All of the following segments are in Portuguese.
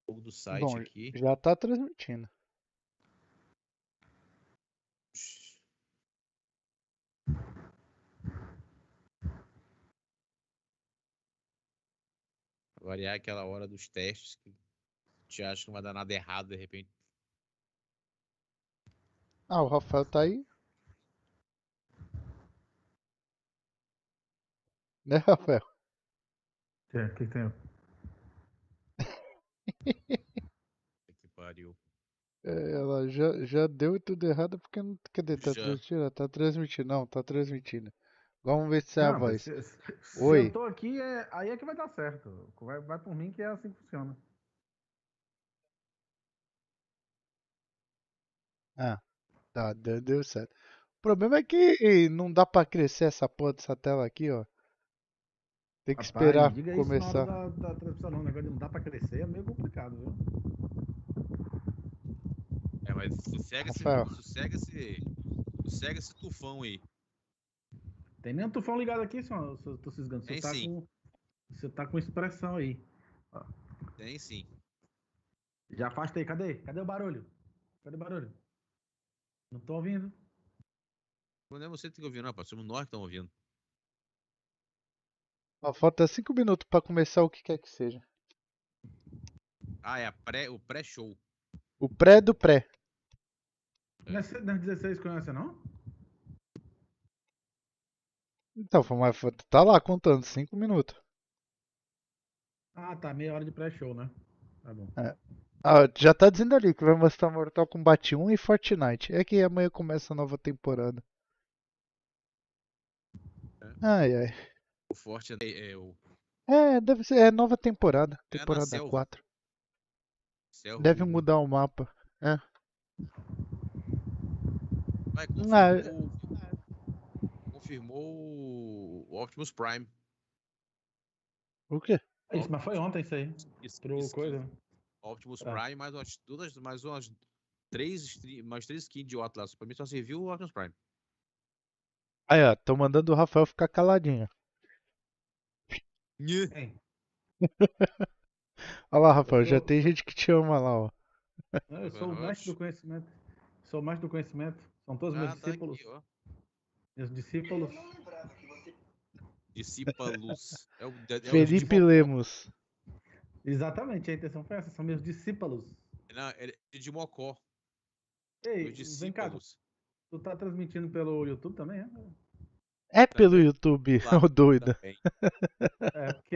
Jogo do site Bom, aqui. já tá transmitindo. Variar aquela hora dos testes que te acha que não vai dar nada errado de repente. Ah, o Rafael tá aí? Né, Rafael? O que tem? Que pariu. Ela já deu tudo errado porque não. Cadê? Tá Já. transmitindo? Tá transmitindo. Não, tá transmitindo. Vamos ver se é a Não, mas voz. se eu Oi. tô aqui, aí é que vai dar certo. Vai por mim que é assim que funciona. Ah, tá, deu certo. O problema é que não dá pra crescer essa porra dessa tela aqui, ó. Tem que Rapaz, não esperar diga isso na hora começar. da transmissão, não. O negócio de não dá pra crescer é meio complicado, viu? É, mas sossega esse, Rafael, sossega esse, sossega esse tufão aí. Tem nem um tufão ligado aqui, só tô cisgando. Tem sim, Você tá com expressão aí. Ó, tem sim. já afastei. Cadê o barulho? Cadê o barulho? Não tô ouvindo. Não é você que tem que ouvir, não, rapaz. Somos nós que estamos ouvindo. ó, falta 5 minutos pra começar o que quer que seja. Ah, é o pré-show. O pré do pré. Não é 16 conhece, não? Então, mas tá lá contando 5 minutos. Ah, tá. Meia hora de pré-show, né? Tá bom. É. Ah, já tá dizendo ali que vai mostrar Mortal Kombat 1 e Fortnite. É que amanhã começa a nova temporada. Ai, ai. O forte é o. É, deve ser. É nova temporada. É na Temporada selva. 4. Selva. Deve mudar o mapa. É. Vai, Ah, confirmou o Optimus Prime. o quê? Isso, mas foi ontem isso aí. Pro Skin. coisa. Optimus É. Prime, mais umas mais três skins de Atlas. Pra mim só serviu o Optimus Prime. Aí, ó. Tô mandando o Rafael ficar caladinho. Hein? Olha lá, Eu Rafael. Já sou, tem gente que te ama lá, ó. eu sou o mestre do conhecimento. Sou o mestre do conhecimento. São todos meus Ah, tá aqui, discípulos. ó. Meus discípulos. Discípulos. É o de Felipe Mocó. Lemos. Exatamente, a intenção foi essa. São meus discípulos. Não, ele é de Mocó. Ei, Meus vem cá. discípulos. Tu tá transmitindo pelo YouTube também, é? É pelo Também. YouTube, Lá. ô doida. Também. É, porque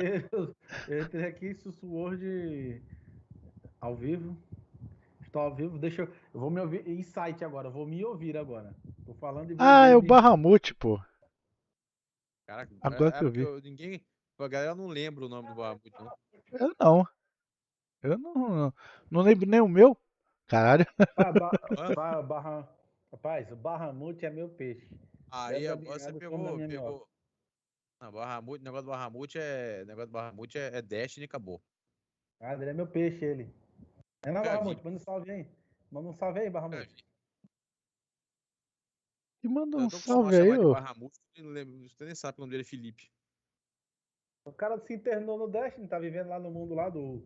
eu entrei aqui SussuWorld ao vivo. Estou ao vivo. Eu vou me ouvir. Insight agora. Eu vou me ouvir agora. Tô falando e vou Ah, é o me. Bahamut, pô. Cara, Agora que eu porque vi. ninguém. A galera não lembra o nome do Bahamut, não. Eu não. Eu não lembro nem o meu. Caralho. Ah, Hã? Rapaz, o Bahamut é meu peixe. Aí Bebe da minha você água, come da minha minhoca. pegou. Não, Bahamut, negócio do Bahamut é Destiny e acabou. Ah, ele é meu peixe, ele. É não, Nunca vi. Bahamut, manda um salve aí. Manda um salve aí, Nunca Bahamut. vi. E manda Eu um tô acostumado a salve aí, chamar de ô. Bahamut, eu não lembro, você nem sabe que o nome dele é Felipe. O cara se internou no Destiny, tá vivendo lá no mundo lá do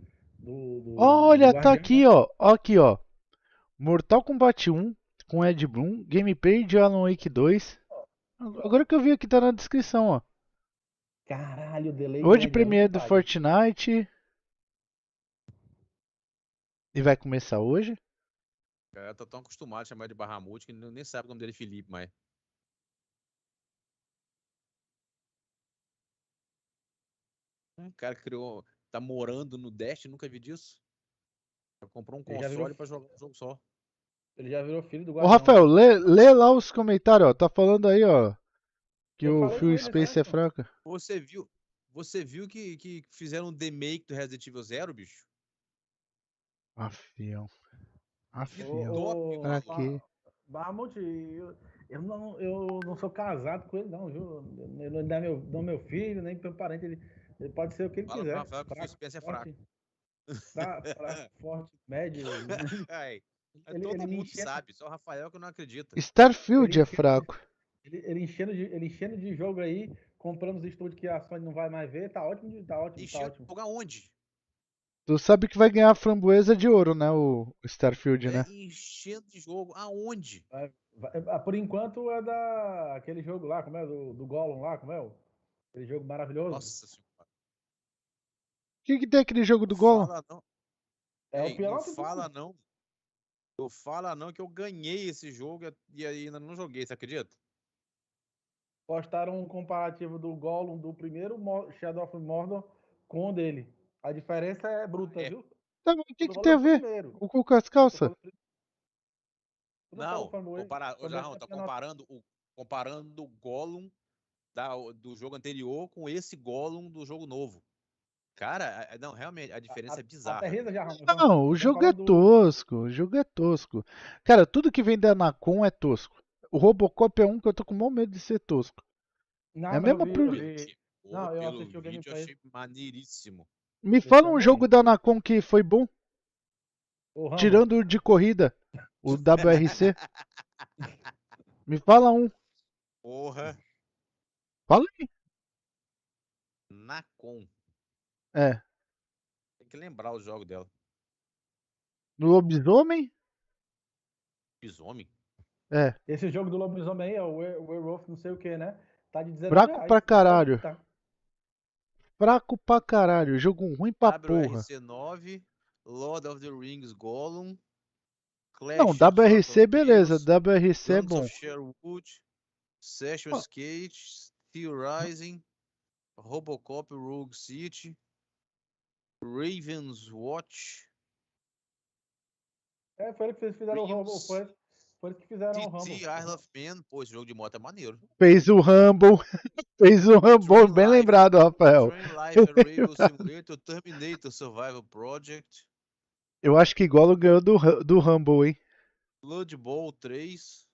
Olha, tá Guardião, né? aqui, ó. Ó aqui, ó. Mortal Kombat 1 com Ed Boon, gameplay de Alan Wake 2. Agora que eu vi aqui tá na descrição, ó. Caralho, o delay não Hoje é de premiere do verdade. Fortnite. E vai começar hoje? A galera tá tão acostumado a chamar de Bahamut que nem sabe o nome dele é Felipe, mas. O cara que criou. Tá morando no Destiny, nunca vi disso. Comprou um Ele já virou, console pra jogar um jogo só. ele já virou filho do Ô, Guardião Rafael, já. lê lá os comentários, ó. Tá falando aí, ó. Que Eu o falei com Phil ele, Space é certo? fraco. Você viu, você viu que fizeram um remake do Resident Evil Zero, bicho? Afião. Que Afião. top, Pra maluco. quê? Bahamut, eu não sou casado com ele, não, viu? Ele não é meu filho, nem meu parente. Ele pode ser o que ele Fala pro quiser. Rafael que o Phil Fraco, Spencer é fraco. forte, forte, médio. Ai, Ele todo me mundo enchendo, sabe, só o Rafael que não acredita. Starfield ele é enchendo de, fraco. ele enchendo de jogo aí, comprando os estúdios que a Sony não vai mais ver. Tá ótimo, tá ótimo, tá Encheu ótimo. jogo aonde? Tu sabe que vai ganhar a framboesa de ouro, né? O Starfield, né? Enchendo de jogo. Aonde? Por enquanto é aquele jogo lá, como é? Do Gollum lá, como é? Aquele jogo maravilhoso. Nossa senhora. O que tem aquele jogo Não do Gollum? fala não. É o Ei, não pior de fala tudo. não. Não fala não que eu ganhei esse jogo e ainda não joguei, você acredita? Postaram um comparativo do Gollum do primeiro Shadow of Mordor com o dele. A diferença é bruta, É. viu? Tá, mas o Tu que não tem falou a do ver? primeiro. O cu com as Não, tu calças? falou, tu não falou Não, Framboesa. ô Jarrão, Framboesa tá tinha nota. comparando o Gollum do jogo anterior com esse Gollum do jogo novo. Cara, não, realmente, a diferença é Até bizarra. risa já, Não, o nós estamos jogo é falando do. tosco. O jogo é tosco. Cara, tudo que vem da Anacom é tosco. O Robocop é um que eu tô com maior medo de ser tosco. É Não, a mas eu mesma. vi, eu Pelo, vi. Não, eu pelo assisti o vídeo, eu gameplay. achei maneiríssimo. Me Eu fala um jogo também. da Anacom que foi bom, O Rambo. tirando o de corrida, o WRC. Me fala um. Porra, Fala aí. Nacon. É. Tem que lembrar o jogo dela. No Lobisomem? Lobisomem? É. Esse jogo do lobisomem aí é o Werewolf não sei o que, né? Tá de Fraco R$19. pra Pode caralho. botar. Fraco pra caralho. Jogo ruim pra porra. WRC 9, Lord of the Rings Gollum, Não, Clash of WRC beleza. Chaos, WRC é Guns of bom. Sherwood, Session Ó, Skate, Steel Rising, Robocop Rogue City, Raven's Watch, Foi eles que fizeram o Rambo. Dreams, Foi eles que fizeram o Rambo. TT Isle of Man. Pô, esse jogo de moto é maneiro. fez o Rumble. Fez o Rumble. Bem lembrado, Rafael. Train Life Radio Simulator, Terminator Survival Project, Eu acho que Golo ganhou do Rumble, hein? Blood Bowl 3,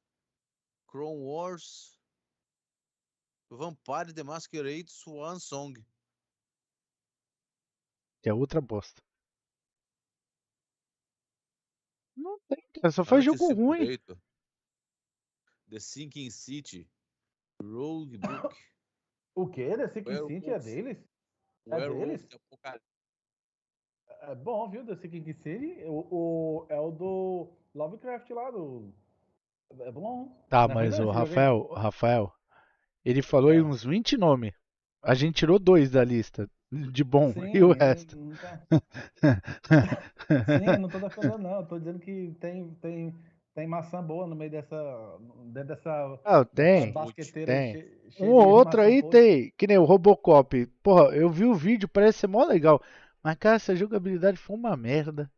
Chrome Wars, Vampire the Masquerade Swan Song. Que é outra bosta. Não tem, cara. Só faz Hunter jogo ruim. Simulator, The Sinking City, Roguebook, O quê? The Sinking City é Werewolf, deles? É Werewolf deles? the Apocalipse. É bom, viu? The Sinking City. É o do Lovecraft lá. É bom. Tá, Não é ruim mas não o esse jogo aí. Rafael, ele falou aí Ah. uns 20 nomes. A gente tirou 2 da lista de bom e o Sim, resto. sim, eu não tô defendendo, não. Eu tô dizendo que tem maçã boa no meio dentro Ah, dessa tem, basqueteira aí tem. Um cheia ou de outro maçã aí podre. tem, que nem o Robocop. Porra, eu vi o vídeo, parece ser mó legal. Mas, cara, essa jogabilidade foi uma merda.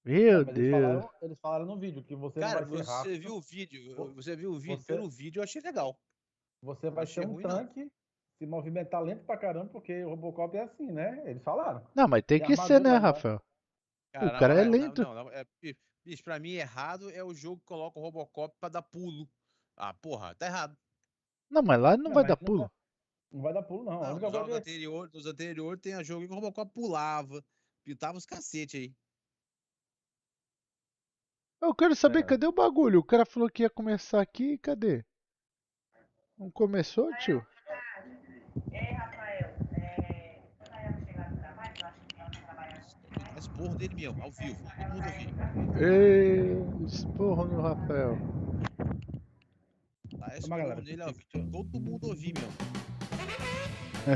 Meu Mas Deus. eles falaram no vídeo que você não Cara, vai ser rápido, você viu o vídeo, você, pelo vídeo eu achei legal. você Não vai ser achei um ruim, não. tanque, se movimentar lento pra caramba, porque o Robocop é assim, né? Eles falaram. Não, mas tem Tem que ser, né, armadura lá. Rafael? O Cara, cara é lento. bicho, pra mim errado é o jogo que coloca o Robocop pra dar pulo. Ah, porra, tá errado. Não, mas lá ele não Não, vai mas dar ele não, pulo. não vai dar pulo, não. A Não, única nos coisa jogos que. anteriores, tem a jogo que o Robocop pulava, pintava os cacete aí. Eu quero saber, É, cadê o bagulho? O cara falou que ia começar aqui, cadê? Não começou, tio? Ei, Rafael, Rafael chegar do trabalho, que eu acho que ela trabalha. Dá esporro nele mesmo, ao vivo, todo mundo ouvir. Ê, esporro no Rafael. Dá toma, esporro galera. nele ao vivo, todo mundo ouvir mesmo.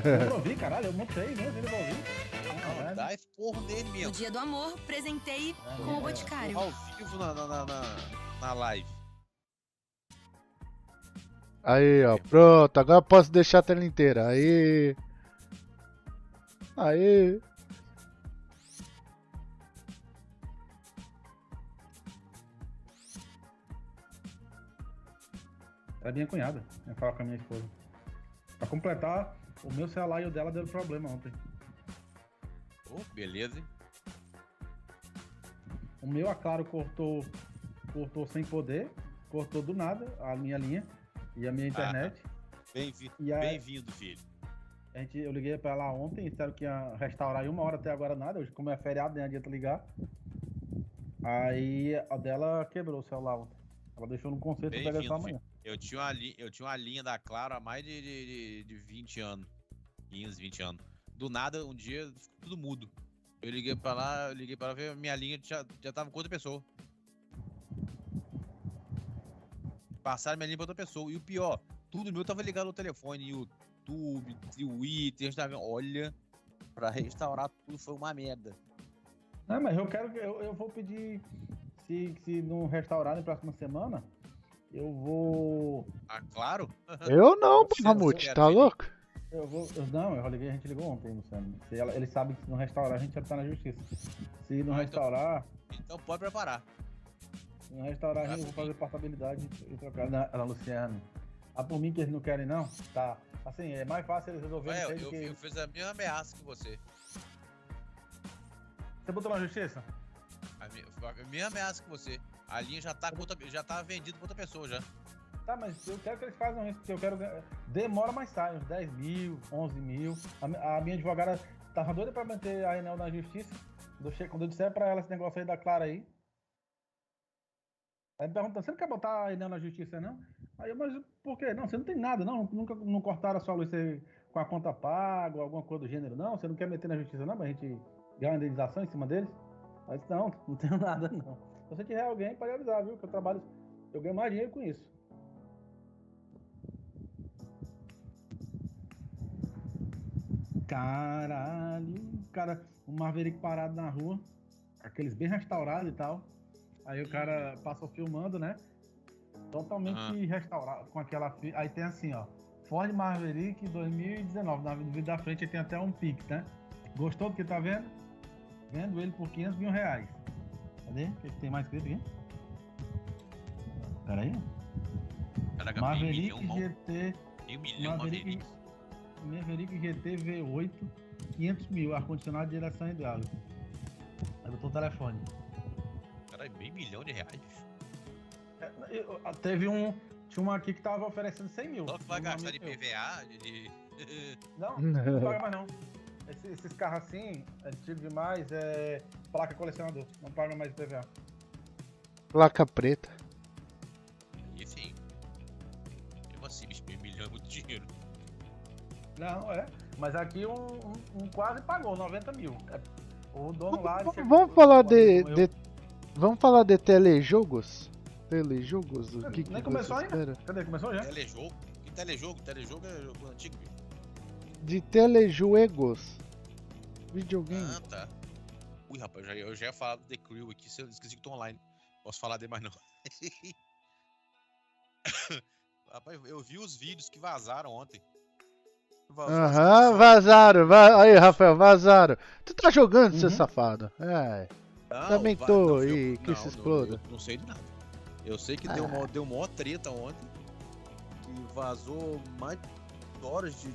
Eu não ouvi, caralho. Eu montei, né? Ele vai ouvir. Não, dá esporro nele No mesmo. Dia do Amor, presentei com o Boticário. Ao vivo na live. Aí, ó, pronto. Agora posso deixar a tela inteira. Aí. Aí. Ela é minha cunhada. Eu falo com a minha esposa. Pra completar, o meu celular e o dela deram problema ontem. Oh, beleza, hein? O meu, a Claro, cortou sem poder. Cortou do nada a minha linha e a minha internet. Bem-vindo, E aí- bem-vindo, filho. Eu liguei pra ela ontem, disseram que ia restaurar em 1 hora, até agora nada. Hoje, como é feriado, nem adianta ligar. Aí a dela quebrou o celular ontem. Ela deixou no conserto pra pegar só Bem-vindo, amanhã. filho. Eu tinha uma linha da Claro há mais de 20 anos. 15, 20 anos. Do nada, um dia, tudo mudo. Eu liguei pra lá ver minha linha já tava com outra pessoa. Passaram minha linha pra outra pessoa. E o pior, tudo meu tava ligado no telefone, YouTube, Twitter, Instagram. Olha, pra restaurar tudo foi uma merda. Não, mas eu vou pedir, se não restaurarem na próxima semana, eu vou... Ah, claro? Eu não, Você Mamute, quer tá ver? louco? A gente ligou ontem, Luciano. Ele sabe que se não restaurar, a gente já tá na justiça. Se não Ah, restaurar, Então pode preparar. Se não restaurar, eu vou fazer portabilidade e trocar. Não, Luciano. Por mim que eles não querem, não? Tá. Assim, é mais fácil eles resolverem isso aí do que... Eu fiz a mesma ameaça que você. Você botou na justiça? A mesma ameaça que você. A linha já tá vendida pra outra pessoa já. Tá, mas eu quero que eles façam isso, porque eu quero... Demora, mas sai, uns 10 mil, 11 mil. A minha advogada tava doida pra manter a Enel na justiça. Quando eu disser pra ela esse negócio aí da Clara aí, me perguntando, você não quer botar a Enel na justiça, não? Aí eu, mas por quê? Não, você não tem nada, não. Não cortaram a sua luz com a conta paga ou alguma coisa do gênero, não? Você não quer meter na justiça, não? Pra gente ganhar uma indenização em cima deles? Aí eu disse, não tenho nada, não. Se você tiver alguém, pode avisar, viu? Que eu ganho mais dinheiro com isso. Caralho, cara, um Maverick parado na rua, aqueles bem restaurados e tal. Aí o cara passou filmando, né? Totalmente restaurado, com aquela... Aí tem assim, ó, Ford Maverick 2019, no vídeo da frente tem até um Pix, né? Gostou do que tá vendo? Vendo ele por 500 mil reais. Cadê? O que tem mais escrito aqui? Pera aí. Caraca, Maverick GT... meio milhão, Maverick GT V8, 500 mil, ar-condicionado de direção hidráulica. Aí botou o telefone. Caralho, meio milhão de reais. Tinha uma aqui que tava oferecendo 100 mil. Só que vai gastar de PVA, Não paga mais não. Esses carros assim, antigo demais, é placa colecionador. Não paga mais PVA. Placa preta. Enfim. Mesmo assim, bicho, meio milhão é muito dinheiro. Não, mas aqui um quase pagou 90 mil. O dono lá... Vamos falar vamos falar de telejogos? Telejogos? O que Nem começou ainda? espera? Cadê? Começou já? Telejogo? Que telejogo? Telejogo é jogo antigo, viu? De telejuegos. Videogame. Ah, tá. Ui, rapaz, eu já ia falar do The Crew aqui, se eu esqueci que tô online. Posso falar dele mais não. Rapaz, eu vi os vídeos que vazaram ontem. Vazaram. Aí, Rafael, vazaram. Tu tá jogando, seu safado. Também tô aí, que se exploda. Eu não sei de nada. Eu sei que deu maior treta ontem. Que vazou mais horas de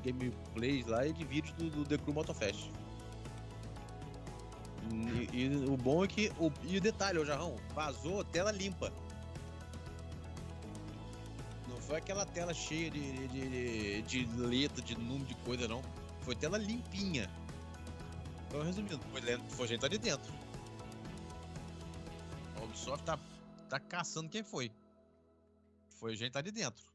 gameplays lá e de vídeos do The Crew Motofest. E o bom é que... E o detalhe, ô Jarrão, vazou tela limpa. Não foi aquela tela cheia de letra, de número, de coisa, não. Foi tela limpinha. Então, resumindo, foi gente ali dentro. A Ubisoft tá caçando quem foi. Foi gente ali dentro.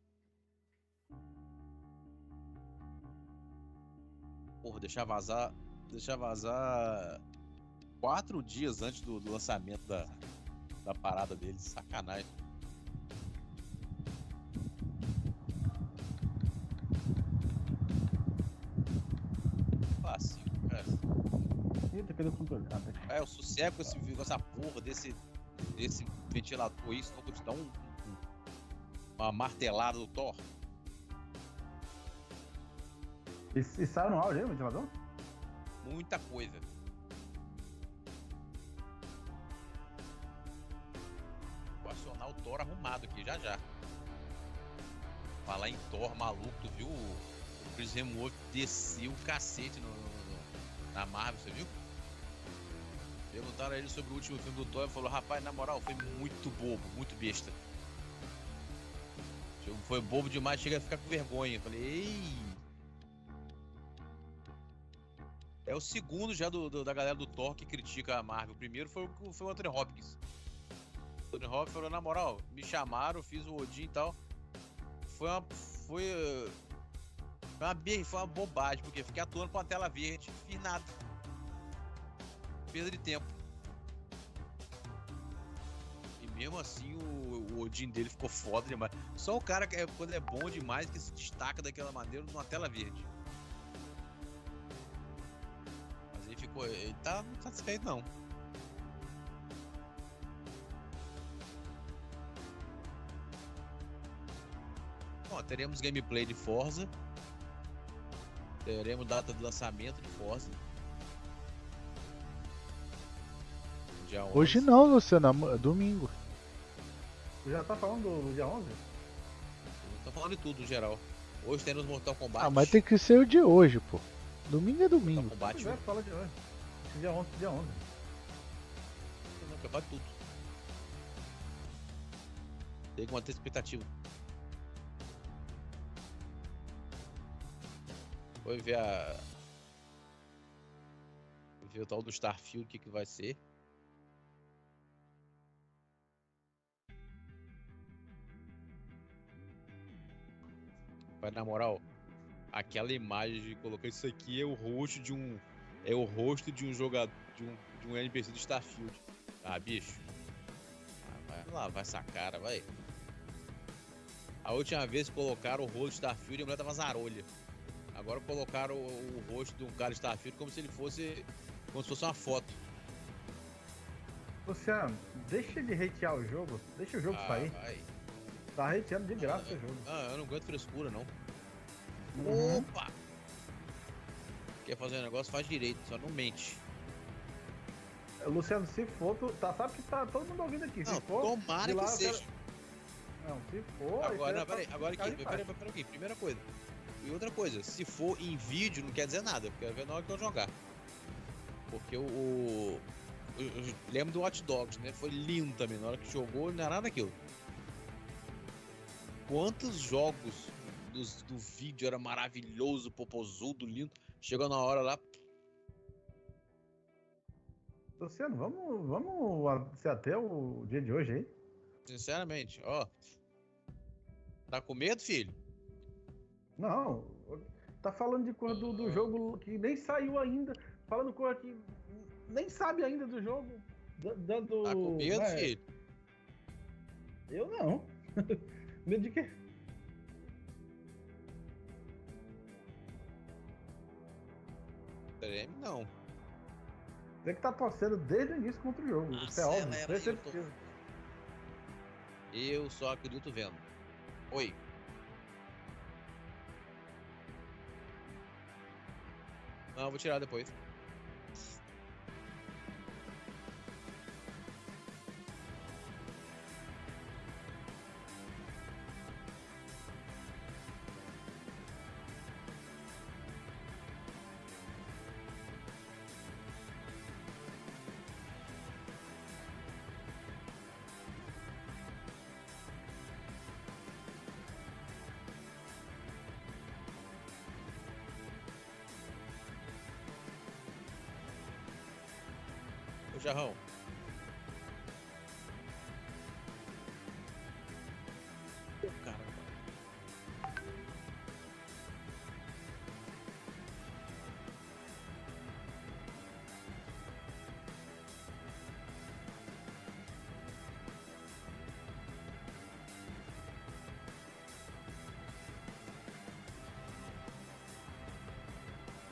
Porra, deixar vazar 4 dias antes do lançamento da parada deles. Sacanagem. Fácil, cara. Eita, cadê o controle? O sossego com essa porra desse ventilador aí, senão eu vou te dar uma martelada do Thor. E saiu no áudio aí o ventilador? Muita coisa. Vou acionar o Thor arrumado aqui já. Falar em Thor maluco, tu viu? O Chris Hemsworth desceu o cacete na Marvel, você viu? Perguntaram a ele sobre o último filme do Thor e falou, rapaz, na moral, foi muito bobo, muito besta. Foi bobo demais, chega a ficar com vergonha. Eu falei, ei! É o segundo já da galera do Thor que critica a Marvel. O primeiro foi o Anthony Hopkins. O Anthony Hopkins falou, na moral, me chamaram, fiz o Odin e tal. Foi uma bobagem, porque fiquei atuando com a tela verde, fiz nada. perda de tempo. E mesmo assim o Odin dele ficou foda demais. Só o cara que quando é bom demais que se destaca daquela maneira numa tela verde. Mas ele tá não satisfeito não. Bom, teremos gameplay de Forza. Teremos data de lançamento de Forza. Dia 11. Hoje não, Luciano, é domingo. Tu já tá falando do dia 11? Tô falando de tudo, em geral. Hoje temos Mortal Kombat. Ah, mas tem que ser o de hoje, pô. Domingo é Mortal domingo. Kombat. Pois é, fala de hoje. Dia 11, dia 11. Não, quer falar de tudo. Tem que manter a expectativa. Vou ver Vou ver o tal do Starfield, o que vai ser. Mas na moral, aquela imagem de colocar isso aqui é o rosto de um. É o rosto de um jogador. De um NPC do Starfield. Ah, bicho. Vai lavar essa cara, vai. A última vez que colocaram o rosto de Starfield, a mulher tava zarolha. Agora colocaram o rosto de um cara de Starfield como se ele fosse. Como se fosse uma foto. Luciano, deixa de hatear o jogo. Deixa o jogo sair. Vai. Tá hateando de graça o jogo. Eu não aguento frescura, não. Uhum. Opa! Quer fazer um negócio, faz direito, só não mente. Luciano, se for, sabe que tá todo mundo ouvindo aqui. Não, Se for, tomara de lá que eu seja. quero- Não, se for. Agora, aí não, você peraí, tá- peraí aqui. Primeira coisa. E outra coisa, se for em vídeo, não quer dizer nada. Eu quero ver na hora que eu jogar. Porque eu lembro do Hot Dogs, né? Foi lindo também. Na hora que jogou, não era nada daquilo. Quantos jogos do vídeo era maravilhoso, popozudo, lindo. Chegou na hora lá. Luciano, vamos ser até o dia de hoje aí? Sinceramente, ó. Tá com medo, filho? Não, tá falando de coisa do jogo que nem saiu ainda. Falando coisa que nem sabe ainda do jogo. Dando. Tá com medo, né? filho? Eu não. Medo de quê? Treme não. Você que tá torcendo desde o início contra o jogo. Isso é óbvio. Acelera Com aí, eu tô- certeza. Eu só acredito vendo. Oi. Não, eu vou tirar depois. Ô, Jarrão. Ô, caramba.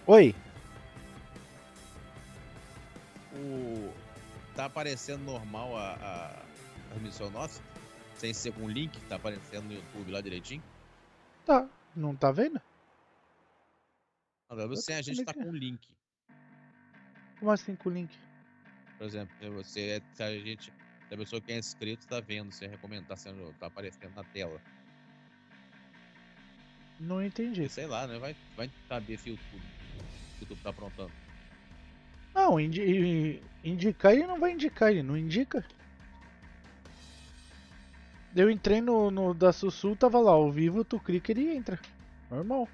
Oi. Tá aparecendo normal a transmissão nossa? Sem ser com link? Tá aparecendo no YouTube lá direitinho? Tá, não tá vendo? Não, sem a gente tá com link. Como assim com o link? Por exemplo, se a pessoa que é inscrito tá vendo, se recomenda, tá aparecendo na tela. Não entendi. E sei lá, né? Vai saber se o YouTube tá aprontando. Não, indicar ele não vai indicar, ele não indica. Eu entrei no da Sussu, tava lá, ao vivo, tu clica e ele entra. Normal.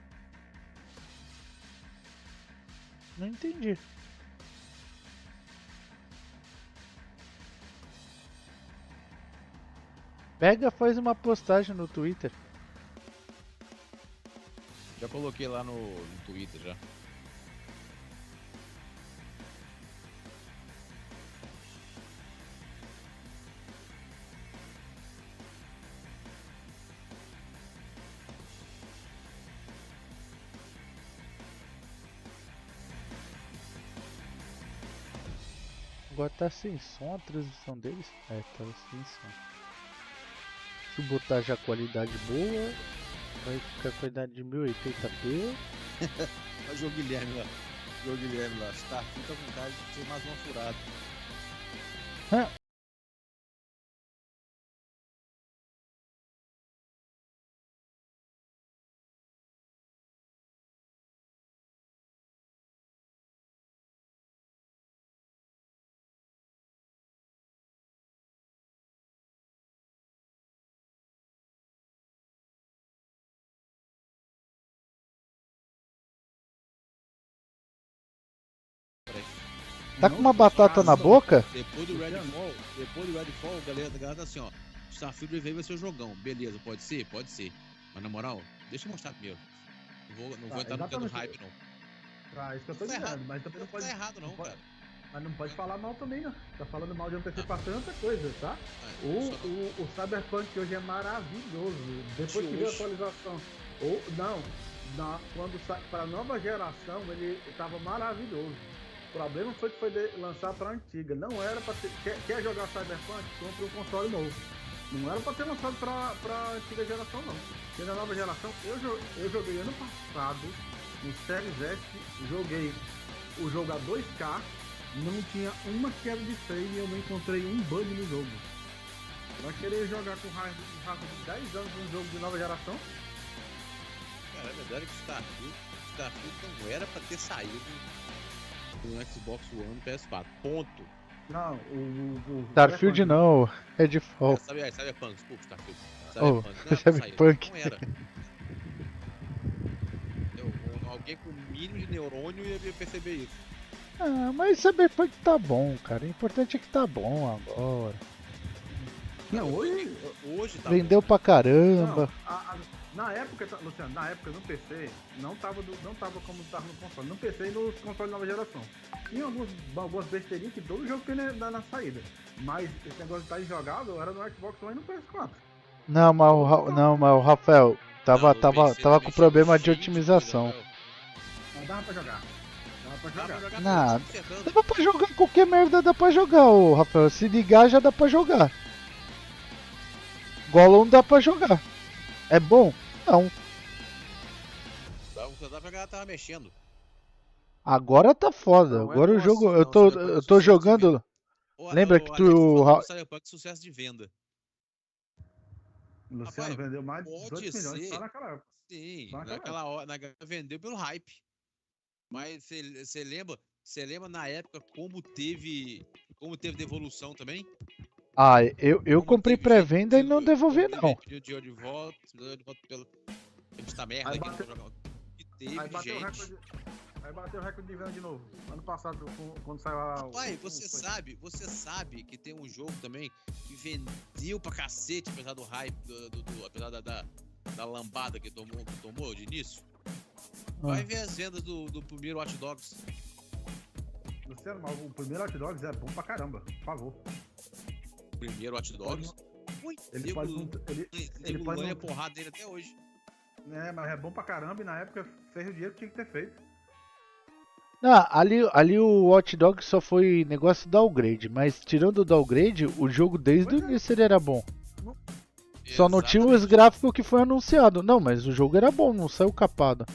Não entendi. Pega, faz uma postagem no Twitter. Já coloquei lá no Twitter já. Agora tá sem som a transmissão deles? É, tá sem som. Se eu botar já qualidade boa, vai ficar qualidade de 1080p. Olha o João Guilherme lá. João Guilherme lá. Starfield tá com cara de ser mais uma furada. Tá com uma batata na boca? Depois do Redfall, a galera tá assim, ó. Starfield Reveio vai ser o jogão. Beleza, pode ser? Pode ser. Mas na moral, deixa eu mostrar primeiro. Não vou entrar no pé do hype, não. Isso que eu tô dizendo, mas também não pode. Tá errado, não, cara. Mas não pode falar mal também, não. Tá falando mal de antecipação é outra coisa, tá? O Cyberpunk hoje é maravilhoso. Depois que veio a atualização. Quando sai para a nova geração, ele tava maravilhoso. O problema foi que foi lançar para a antiga. Não era para ter. Quer jogar Cyberpunk? Compre um console novo. Não era para ter lançado para a antiga geração, não. Porque na nova geração, eu joguei ano passado no Series S, joguei o jogo a 2K, não tinha uma queda de frame e eu não encontrei um bug no jogo. Vai querer jogar com raio de 10 anos um jogo de nova geração? Cara, a verdade é que Starfield não era pra ter saído no Xbox One e PS4. Ponto. Não, o Starfield não, Redfall. Cyberpunk, desculpa, Starfield. Cyberpunk. Não era. Alguém com o mínimo de neurônio ia perceber isso. Ah, mas Cyberpunk tá bom, cara. O importante é que tá bom agora. Não, hoje tá vendeu pra caramba. Não, na época, Luciano, no PC, não tava como tava no console. No PC e no console nova geração. Tinha algumas besteirinhas que todo jogo tem na saída. Mas esse negócio de estar injogável era no Xbox One e no PS4. Não, mas o Rafael tava com problema de otimização. Não dava pra jogar. Nada. Dava pra jogar qualquer merda, dá pra jogar, ô Rafael. Se ligar já dá pra jogar. Gollum dá pra jogar. É bom? Não. Dá pra galera tava mexendo. Agora tá foda. Não, agora o jogo. Eu tô jogando. Lembra que tu. Cyberpunk sucesso de venda. Luciano vendeu mais de 18 milhões só naquela época. Sim, naquela hora vendeu pelo hype. Mas você lembra na época como teve devolução também? Ah, eu comprei pré-venda e não devolvi não. Pediu de volta pelo esta merda aqui no jogo. E teve gente. Aí bateu o recorde de venda de novo. Ano passado, quando saiu a. Pai, você sabe que tem um jogo também que vendeu pra cacete, apesar do hype, apesar da lambada que tomou de início? Vai ver as vendas do primeiro Watch Dogs. Luciano, mas o primeiro Watch Dogs é bom pra caramba, por favor. O primeiro Watch Dogs? Ele pode ganha porrada dele até hoje. É, mas é bom pra caramba e na época fez o dinheiro que tinha que ter feito. Não, ali o Watch Dogs só foi negócio da upgrade, mas tirando o downgrade, o jogo desde o início ele era bom. Só não tinha os gráficos que foi anunciado. Não, mas o jogo era bom, não saiu capado.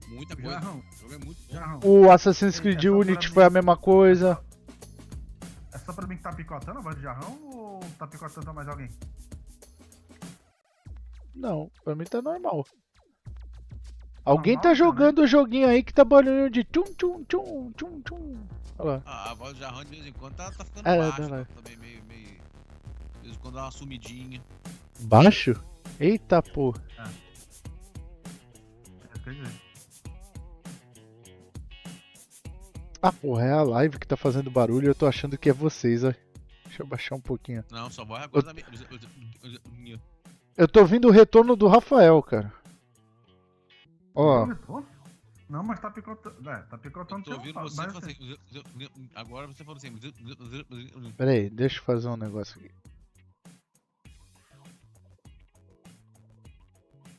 Muita coisa. O jogo é muito bom. O Assassin's Creed Unity foi a mesma coisa. É só pra mim que tá picotando a voz do Jarrão ou tá picotando mais alguém? Não, pra mim tá normal. Alguém tá jogando o joguinho aí que tá barulho de tchum tchum tchum tchum tchum. Olha lá. A voz do Jarrão de vez em quando tá ficando É, baixa, tá lá. também meio. De vez em quando dá uma sumidinha. Baixo? Eita porra. Ah, porra, é a live que tá fazendo barulho e eu tô achando que é vocês, ó. Deixa eu baixar um pouquinho. Não, só vai agora da minha. Eu tô ouvindo o retorno do Rafael, cara. Ó. Não, mas tá picotando. É, tá picotando. Eu tô ouvindo você fazer. Agora você falou assim. Pera aí, deixa eu fazer um negócio aqui.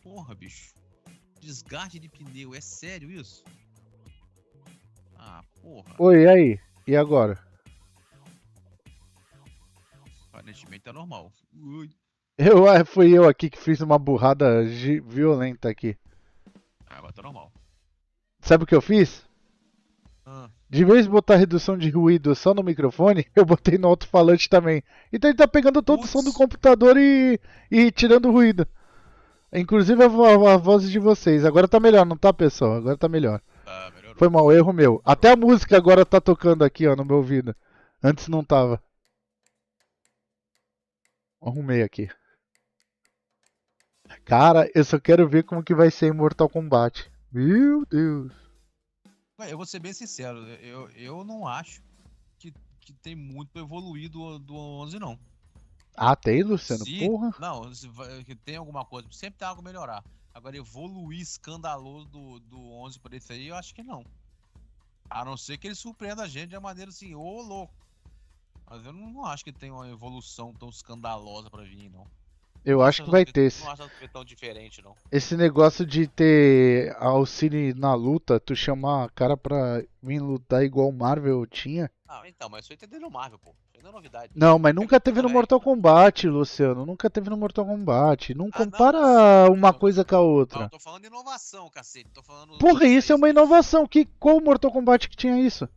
Porra, bicho. Desgaste de pneu, é sério isso? Ah, porra. Oi, e aí? E agora? Aparentemente tá normal. Ui. Fui eu aqui que fiz uma burrada violenta aqui. Agora tá normal. Sabe o que eu fiz? Ah, De vez de botar redução de ruído só no microfone, eu botei no alto-falante também. Então ele tá pegando todo o som do Putz. computador e tirando o ruído. Inclusive a voz de vocês. Agora tá melhor, não tá, pessoal? Agora tá melhor. Tá, melhorou. Foi mal, erro meu. Até a música agora tá tocando aqui, ó, no meu ouvido. Antes não tava. Arrumei aqui. Cara, eu só quero ver como que vai ser em Mortal Kombat. Meu Deus. Ué, eu vou ser bem sincero, eu não acho que tem muito pra evoluir do 11, não. Ah, tem, Luciano? Se, Porra. não, que tem alguma coisa, sempre tem algo a melhorar. Agora, evoluir escandaloso do 11 pra esse aí, eu acho que não. A não ser que ele surpreenda a gente de uma maneira assim, ô louco. Mas eu não acho que tem uma evolução tão escandalosa pra vir, não. Eu acho que vai ter. Não acho que vai tão diferente, não. Esse negócio de ter auxílio na luta, tu chamar a cara pra vir lutar igual o Marvel tinha. Ah, então, mas isso aí tem no Marvel, pô. Isso aí não é novidade. Não, mas nunca teve no Moleque. Mortal Kombat, Luciano. Nunca teve no Mortal Kombat. Não Ah, compara não, sim, uma eu- coisa com a Não, outra. eu tô falando de inovação, cacete. Tô falando. Porra, isso é uma inovação. Qual Mortal Kombat que tinha isso?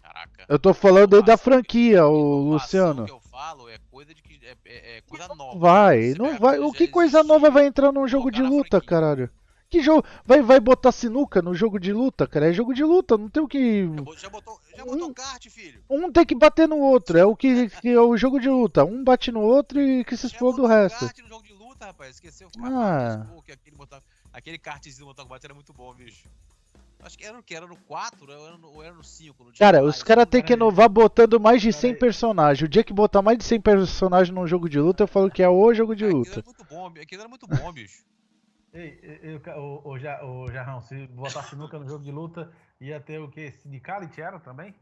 Caraca. Eu tô falando aí da Inovação- franquia, o inovação Luciano. que eu falo é coisa de que é coisa nova. Vai, Você não pega vai. coisa O que que já coisa existia, nova vai entrar num jogo de colocar na luta, franquia. caralho? Que jogo? Vai botar sinuca no jogo de luta, cara? É jogo de luta, não tem o que. Já botou kart, filho. Um tem que bater no outro, é o que é o jogo de luta. Um bate no outro e que se Já exploda o botou resto. kart no jogo de luta, rapaz. Esqueceu. Ah. Pô, que aquele kartzinho do Mortal Kombat era muito bom, bicho. Acho que era no que? Era no 4 ou era no 5? Não tinha Cara, mais. os caras têm que Pera aí. inovar botando mais de 100 Pera aí. personagens. O dia que botar mais de 100 personagens num jogo de luta, eu falo que é o jogo de Aquilo luta. era muito bom, aquilo era muito bom, bicho. Ei, o Jarrão, se botar sinuca no jogo de luta, ia ter o quê? Sindicalit era também?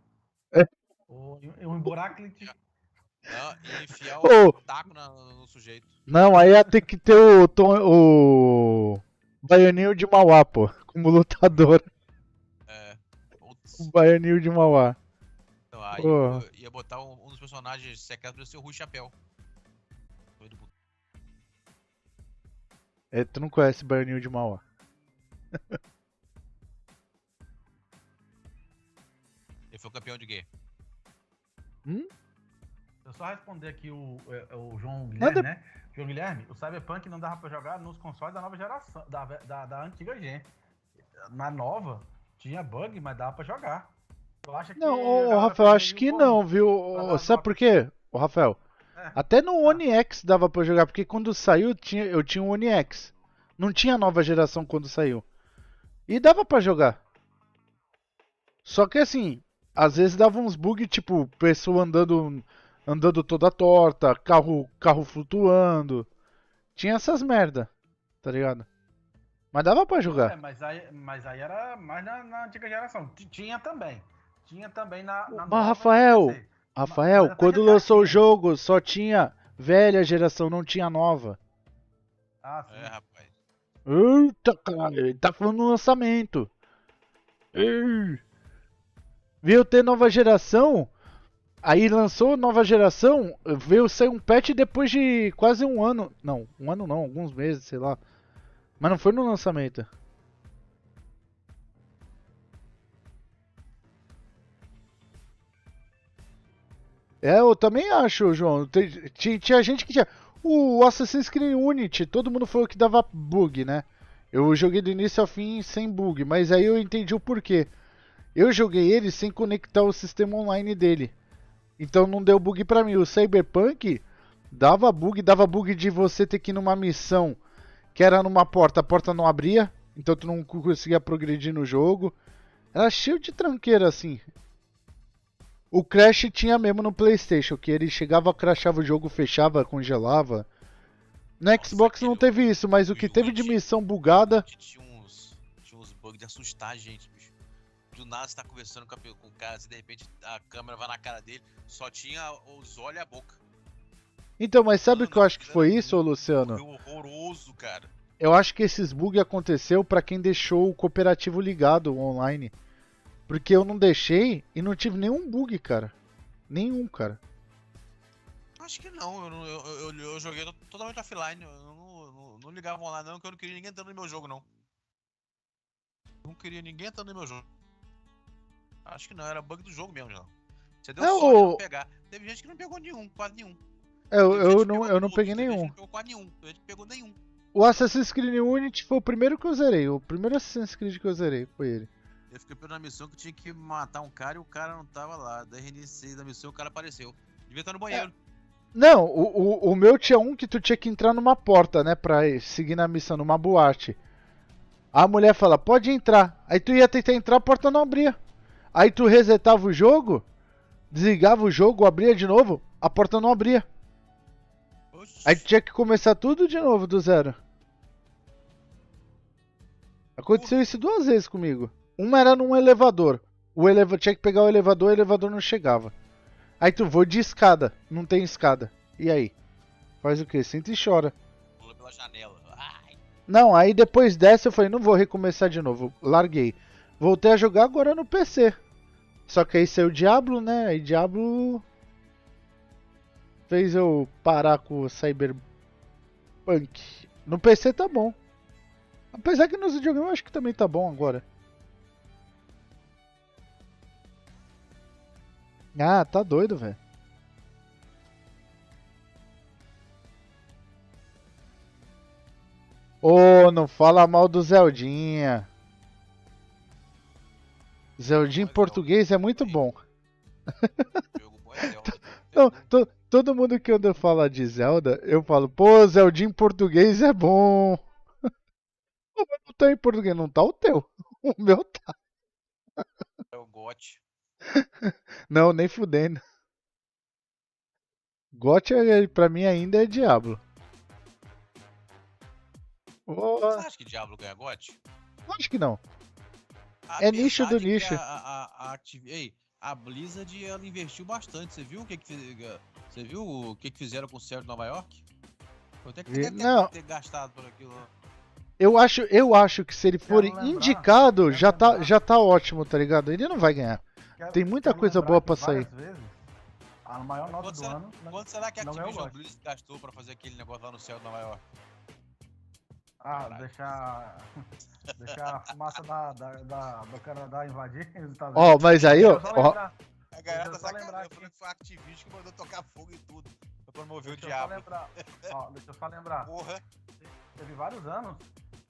É. Um Emburaclit? Não, e enfiar Ô. o taco no sujeito. Não, aí ia ter que ter o Baianinho de Mauá, pô, como lutador. É. Putz. O Baianinho de Mauá. Então, aí Pô. eu ia botar um dos personagens secretos pra ser o Rui Chapéu. Doido por- É, tu não conhece Baianinho de Mauá. Ele foi campeão de quê? Eu só responder aqui o João Guilherme, Manda- né? João Guilherme, o Cyberpunk não dava pra jogar nos consoles da nova geração, da antiga gen. Na nova, tinha bug, mas dava pra jogar. Tu acha que Não, a ô, galera Rafael, acho perdeu que como? não, viu? Pra dar Sabe nota? por quê, ô, Rafael? É. Até no One X dava pra jogar, porque quando saiu eu tinha um One X. Não tinha nova geração quando saiu. E dava pra jogar. Só que assim, às vezes dava uns bugs, tipo, pessoa andando toda torta, carro flutuando. Tinha essas merda, tá ligado? Mas dava pra É, jogar. mas aí era mais na antiga geração. Tinha também. Tinha também na Mas, nova Rafael, do PC. Rafael, Mas até quando GTA lançou o tinha. jogo, só tinha velha geração, não tinha nova. Ah, sim. É, rapaz. Eita, cara, ele tá falando no lançamento. Ei. Veio ter nova geração, aí lançou nova geração, veio sair um patch depois de quase um ano. Não, um ano não, alguns meses, sei lá. Mas não foi no lançamento. É, eu também acho, João. Tinha gente que tinha. O Assassin's Creed Unity, todo mundo falou que dava bug, né? Eu joguei do início ao fim sem bug, mas aí eu entendi o porquê. Eu joguei ele sem conectar o sistema online dele. Então não deu bug pra mim. O Cyberpunk dava bug de você ter que ir numa missão que era numa porta, a porta não abria, então tu não conseguia progredir no jogo. Era cheio de tranqueira assim. O Crash tinha mesmo no PlayStation, que ele chegava, crashava o jogo, fechava, congelava. No Xbox não teve isso, mas o que teve de missão bugada. Tinha uns bugs de assustar a gente, bicho. Do nada você tá conversando com o cara, assim, de repente a câmera vai na cara dele, só tinha os olhos e a boca. Então, mas sabe o que eu acho que Era foi isso, ô Luciano? Foi horroroso, cara. Eu acho que esses bugs aconteceu pra quem deixou o cooperativo ligado online. Porque eu não deixei e não tive nenhum bug, cara. Nenhum, cara. Acho que não, eu joguei totalmente offline, eu não ligava online não, porque eu não queria ninguém entrando no meu jogo não. Não queria ninguém entrando no meu jogo. Acho que não, era bug do jogo mesmo, não. Você deu É sorte de não o. pegar. Teve gente que não pegou nenhum, quase nenhum. Eu, Teve gente eu que não, pegou eu não todos, peguei teve gente nenhum. que não pegou quase nenhum, teve gente que pegou nenhum. O Assassin's Creed Unity foi o primeiro que eu zerei. O primeiro Assassin's Creed que eu zerei foi ele. Eu fiquei pela missão que eu tinha que matar um cara e o cara não tava lá. Daí reiniciei da missão e o cara apareceu. Devia estar no banheiro. Não, o meu tinha um que tu tinha que entrar numa porta, né? Pra seguir na missão, numa boate. A mulher fala, pode entrar. Aí tu ia tentar entrar, a porta não abria. Aí tu resetava o jogo, desligava o jogo, abria de novo, a porta não abria. Oxi. Aí tinha que começar tudo de novo, do zero. Aconteceu isso 2 vezes comigo. Uma era num elevador. Tinha que pegar o elevador não chegava. Aí tu vou de escada, não tem escada. E aí? Faz o quê? Senta e chora. Pula pela janela. Ai. Não, aí depois dessa eu falei, não vou recomeçar de novo. Larguei. Voltei a jogar agora no PC. Só que aí saiu o Diablo, né? Aí Diablo fez eu parar com o Cyberpunk. No PC tá bom. Apesar que nos videogames eu acho que também tá bom agora. Ah, tá doido, velho. Ô, não fala mal do Zeldinha. Zeldinha em português é muito bom. Jogo bom é Zelda. Não, todo mundo que anda falar de Zelda, eu falo, pô, Zeldinha em português é bom. Pô, mas não tá em português, não tá o teu. O meu tá. É o GOT. Não, nem fudendo. GOT pra mim ainda é Diablo. Você Oh, acha que Diablo ganha GOT? acho que não. É nicho do Apesar de que nicho. a Blizzard ela investiu bastante. Você viu você viu o que fizeram com o céu de Nova York? Quanto é que deve Não, ter gastado por aquilo? eu acho que se ele for Quero lembrar, indicado, quero já lembrar. já tá ótimo, tá ligado? Ele não vai ganhar. Tem muita coisa lembrar boa que pra sair. várias vezes, a maior nota Quanto do será, ano. quanto será que a não ganhou Activision GOT. Blizzard gastou pra fazer aquele negócio lá no céu de Nova York? Ah, Caralho. deixar a fumaça do Canadá invadir os Estados Ó, Unidos. mas aí, ó, Deixa eu só ó, lembrar, A galera Deixa tá eu só sacanagem, lembrar eu falei aqui. que foi a Activision que mandou tocar fogo e tudo. Pra promover o deixa eu só diabo. lembrar. Ó, deixa eu só lembrar. Porra. Teve vários anos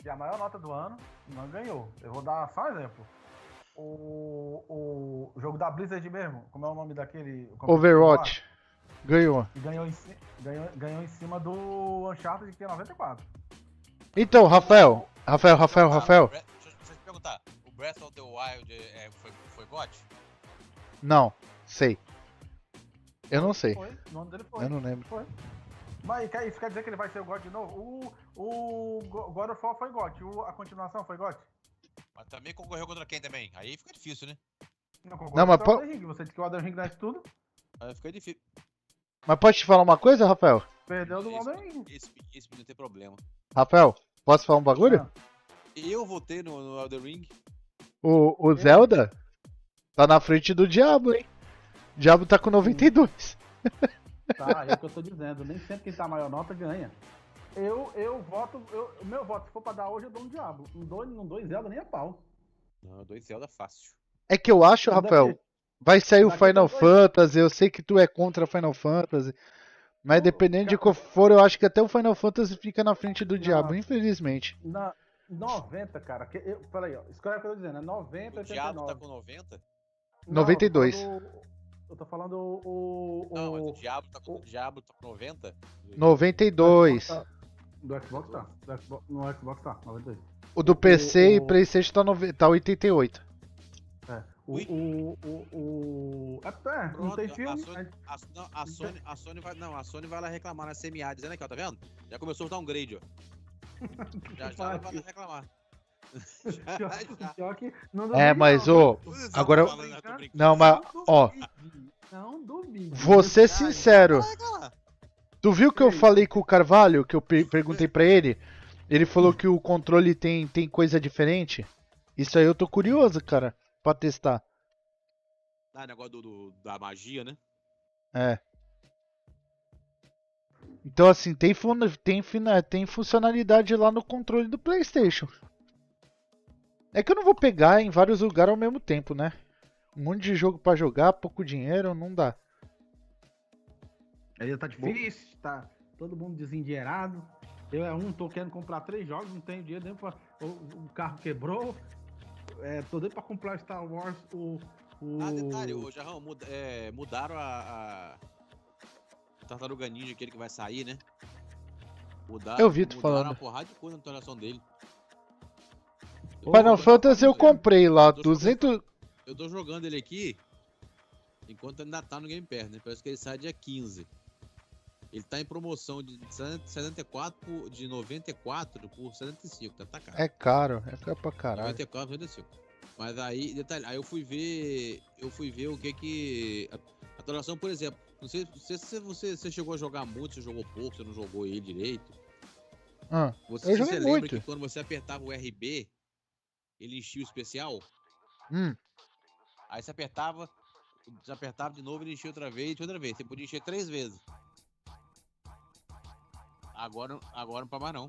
que a maior nota do ano não ganhou. Eu vou dar só um exemplo. O jogo da Blizzard mesmo, como é o nome daquele? o competitivo Overwatch ganhou. lá, que ganhou em cima do Uncharted, que é 94. Então, Rafael. Ah, deixa eu te perguntar. O Breath of the Wild foi GOT? Não, sei. Eu não sei. Foi, o nome dele foi. Eu não lembro. Foi. Mas isso quer dizer que ele vai ser o God de novo? O God of War foi God, a continuação foi God? Mas também concorreu contra quem também? Aí fica difícil, né? Não, mas concordo com o Elden Ring. Você disse que o Elden Ring não é isso tudo? Aí fica difícil. Mas pode te falar uma coisa, Rafael? Perdeu do Elden Ring. Esse menino tem problema. Rafael, posso falar um bagulho? Eu votei no Elden Ring. O Zelda tá na frente do Diablo, hein? Diablo tá com 92. Tá, é o que eu tô dizendo. Nem sempre quem tá maior nota ganha. Eu voto. O meu voto, se for pra dar hoje, eu dou um Diablo. Não dou em Zelda nem a pau. Não, eu dou em Zelda fácil. É que eu acho, Rafael, vai sair o daqui Final tem dois. Fantasy, eu sei que tu é contra Final Fantasy, mas dependendo de qual for, eu acho que até o Final Fantasy fica na frente do Diablo, infelizmente. Na 90, cara. Peraí, ó. Escolhe o que eu tô dizendo. É 90, O Diablo 89. tá com 90? Não, 92. Eu tô falando o. Não, mas o Diablo tá com 90? 92. Do Xbox tá. No Xbox tá, 92. O do PC e o- PlayStation tá 88. É. Ui. Não tem Pronto, filme. A Sony vai lá reclamar na CMA, dizendo aqui, ó, tá vendo? Já começou a dar um grade, ó. Já ela vai lá reclamar. Pior que não É, duvido, mas não. ô, agora não, mas ó, Não duvido. vou ser sincero. Vai reclamar. Tu viu que eu falei com o Carvalho, que eu perguntei pra ele? Ele falou que o controle tem coisa diferente. Isso aí eu tô curioso, cara, pra testar. Ah, negócio da magia, né? É. Então, assim, tem funcionalidade lá no controle do PlayStation. É que eu não vou pegar em vários lugares ao mesmo tempo, né? Um monte de jogo pra jogar, pouco dinheiro, não dá. Aí tá difícil, tá todo mundo desendinheirado. Eu tô querendo comprar 3 jogos, não tenho dinheiro nem pra. O carro quebrou. Tô doido pra comprar Star Wars, Detalhe, ô Jarrão, mudaram a Tartaruga Ninja, aquele que vai sair, né? Eu vi tu mudaram falando. uma porrada de coisa na atualização dele. Final Fantasy eu comprei lá, Eu tô 200... Eu tô jogando ele aqui enquanto ainda tá no Game Pass, né? Parece que ele sai dia 15. Ele tá em promoção de 74 de 94 por 75, tá caro. É caro pra caralho. 94 por 75. Mas aí, detalhe, aí eu fui ver o que a atualização, por exemplo, não sei se você chegou a jogar muito, você jogou pouco, você não jogou ele direito. Eu joguei lembra muito. que quando você apertava o RB, ele enchia o especial? Aí você apertava de novo, ele enchia outra vez. Você podia encher 3 vezes. Agora não pra mais não.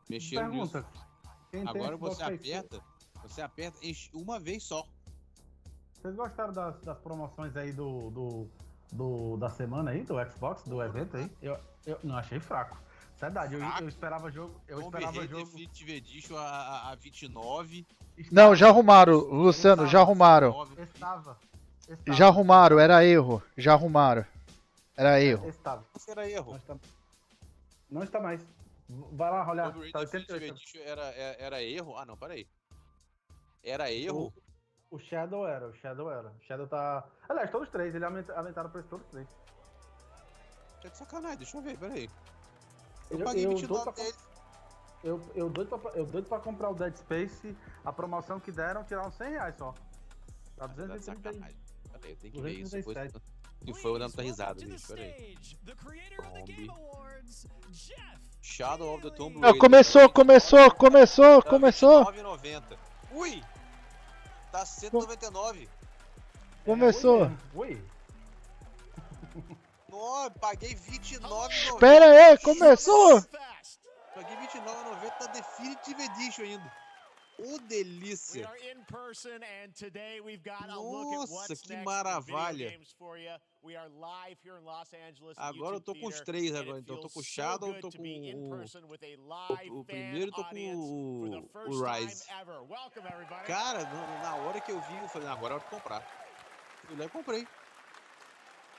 Mexeram nisso. Agora você aperta, enche uma vez só. Vocês gostaram das promoções aí da semana aí, do Xbox, do evento aí? Eu não achei fraco. Verdade, eu esperava jogo. Definitive Edition a 29. Não, já arrumaram, Luciano, já arrumaram. Estava. Já arrumaram, era erro. Já arrumaram. Era erro. Estava. Era erro. Não está mais. Vai lá olhar. Sobre Tá Definitive 88. Edition era erro? Ah, não, peraí. Era erro? O Shadow era. O Shadow tá... Aliás, todos os 3. Eles aumentaram o preço todos os 3. Tá de sacanagem, deixa eu ver, peraí. Eu paguei doido 29 pra- dele. Eu doido pra comprar o Dead Space. A promoção que deram, tiraram R$100 só. Tá Tá de 230. sacanagem. Peraí, eu tenho que ver isso. 237. E foi eu dando tua risada, bicho, peraí. Shadow of the Tomb Não, Raider. começou. 29,90. Ui! Tá 199. Começou. Ui. Nossa, paguei 29,90. Espera aí, começou. Paguei 29,90 na Definitive Edition ainda. Ô, delícia. Nossa, que maravilha. Agora eu tô com os 3 agora, então eu tô com o Shadow, eu tô com o primeiro e tô com o Rise. Cara, na hora que eu vi, eu falei, agora é hora de comprar. Fui lá e comprei.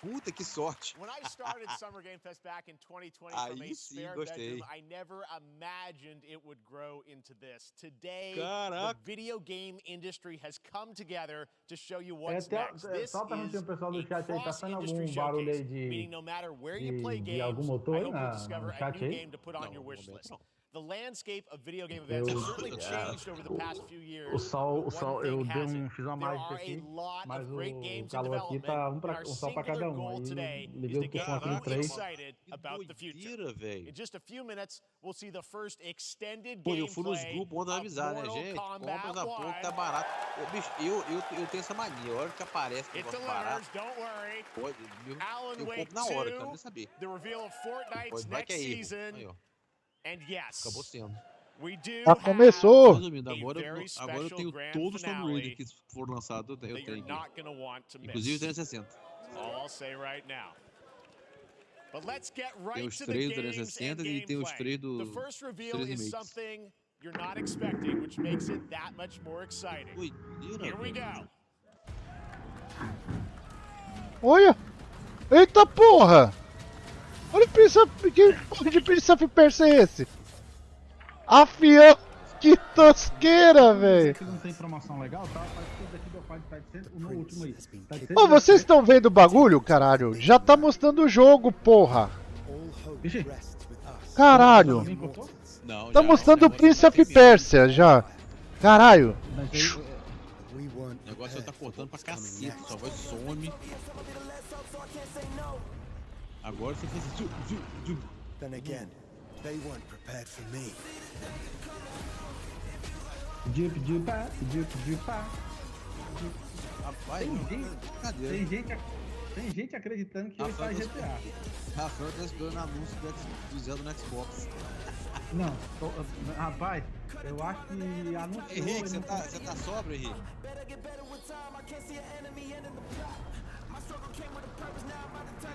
Puta, que sorte. When I started Summer Game Fest back in 2020 from a Aí sim, spare gostei. bedroom, I never imagined it would grow into this. Today, Caraca. the video game industry has come together to show you what's Até- next. This só perguntei is ao pessoal do a chat aí, tá saindo cross-industry algum barulho aí showcase, de- meaning no matter where you play de algum games, motor I aí hope you'll no discover a chat new aí? game to put on Não, your wish momento list. não. The landscape of video game events has certainly changed over the past few years. O sol, but one eu thing hasn't. fiz uma There mágica are aqui, a lot mas of great o games in calor aqui development, tá and our um sol pra singular cada um. goal Aí today liguei is o to get tufão aqui no you 3. excited Que about the future. doideira, velho. In just a few minutes, we'll see the first extended Pô, eu fui nos gameplay grupos ontem of avisar, né, Mortal gente? Kombat Compra na pouco, 1. tá barato. Ô, bicho, eu tenho essa mania. A hora que aparece um It negócio delivers, barato, don't worry. pô, Alan eu Wake compro na hora, 2, quero nem saber. the reveal of Fortnite's Pode, vai que next é erro. season, Aí, ó, and yes, acabou sendo. we do Já have começou. Resumindo, a agora very eu special tenho grand todos os Tomb finale Raider que foram lançados, eu that tenho you're aqui. not going to want to Inclusive o miss. 360. All I'll say right now. But let's get Tem right os to the 3 do games 360 and e tem os gameplay. 3 do The first reveal 3 is remakes. something you're not expecting, which makes it that much more exciting. Doideira, Here we velho. go. Olha. Eita porra. Olha o Prince of... Que porra de Prince of Persia é esse? Afião. Que tosqueira, velho. Aqui não tem promoção legal, tá? Parece que esse daqui do Fight tá de 100, no último aí. Tá de Ô, vocês estão vendo o bagulho, caralho? Já tá mostrando o jogo, porra. Vixe, Caralho. alguém cortou? Não, Tá já, mostrando o negócio Prince tá of tremendo. Persia já. Caralho. Mas aí, O negócio tá cortando pra cacete, sua voz some. Agora você fez zoom. Then again, they weren't prepared for me. pá. Rapaz, Tem não, gente- brincadeira. Tem gente aqui. Tem gente acreditando que hoje sai GTA. Rafael tá esperando anúncio do Zelda no Xbox. Não, rapaz, eu acho que anunciou... Henrique, você tá sóbrio, Henrique?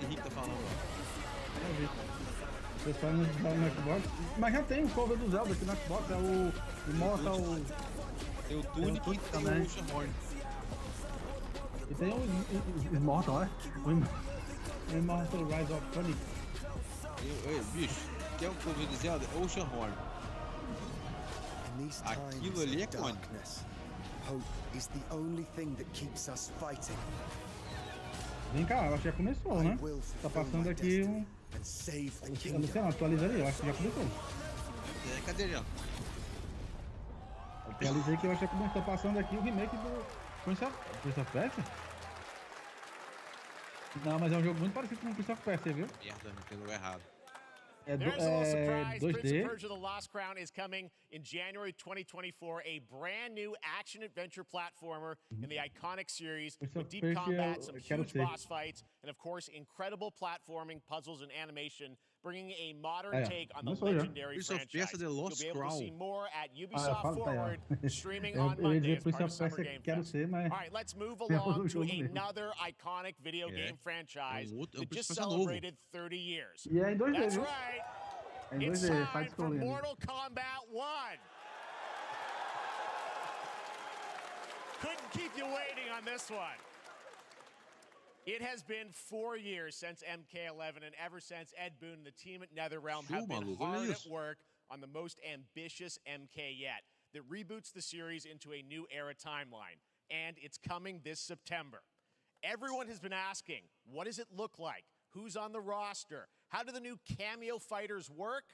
Henrique tá falando, ó. Você só não no Xbox. Mas já tem o cover do Zelda aqui no Xbox, é o Immortal... Tem o Tunic e tem o Ocean Horn. E tem o Immortal, né? O Immortal Rise of Phoenix. Bicho, que é o cover de Zelda? Ocean Horn. Aquilo ali é cônico. Hope is the only thing that keeps us fighting. Vem cá, eu acho que já começou, né? Tá passando aqui um... Luciano, atualiza ali, eu acho que já começou. Cadê ele, ó? Atualizei que eu acho que já começou passando aqui o remake do Prince of Persia. Não, mas é um jogo muito parecido com o Prince of Persia, viu? Merda, não pegou errado. There's a little surprise. 2D. Prince of Persia: The Lost Crown is coming in January 2024. A brand new action-adventure platformer in the iconic series with deep combat, some huge boss fights, and of course, incredible platforming, puzzles, and animation, bringing a modern take on the legendary franchise. You'll be able to see more at Ubisoft Forward, streaming on Monday as part of Summer Gamefest. All right, let's move along to another iconic video game franchise that just celebrated 30 years. That's right. It's time for Mortal Kombat 1. Couldn't keep you waiting on this one. It has been 4 years since MK11, and ever since, Ed Boon and the team at NetherRealm have been hard at work on the most ambitious MK yet that reboots the series into a new era timeline, and it's coming this September. Everyone has been asking, what does it look like? Who's on the roster? How do the new cameo fighters work?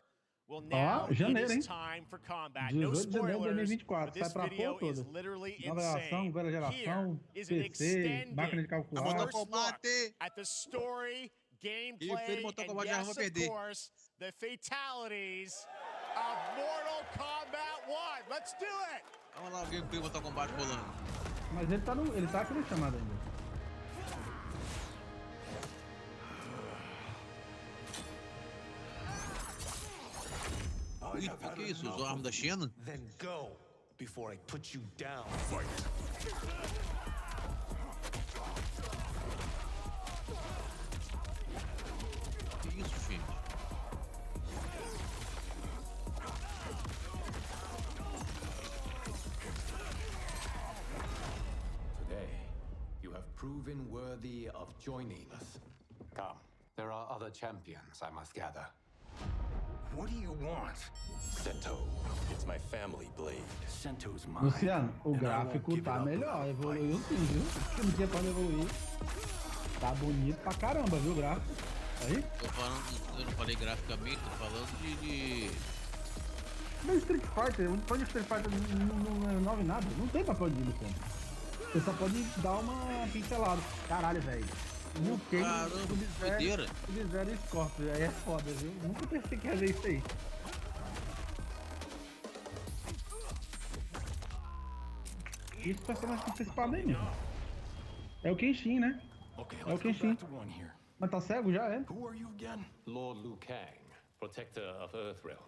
Well, now it is time for combat. No spoilers, but this video is literally insane. Here is an extended first look at the story, gameplay, and yes, of course, the fatalities of Mortal Kombat 1. Let's do it! Vamos lá, o gameplay Mortal Kombat rolando. Mas ele tá aqui no chamado ainda. Ui, que é isso? Usou a arma da China? Then go before I put you down. Fight. Que isso, gente? Today, you have proven worthy of joining us. Come, there are other champions I must gather. What do you want? Sento. It's my family blade. Sento's mine. Luciano, o gráfico tá melhor, evoluiu sim, viu? Não tinha pra evoluir. Tá bonito pra caramba, viu o gráfico? Aí? Tô falando, eu não falei graficamente, tô falando de... Não, Street Fighter, o fã de Street Fighter não renova em nada. Não tem papel de Luciano. Você só pode dar uma pincelada. Caralho, velho. Liu Kang, Sub-Zero e Scorpio, aí é foda, viu? Nunca pensei que ia ver isso aí. E esse personagem principal aí mesmo. É o Kenshin, né? É o Kenshin. Mas tá cego já, é? Who are you again? Lord Liu Kang, protector of Earthrealm,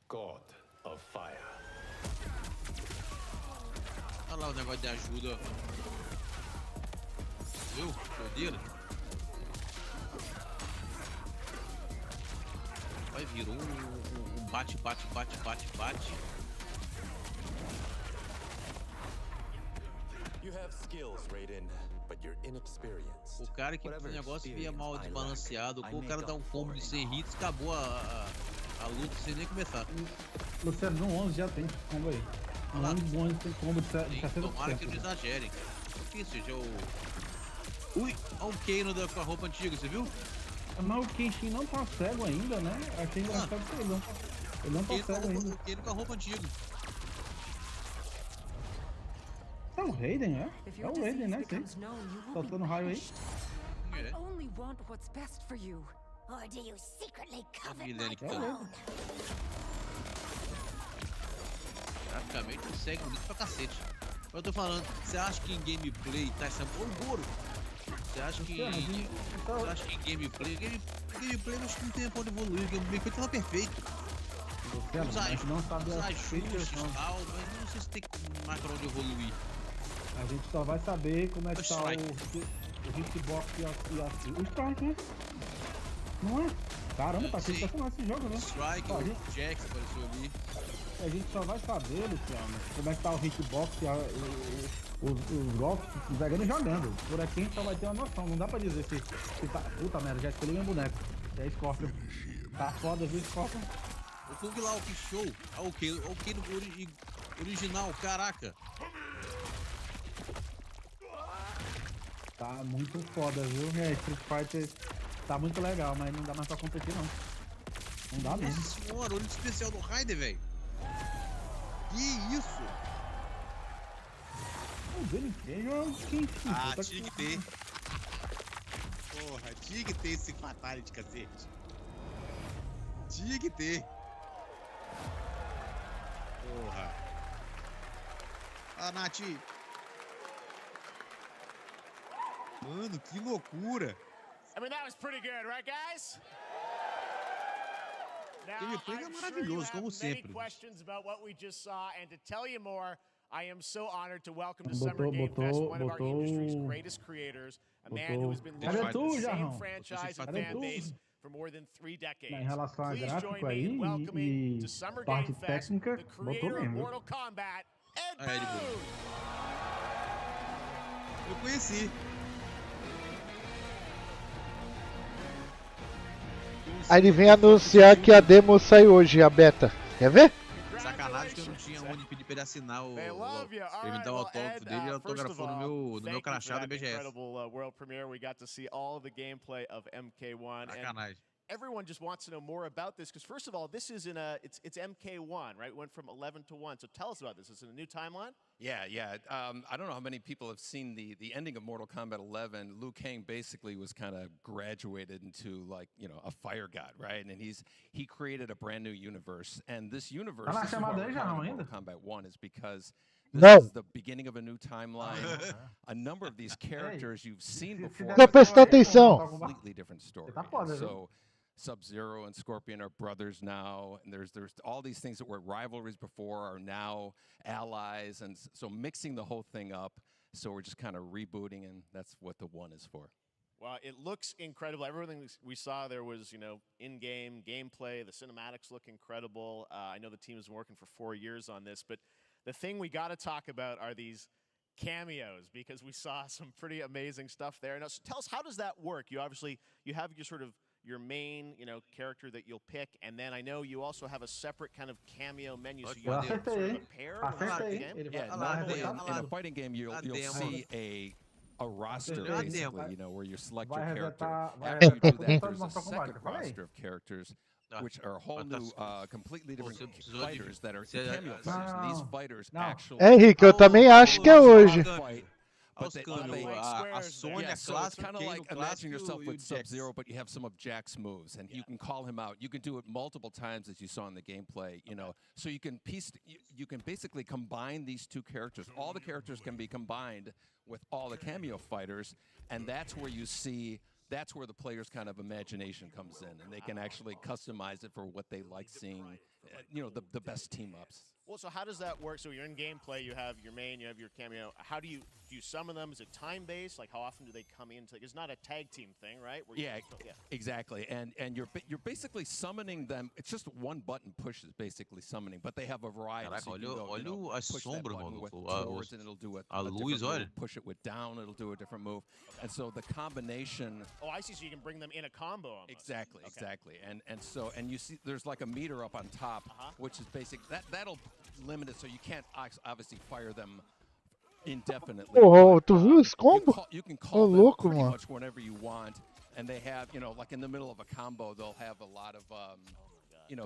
God of Fire. Olha lá o negócio de ajuda. Viu? Doideira. Vai, virou um bate. You have skills, Raiden, but you're inexperienced. O cara que o negócio via mal desbalanceado, o cara dá um combo de 100 hits, acabou a luta sem nem começar. Luciano, no 11 já tem combo aí. No 11 tem combo de 60%. Tomara que não exagerem. O que isso, gente? Ui, olha o Kano com a roupa antiga, você viu? Mas o Kenshin não tá cego ainda, né? Achei engraçado que ele não tá cego ainda. O Kano com a roupa antiga. É o Raiden, é? É o Raiden, né? Sim. Soltando raio aí. I only want what's best for you. Or do you secretly covet Guilherme my que tá. throne? Praticamente consegue bonito pra cacete. Eu tô falando, você acha que em gameplay tá essa... Ô, Goro! Você acha que gameplay eu acho que não tem ponto de evoluir. O gameplay tava perfeito. Luciano, a gente não sabe Os as ajustes features, e não. tal, mas não sei se tem mais pra onde evoluir. A gente só vai saber como é que O tá strike. o hitbox e o strike, né? Não é? Caramba, tá Sim. sensacional esse jogo, né? Strike, Ó, o Jax apareceu ali. a gente só vai saber, Luciano, como é que tá o hitbox e os golpes pegando e jogando. Por aqui a gente só vai ter uma noção. Não dá pra dizer se tá. Puta merda, já escolhi meu boneco. É Scorpion. Tá foda, viu, Scorpion? O Kung Lao, que show! Ah, o que no original, caraca! Tá muito foda, viu? Street Fighter tá muito legal, mas não dá mais pra competir, não. Não dá mesmo. Nossa senhora, olha o especial do Raider, velho! Que isso? O Danny Cage, Ah, tinha que ter. Porra, tinha que ter esse Fatality, cacete. Tinha que ter. Porra. Ah, Nath. Mano, que loucura. I mean, that was pretty good, right, guys? Now, Gameplay é I'm sure maravilhoso, you como have many sempre. questions about what we just saw, and to tell you more, I am so honored to welcome to Summer Game Fest one of our industry's greatest creators, a man who has been loyal to the same franchise and fan base for more than 3 decades. Em relação a Please gráfico join me aí in welcoming e to Summer parte Game Fest técnica, the botou creator of mesmo. Mortal Kombat, Ed Ah, Ed Boon. Boon. Eu conheci. Aí ele vem anunciar que a demo sai hoje, a beta. Quer ver? Sacanagem que eu não tinha onde pedir pra ele assinar o. They love you. All Ele me right, dá o well, autógrafo Ed, dele e first of autografou no all, meu thank you crachá for do that BGS. incredible world premiere. We got to see all of the gameplay of MK1. And Sacanagem. everyone just wants to know more about this because first of all, this is it's MK1, right? It went from 11 to 1. So tell us about this. Is it a new timeline? Yeah. I don't know how many people have seen the ending of Mortal Kombat 11. Liu Kang basically was kind of graduated into a fire god, right? And he created a brand new universe. And this universe, this is why we're calling it Mortal Kombat 1, is because this is the beginning of a new timeline. A number of these characters you've seen before. Não prestou atenção. Completely different story. So Sub-Zero and Scorpion are brothers now, and there's all these things that were rivalries before are now allies, and so mixing the whole thing up. So we're just kind of rebooting, and that's what the 1 is for. Well, it looks incredible. Everything we saw there was, in-game gameplay. The cinematics look incredible. I know the team has been working for 4 years on this, but the thing we got to talk about are these cameos because we saw some pretty amazing stuff there. Now, so tell us, how does that work? You have your main, character that you'll pick, and then I know you also have a separate kind of cameo menu. So you have sort of a pair in the game. Yeah, normally in a fighting game, you'll see a roster basically, where you select your character. After you do that, there's a second roster of characters, which are a whole new, completely different fighters that are cameo fighters. And these fighters actually. Henrique, eu também acho que é hoje. But so it's kind of like imagine yourself with Sub-Zero, but you have some of Jack's moves, and you can call him out. You can do it multiple times, as you saw in the gameplay. So you can basically combine these two characters. All the characters can be combined with all the cameo fighters, and that's where you see. That's where the player's kind of imagination comes in, and they can actually customize it for what they like seeing. The best team ups. Well, so how does that work? So you're in gameplay, you have your main, you have your cameo. How do you summon them? Is it time-based? Like, how often do they come in? It's not a tag team thing, right? Exactly. And you're basically summoning them. It's just one button push is basically summoning, but they have a variety. Caraca, so olha as sombras, mano. Towards, and it'll do a luz, olha. Push it with down, it'll do a different move. And so the combination. Oh, I see. So you can bring them in a combo. Almost. Exactly. And you see there's like a meter up on top, which is basic. That'll limit it, so you can't obviously fire them indefinitely. Oh, tu viu esse combo? You can call them pretty much whenever you want, and they have, like in the middle of a combo, they'll have a lot of,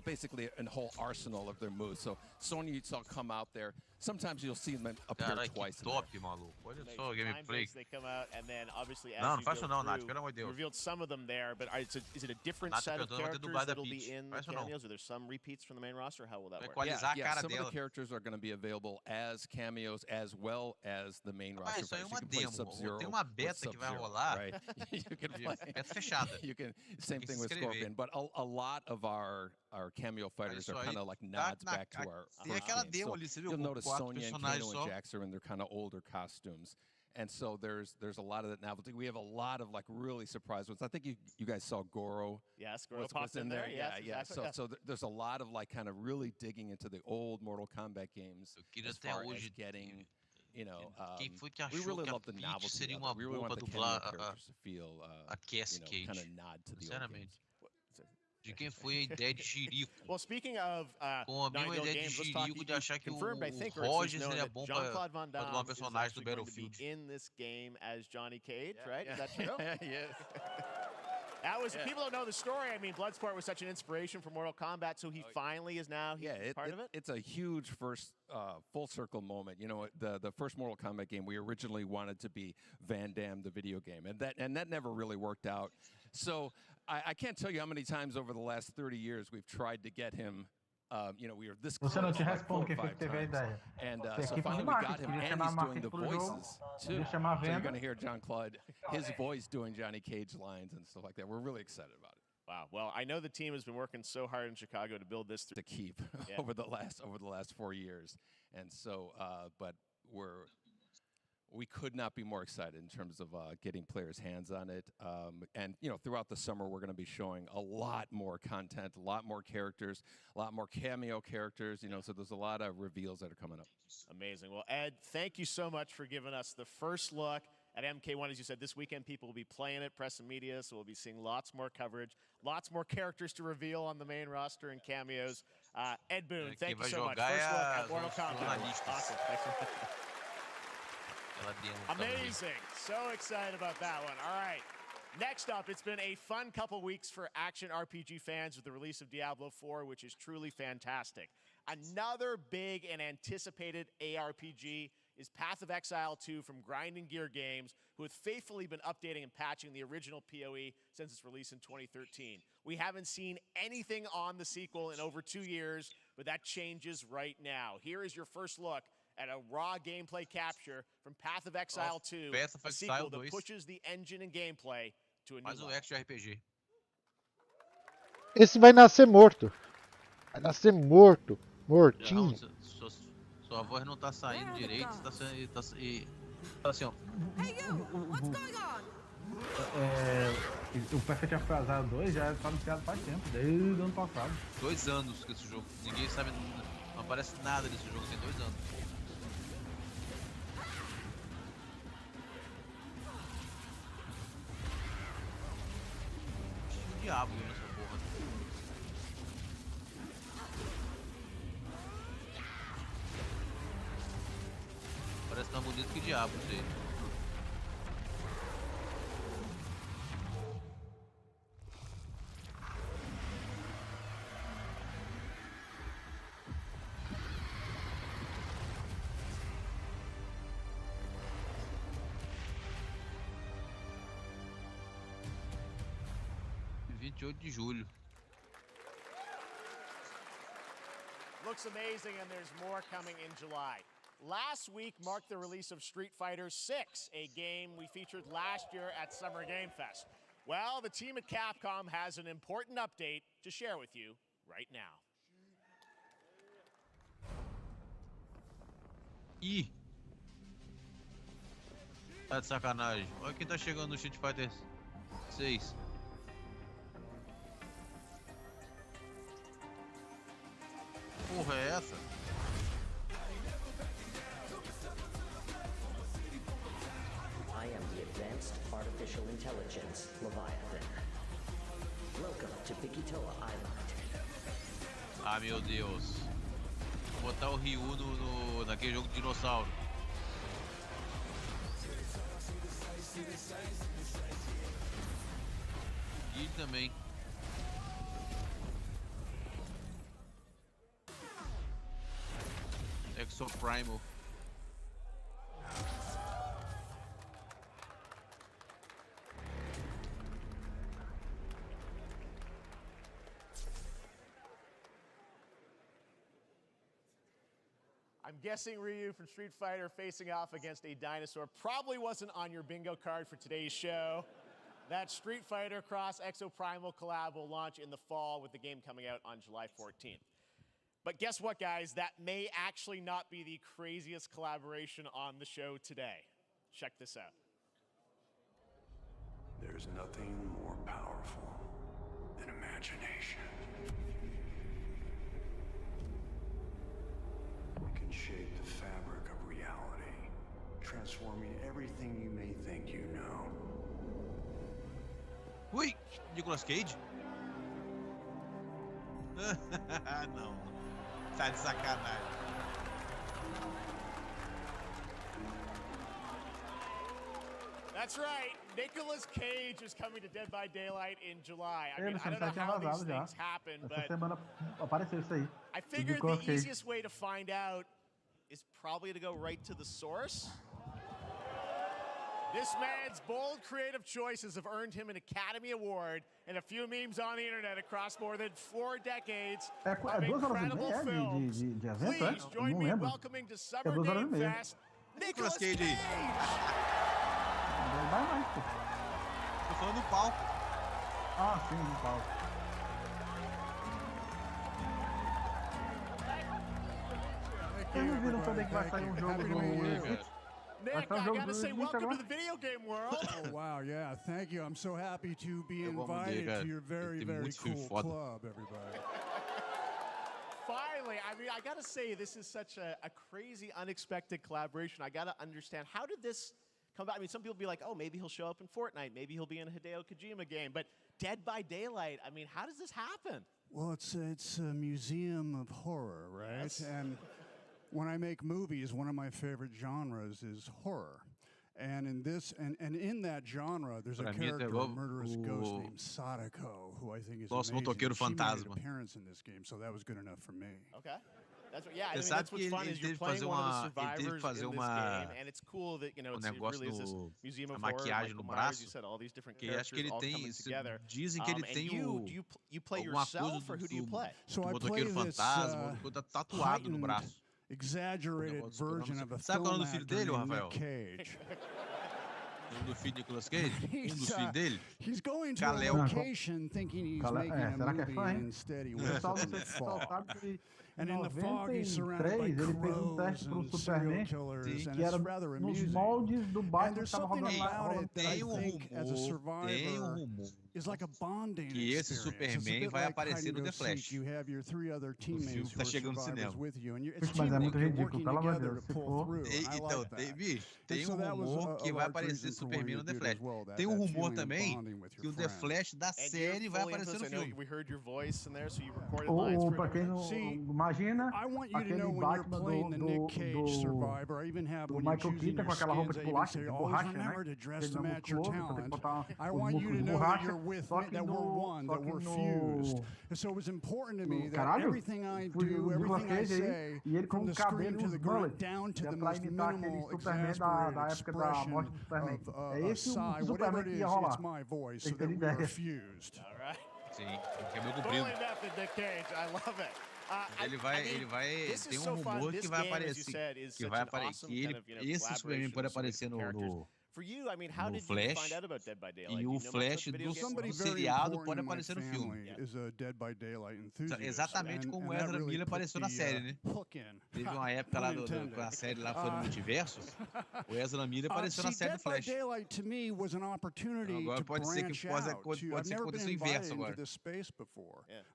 basically a whole arsenal of their moves. So Sonya saw come out there. sometimes you'll see them appear Caralho, twice. que top, maluco. Olha só o gameplay. They come out, and then obviously as Não, you não faz isso go não, Nath, through, pelo amor de you Deus. revealed some of them there, but is it a different Nath set of perguntando, vai ter characters dublado a that'll Peach. be in the Faz isso não. cameos? Are there some repeats from the main roster? How will that Vai work? equalizar a cara some dela. of the characters are going to be available as cameos as well as the main Ah, roster isso aí é fighters. uma You can play demo. Sub-Zero Tem uma with beta que vai Sub-Zero, rolar. right? You can play. Beta fechada. You can same Tem que thing se with inscrever. Scorpion, but a lot of our cameo fighters Isso are aí kind of like tá nods na- back to our Tem first aquela game. demo So ali, você viu? you'll Com notice 4 Sonya and personagens Kano and só. Jax are in their kind of older costumes. And so there's a lot of that novelty. We have a lot of like really surprise ones. I think you guys saw Goro. Yes, Goro was popped in there. Yeah, Yes, yeah. exactly. So there's a lot of like kind of really digging into the old Mortal Kombat games Eu queria as até far as hoje. getting, you know, Quem foi que we achou really que a love the Peach novelty seria of uma it. We really boa want pra the dublar cameo characters to feel, a Cascade? kind of nod to the old games. Sinceramente. De quem foi a ideia de Jerico? Well, speaking of Com a Nine mesma Hill ideia de Games, let's talk. Jerico de You achar que o confirmed, I think, or at least Roger known seria that bom Jean-Claude Van pra dublar Damme um is personagem do actually going to be Battlefield. in this game as Johnny Cage, right? Yeah. Is that true? Yes. That was people don't know the story. I mean, Bloodsport was such an inspiration for Mortal Kombat, so he finally is now part of it. It's a huge first full circle moment. You know, the first Mortal Kombat game we originally wanted to be Van Damme the video game, and that never really worked out. So I can't tell you how many times over the last 30 years we've tried to get him. You know, we were this close Você não te like 4 responde or que 5 teve a times. ideia. And Tem so equipe de finally we got marketing, him, queria and chamar he's doing marketing the pro jogo, voices too. queria chamar a So you're venda. going to hear Jean-Claude, his voice doing Johnny Cage lines and stuff like that. We're really excited about it. Wow. Well, I know the team has been working so hard in Chicago to build this To keep Yeah. over the last 4 years, and so but we could not be more excited in terms of getting players' hands on it. And you know, throughout the summer, we're going to be showing a lot more content, a lot more characters, a lot more cameo characters. You know, so there's a lot of reveals that are coming up. Amazing. Well, Ed, thank you so much for giving us the first look at MK1. As you said, this weekend people will be playing it, press and media, so we'll be seeing lots more coverage, lots more characters to reveal on the main roster and cameos. Ed Boon, thank you so much. First look at Mortal Kombat. Awesome. Thanks so much. Amazing. So excited about that one. All right. Next up, it's been a fun couple weeks for action RPG fans with the release of Diablo 4, which is truly fantastic. Another big and anticipated ARPG is Path of Exile 2 from Grinding Gear Games, who have faithfully been updating and patching the original PoE since its release in 2013. We haven't seen anything on the sequel in over 2 years, but that changes right now. Here is your first look at a raw gameplay capture from Path of Exile 2, a sequel that pushes the engine and gameplay to a new level. Action RPG. Esse vai nascer morto. Vai nascer morto. Mortinho. Sua voz não tá saindo direito, tá assim, ó. Hey you, what's going on? O Perfect Afrasado 2 já tá anunciado faz tempo, desde o ano passado. 2 anos que esse jogo. Ninguém sabe, não aparece nada desse jogo, tem 2 anos. Diabo nessa porra. Parece tão bonito que diabo, não sei. De julho. Looks amazing, and there's more coming in July. Last week marked the release of Street Fighter 6, a game we featured last year at Summer Game Fest. Well, the team at Capcom has an important update to share with you right now. Ih! Tá de sacanagem. Olha quem tá chegando no Street Fighter 6. Porra é essa? I am the Advanced Artificial Intelligence, Leviathan. Welcome to Bikitoa Island. Ah, meu Deus. Vou botar o Ryu naquele jogo de dinossauro. E também. Exo Primal. I'm guessing Ryu from Street Fighter facing off against a dinosaur probably wasn't on your bingo card for today's show. That Street Fighter Cross Exo Primal collab will launch in the fall with the game coming out on July 14th. But guess what, guys? That may actually not be the craziest collaboration on the show today. Check this out. There's nothing more powerful than imagination. It can shape the fabric of reality, transforming everything you may think you know. Ui, Nicolas Cage? Não. Tá de sacanagem. That's right. Nicolas Cage is coming to Dead by Daylight in July. I mean, I don't know how these things happen, but semana apareceu isso aí. I figured the easiest way to find out is probably to go right to the source. This man's bold creative choices have earned him an Academy Award and a few memes on the internet across more than 4 decades of incredible films. Please join me in welcoming to Summer Game Fest, Nicolas Cage. Tô falando do palco. Ah, sim, no palco. Vocês não viram quando é que vai sair um jogo do... Nick, I gotta say, welcome to the video game world. Oh, wow, yeah, thank you. I'm so happy to be invited to your very, very cool club, everybody. Finally, I mean, I gotta say, this is such a crazy, unexpected collaboration. I gotta understand, how did this come about? I mean, some people be like, oh, maybe he'll show up in Fortnite, maybe he'll be in a Hideo Kojima game, but Dead by Daylight, I mean, how does this happen? Well, it's a museum of horror, right? Yes. And when I make movies, one of my favorite genres is horror. And in this, and in that genre, there's a character, a murderous ghost named Sadako, who I think is amazing. She made an appearance in this game, so that was good enough for me. Okay. That's what, yeah, I mean, that's what's fun is you're playing one of the survivors in this game, and it's cool that, you know, it really is this museum of horror, Michael Myers, you said, all these different characters all coming together. Dizem que ele tem do you play yourself, or who do you play? So I play this tatuado no braço. Exaggerated version of a film actor named Nick Cage. Do filho Nicolas Cage? Dos filhos dele? He's going to a location thinking he's making a movie, and instead he wakes up in the fog. And in the fog, he's surrounded by crows and serial killers, and it's rather amusing. And there's something about it that I think, as a survivor, is like a bonding experience. Esse Superman vai aparecer no The Flash. You have your 3 other teammates who are survivors with you, and it's Mas é muito teamwork, you're ridículo, working pelo amor de together Deus. to Se pull for... through. Então, tem rumor que vai aparecer Superman no The Flash. Tem rumor também que o The Flash da série vai aparecer no filme. We heard your voice in there, so you recorded lines Ou for pra quem não imagina, I want you to know when you're playing the Nick Cage Survivor, I even have when you're choosing your skins, I even say, always remember to dress to match your talent. I want you to know that you're with me, that we're one, that we're fused. And so it was important to me that everything I do, everything I say, from the screen to the grunt, down to the most minimal, exasperated expression of a sigh, whatever it is, it's my voice, so that we are fused. All right. Sim, que é meu comprido. Fully method, Nick Cage. I love it. Ele vai, tem rumor que vai aparecer, que esse Superman pode aparecer no For you, I mean, how did you Flash, find out about Dead by Daylight? e o Flash do seriado pode aparecer no filme. Exatamente como o Ezra Miller apareceu na série, né? Teve uma época lá quando a série lá foi no multiverso, o Ezra Miller apareceu na série do Flash. Agora pode ser que aconteça o inverso agora.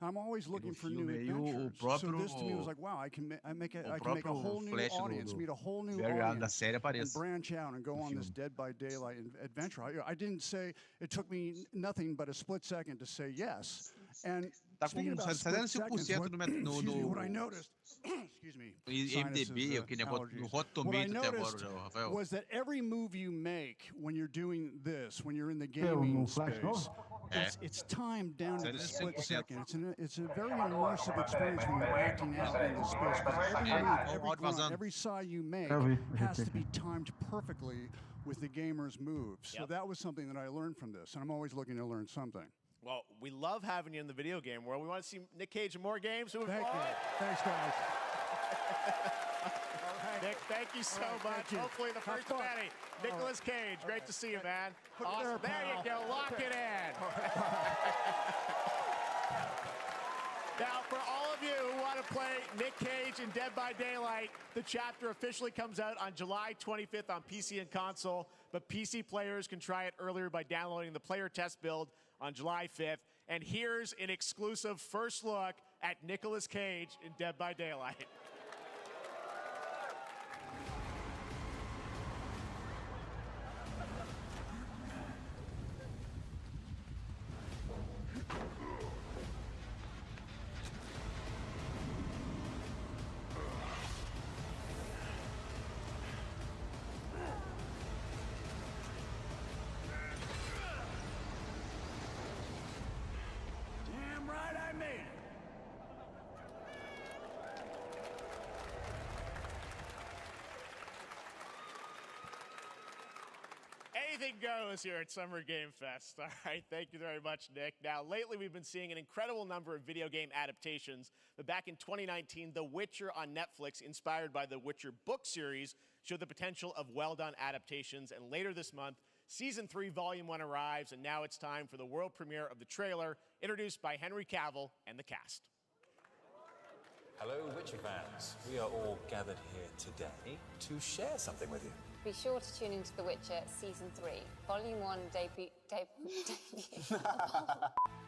I'm always looking for new adventures. So this to me was like, wow, I can make a whole new audience, meet a whole new audience, and branch out and go on this Dead by Daylight adventure. I didn't say, it took me nothing but a split second to say yes. And tá com 75% no What I noticed, excuse me, IMDb, aquele negócio no Rotten Tomatoes até agora, Rafael. Was that every move you make when you're doing this, when you're in the gaming space, it's timed down to the split second. It's a very immersive experience when you're acting out in this space. Because every move, every grunt, every sigh you make has to be timed perfectly with the gamer's moves. So that was something that I learned from this, and I'm always looking to learn something. Well, we love having you in the video game world. We want to see Nick Cage in more games. Thank you. Thanks, guys. Nick, thank you so much. Hopefully the first of many. Nicolas Cage, great to see you, man. Awesome. There you go. Lock it in. Now, for all of you who want to play Nick Cage in Dead by Daylight, the chapter officially comes out on July 25th on PC and console, but PC players can try it earlier by downloading the player test build on July 5th. And here's an exclusive first look at Nicolas Cage in Dead by Daylight. Anything goes here at Summer Game Fest. All right, thank you very much, Nick. Now, lately we've been seeing an incredible number of video game adaptations, but back in 2019, The Witcher on Netflix, inspired by the Witcher book series, showed the potential of well-done adaptations, and later this month, Season 3, Volume 1 arrives, and now it's time for the world premiere of the trailer, introduced by Henry Cavill and the cast. Hello, Witcher fans. We are all gathered here today to share something with you. Be sure to tune into The Witcher Season 3. Volume 1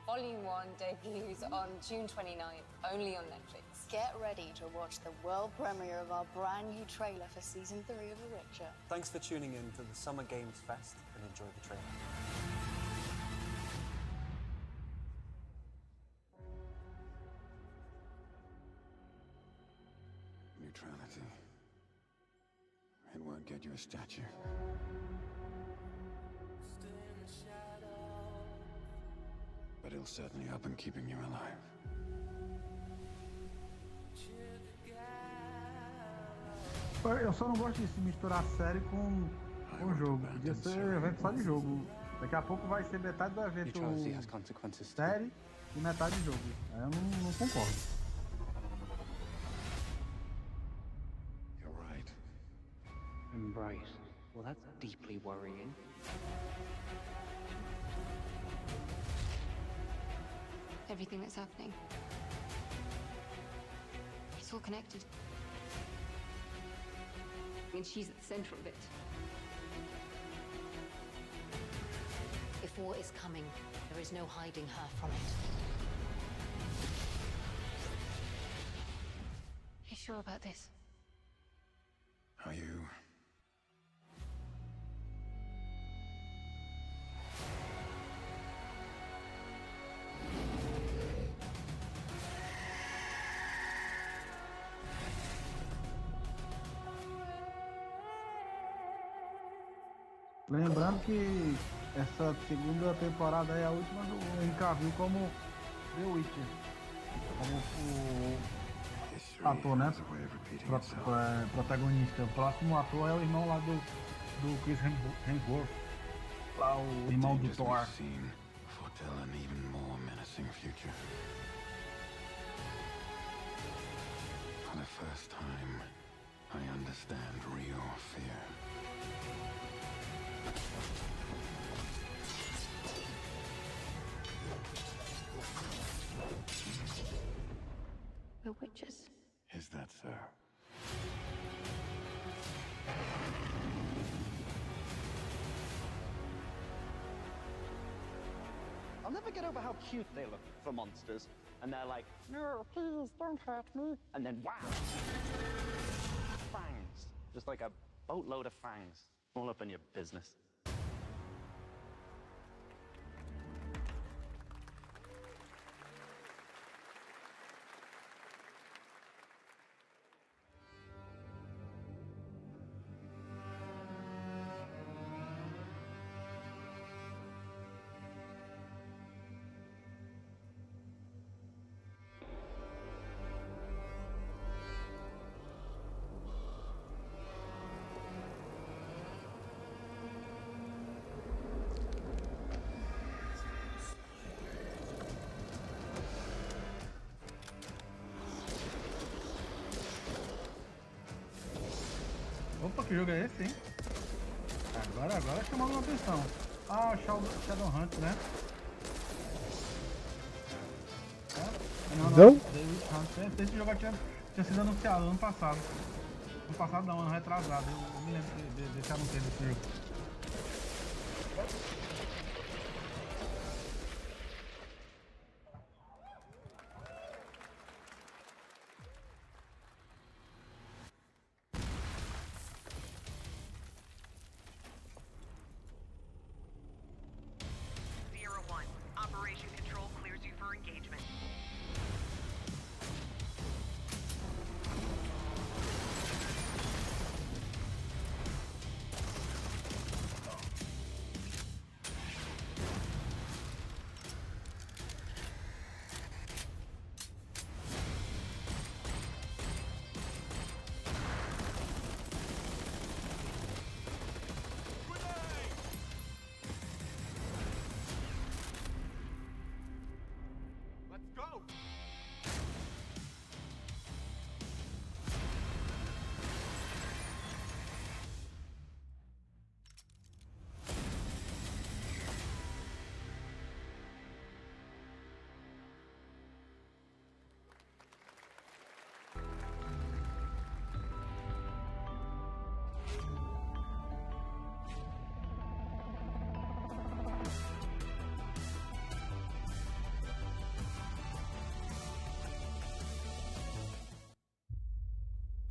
Volume 1 debuts on June 29th, only on Netflix. Get ready to watch the world premiere of our brand new trailer for Season 3 of The Witcher. Thanks for tuning in to the Summer Games Fest and enjoy the trailer. Neutrality. It won't get you a statue. But it'll certainly help in keeping you alive. Eu só não gosto de se misturar série com jogo. Podia ser evento só de jogo. Daqui a pouco vai ser metade do evento série e metade de jogo. Aí eu não concordo. Embrace. Well, that's deeply worrying. Everything that's happening, it's all connected. And she's at the center of it. If war is coming, there is no hiding her from it. You sure about this? Are you? Lembrando que essa segunda temporada é a última do Henry Cavill como The Witcher. Como o ator, né? Protagonista. O próximo ator é o irmão lá do Chris Hemsworth. Lá o irmão do Thor. Foretell an even more menacing future. For the first time, I understand real fear. We're witches. Is that so? I'll never get over how cute they look for monsters. And they're like, no, please don't hurt me. And then, wow! Fangs. Just like a boatload of fangs. All up in your business. que jogo é esse, hein? Agora chamou uma atenção. Ah, Shadowhunt, né? Não? Esse jogo tinha sido anunciado ano passado. Ano passado não, ano retrasado. Eu me lembro desse anúncio desse jogo.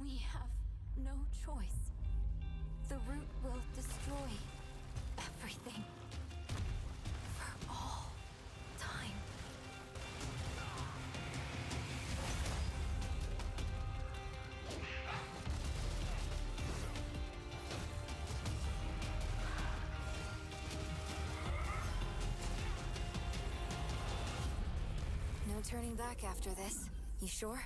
We have no choice. The root will destroy everything. For all time. No turning back after this. You sure?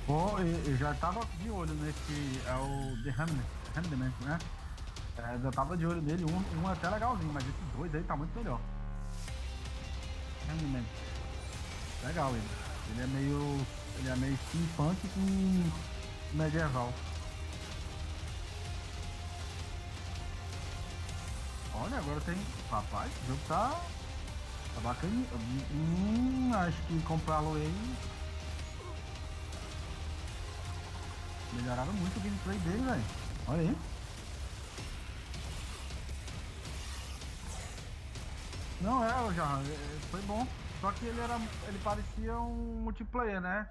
Bom, eu já tava de olho nesse. É o The Handman, né? Eu tava de olho nele, um é até legalzinho, mas esses dois aí tá muito melhor. Handman. Legal ele. Ele é meio steampunk com medieval. Olha, agora tem. Rapaz, o jogo tá bacana. Acho que comprá-lo aí. Melhoraram muito o gameplay dele, velho. Olha aí. Não, já foi bom. Só que ele parecia um multiplayer, né?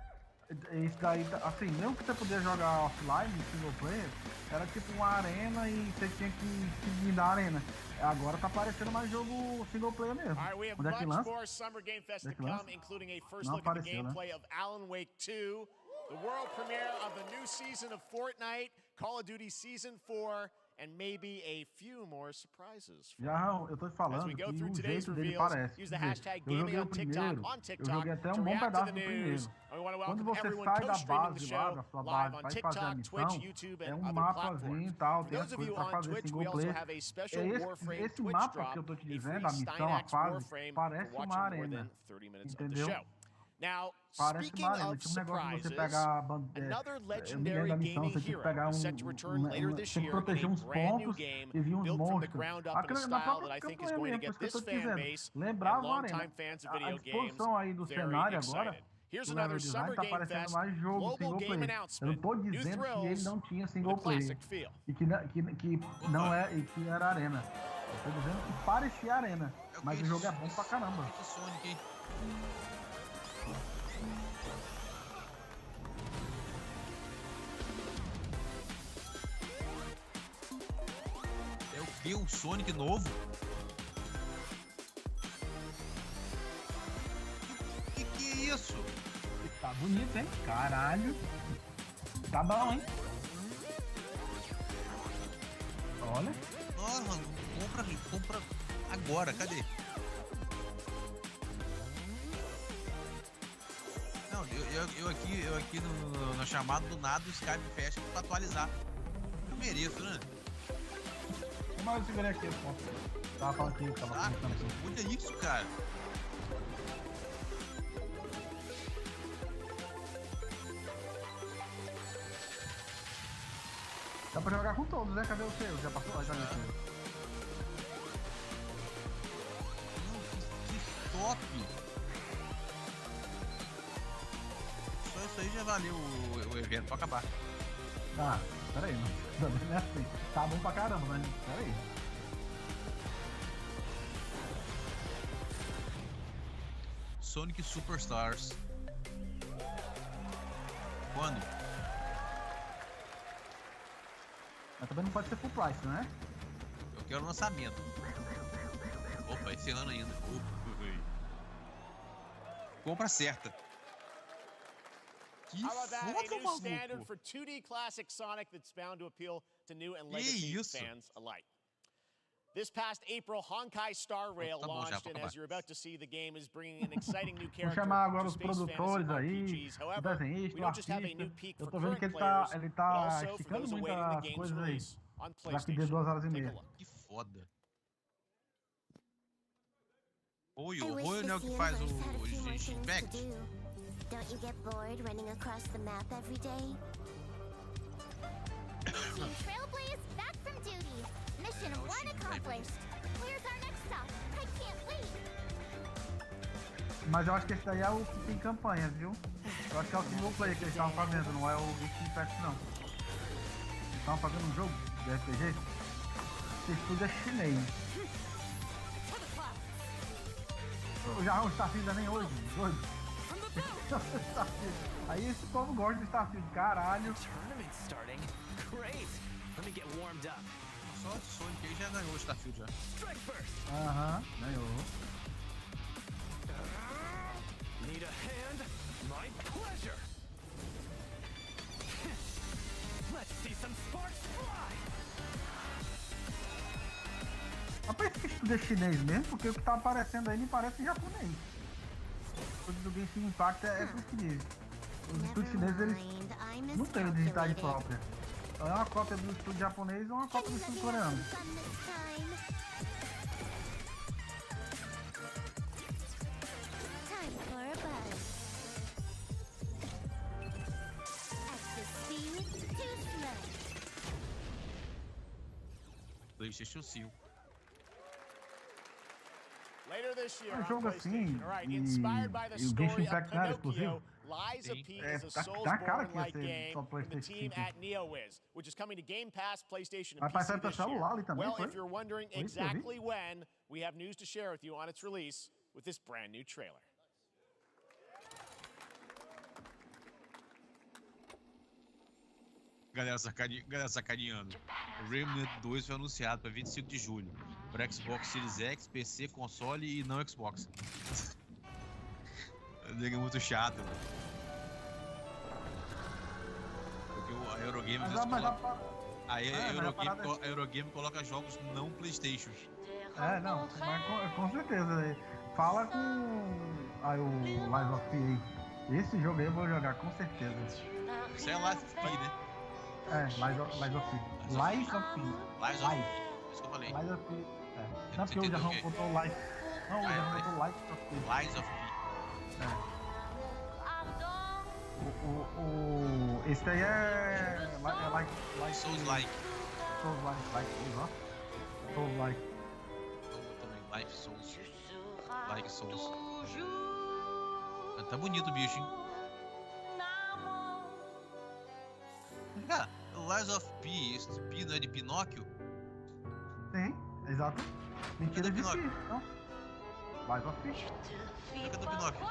Esse daí, assim, mesmo que você podia jogar offline, single player, era tipo uma arena e você tinha que seguir da arena. Agora tá parecendo mais jogo single player mesmo. Onde é que lança? Não apareceu, né? The world premiere of the new season of Fortnite, Call of Duty Season 4, and maybe a few more surprises. Já, eu tô falando que o jeito dele parece. Eu joguei o primeiro, eu joguei até um bom pedaço do primeiro. Quando você sai da base lá, da sua base, vai fazer a missão, é um mapazinho e tal, tem as coisas pra fazer single player. Esse mapa que eu tô te dizendo, a missão, a fase, parece uma arena, entendeu? Now, parece speaking uma arena, of tipo um negócio de você surprises, pegar another eu me lembro legendary da missão, gaming você tinha que pegar hero is set to return later this tinha que year in proteger a uns brand new pontos game e vi uns built from the monstros. ground up in a Na style that própria I think is campanha going to mesmo, get por isso this que eu tô te fan dizendo. base and Lembrava a arena. longtime fans of A video games disposição aí do very cenário agora, excited. Here's o another level design Summer tá Game parecendo Fest mais jogo global single game player. Eu announcement. não tô New dizendo que ele thrills não tinha with a single player classic feel. e que não é e que era arena. Eu tô dizendo que parecia arena, mas o jogo é bom pra caramba. É o que? O Sonic novo? Que é isso? Tá bonito, hein? Caralho. Tá bom, hein? Olha. Nossa, compra agora, cadê? Não, Eu aqui no chamado do nada, o Skype fecha pra atualizar. Eu mereço, né? Mas eu segurei aqui, pô. Tava falando aqui, tava comentando aqui. Olha isso, cara. Dá pra jogar com todos, né? Cadê o seu? Já passou? Já aqui. Que top! Só isso aí já valeu o evento pra acabar. Tá, peraí, não é assim. Tá bom pra caramba, mas peraí. Sonic Superstars. Quando? Mas também não pode ser full price, né? Eu quero lançamento. Opa, esse ano ainda. Compra certa. Que How about that? A foda, new standard maluco. for 2D classic Sonic that's bound to appeal to new and legacy fans alike. This past April, Honkai Star Rail launched, and as you're about to see, the game is bringing an exciting new Vou character chamar agora to os space produtores fantasy aí, RPGs. o However, desenhista, we o don't just have a artista. new peak Eu for tô vendo current que ele players, tá but also for esticando those muito awaiting the as game's coisas aí. release on Já que deu PlayStation. 2 horas e Take a meia. look. Que foda. Oi, o Roy é o que faz o Genshin Impact? Don't you get bored running across the map every day? Team Trailblaze back from duty. Mission 1 accomplished. Where's our next stop? I can't wait. Mas eu acho que esse daí é o que tem campanhas, viu? Eu acho que é o single player que eles estavam fazendo, não é o Genshin Impact não. Eles estavam fazendo um jogo de RPG. Esse estúdio é chinês. Já o Starfield nem hoje, doido. Aí esse povo gosta de Starfield, caralho. Tournament starting. Great. Let me get warmed up. Só o Sonic aí já ganhou o Starfield já. Strike first. Aham, ganhou. Need a hand? My pleasure. Let's see some sparks fly. Rapaz, esse estúdio é chinês mesmo, porque o que tá aparecendo aí me parece japonês. O estúdio do Genshin Impact é por isso que diz. Os estúdios chineses, eles não têm identidade própria. Então é uma cópia do estúdio japonês ou uma cópia do estúdio coreano. PlayStation 5. Later this year Um jogo on assim, PlayStation. All right, inspired by the e o story Genshin of Impact não era Pinocchio, exclusivo? Lies of P is a Tá cara que ia Soulsborne-like ser game só from the PlayStation team 5. at NeoWiz, which is coming to Game Pass, PlayStation, and Vai passar PC pra this year. celular ali também, Well, foi? if you're wondering Foi isso que eu vi? exactly when, we have news to share with you on its release with this brand new trailer. Galera sacaneando. O Remnant 2 foi anunciado para 25 de julho. Para Xbox Series X, PC, console e não Xbox. O nego é muito chato, mano. Porque a Eurogame a Eurogame coloca jogos não PlayStation. É, não, mas com certeza. Fala com o Lies of P aí. Esse jogo aí eu vou jogar com certeza. Isso é Lies of P, né? É, Lies of P. Lies of P. Lies of P. Isso que eu falei. Lies of P. É. Não, porque o Jarrão botou Lies. Não, o Jarrão botou Lies of P. Lies of P. É. Esse daí é. Souls-like. Souls-like, ó. Souls-like. Também, Life Souls. Like Souls. Mas tá bonito o bicho, hein? Cara, Lies of P, esse P não é de Pinóquio? Sim, exato. Mentira de si, não? Lies of P. Fica do Pinóquio.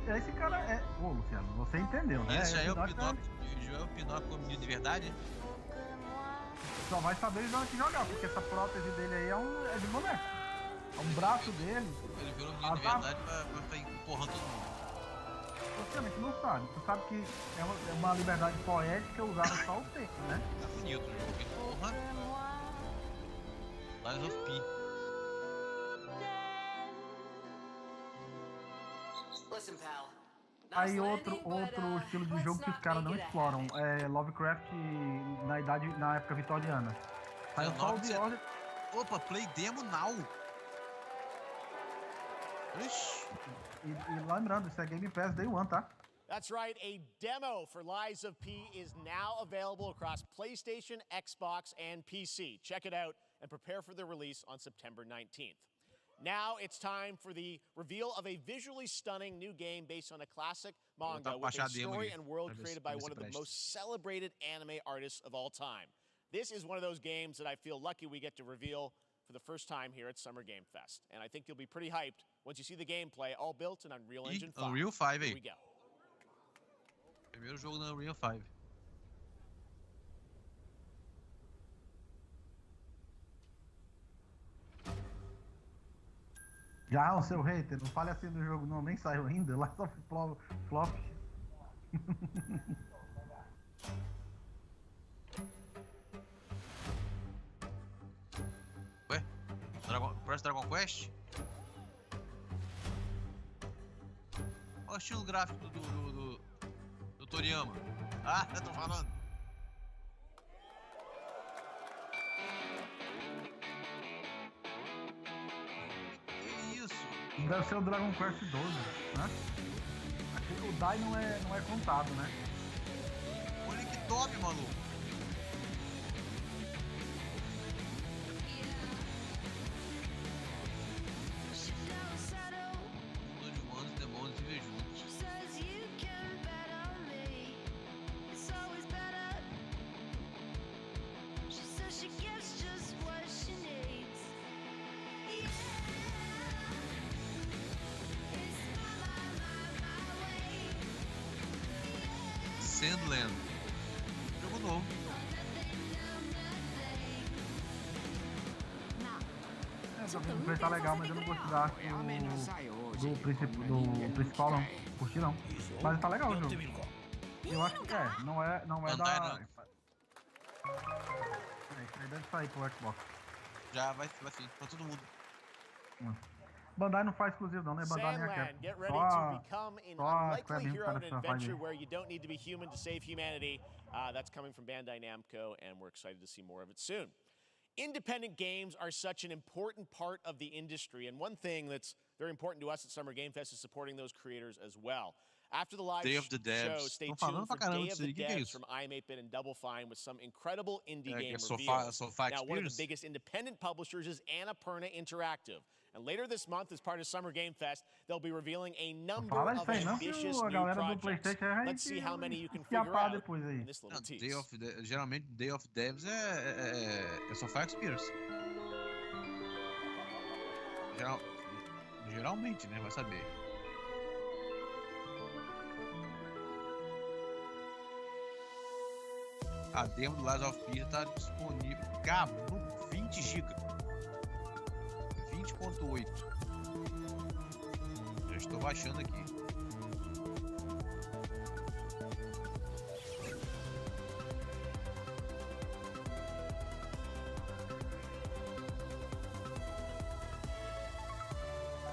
Esse cara é. Ô, Luciano, você entendeu, né? Esse já é o Pinóquio. Já é o Pinóquio como menino de verdade? Só vai saber jogar que jogar, porque essa prótese dele aí é de boneco. É um braço dele. Ele virou um menino de verdade pra ficar empurrando todo mundo. Você realmente não sabe. Tu sabe que é uma liberdade poética usada só o tempo, né? Tá bonito o jogo, porra. Lies of P. Listen, pal. Aí outro estilo de jogo que os caras não exploram é Lovecraft na época vitoriana. Saiu só o The Order. Opa, Play Demo Now. Ixi. E lembrando, isso é Game Pass Day One, tá? That's right, a demo for Lies of P is now available across PlayStation, Xbox, and PC. Check it out and prepare for the release on September 19th. Now it's time for the reveal of a visually stunning new game based on a classic manga with a story and world created by one of the most celebrated anime artists of all time. This is one of those games that I feel lucky we get to reveal for the first time here at Summer Game Fest. And I think you'll be pretty hyped once you see the gameplay, all built in Unreal Engine 5. Unreal 5, Here we go. Primeiro jogo na Unreal 5. Já, o seu hater, não fale assim do jogo não, nem saiu ainda, lá só flop. Ué? Parece Dragon Quest? Olha o estilo gráfico do Toriyama. Ah, eu tô falando. Que isso? Deve ser o Dragon Quest 12, né? O DAI não é contado, né? Olha que top, maluco. Mundo de humanos, demônios e invejosos. Sandland. Jogo novo. O gameplay tá legal, mas eu não gostei da arte do principal não. Curti não. Mas tá legal o jogo. Eu acho que não é da... Isso aí deve sair pro Xbox. Já vai sim, pra todo mundo. Bandai não faz exclusivo não, né? Bandai nem Sandland, get ready to become an unlikely hero in an adventure where you don't need to be human to save humanity. That's coming from Bandai Namco, and we're excited to see more of it soon. Independent games are such an important part of the industry, and one thing that's very important to us at Summer Game Fest is supporting those creators as well. After the live show, stay tuned for Day of the Devs from I'm 8-Bit and Double Fine with some incredible indie game reveals. Now, one of the biggest independent publishers is Annapurna Interactive. And later this month, as part of Summer Game Fest, they'll be revealing a number of ambitious new projects. Let's see how many you can figure out in this little tease. Geralmente, Day of Devs é Sofá Experience. Geralmente, né? Vai saber. A demo do Lies of P está disponível. Cabro, 20 GB. 20.8. Já estou baixando aqui.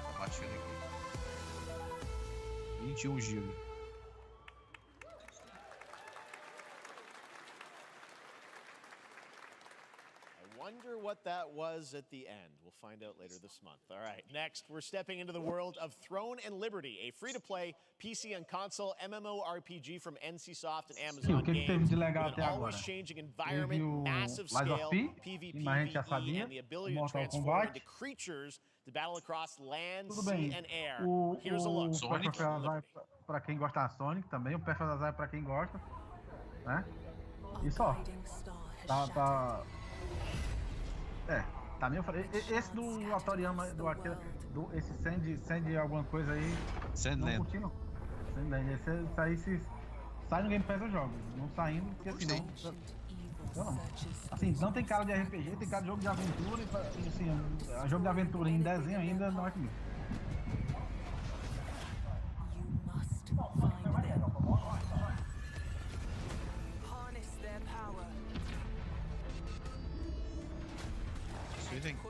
Tá baixando aqui. 21 GB. Wonder what that was at the end. We'll find out later this month. All right, next, we're stepping into the world of Throne and Liberty, a free-to-play PC and console MMORPG from NCSoft and Amazon Games. With an always-changing environment, massive scale, PvP, and the ability to transform into creatures to battle across land, sea, and air. Here's a look. Para quem gosta da Sonic também, o personagem para quem gosta, né? E só. Tá meio... Esse do Toriyama, esse Sand alguma coisa aí... Sandland. Não curti, não. Sandland. Esse aí, se sai no Game Pass eu jogo. Não saindo, porque assim, não. Assim, não tem cara de RPG, tem cara de jogo de aventura, e assim, jogo de aventura em desenho ainda não é comigo.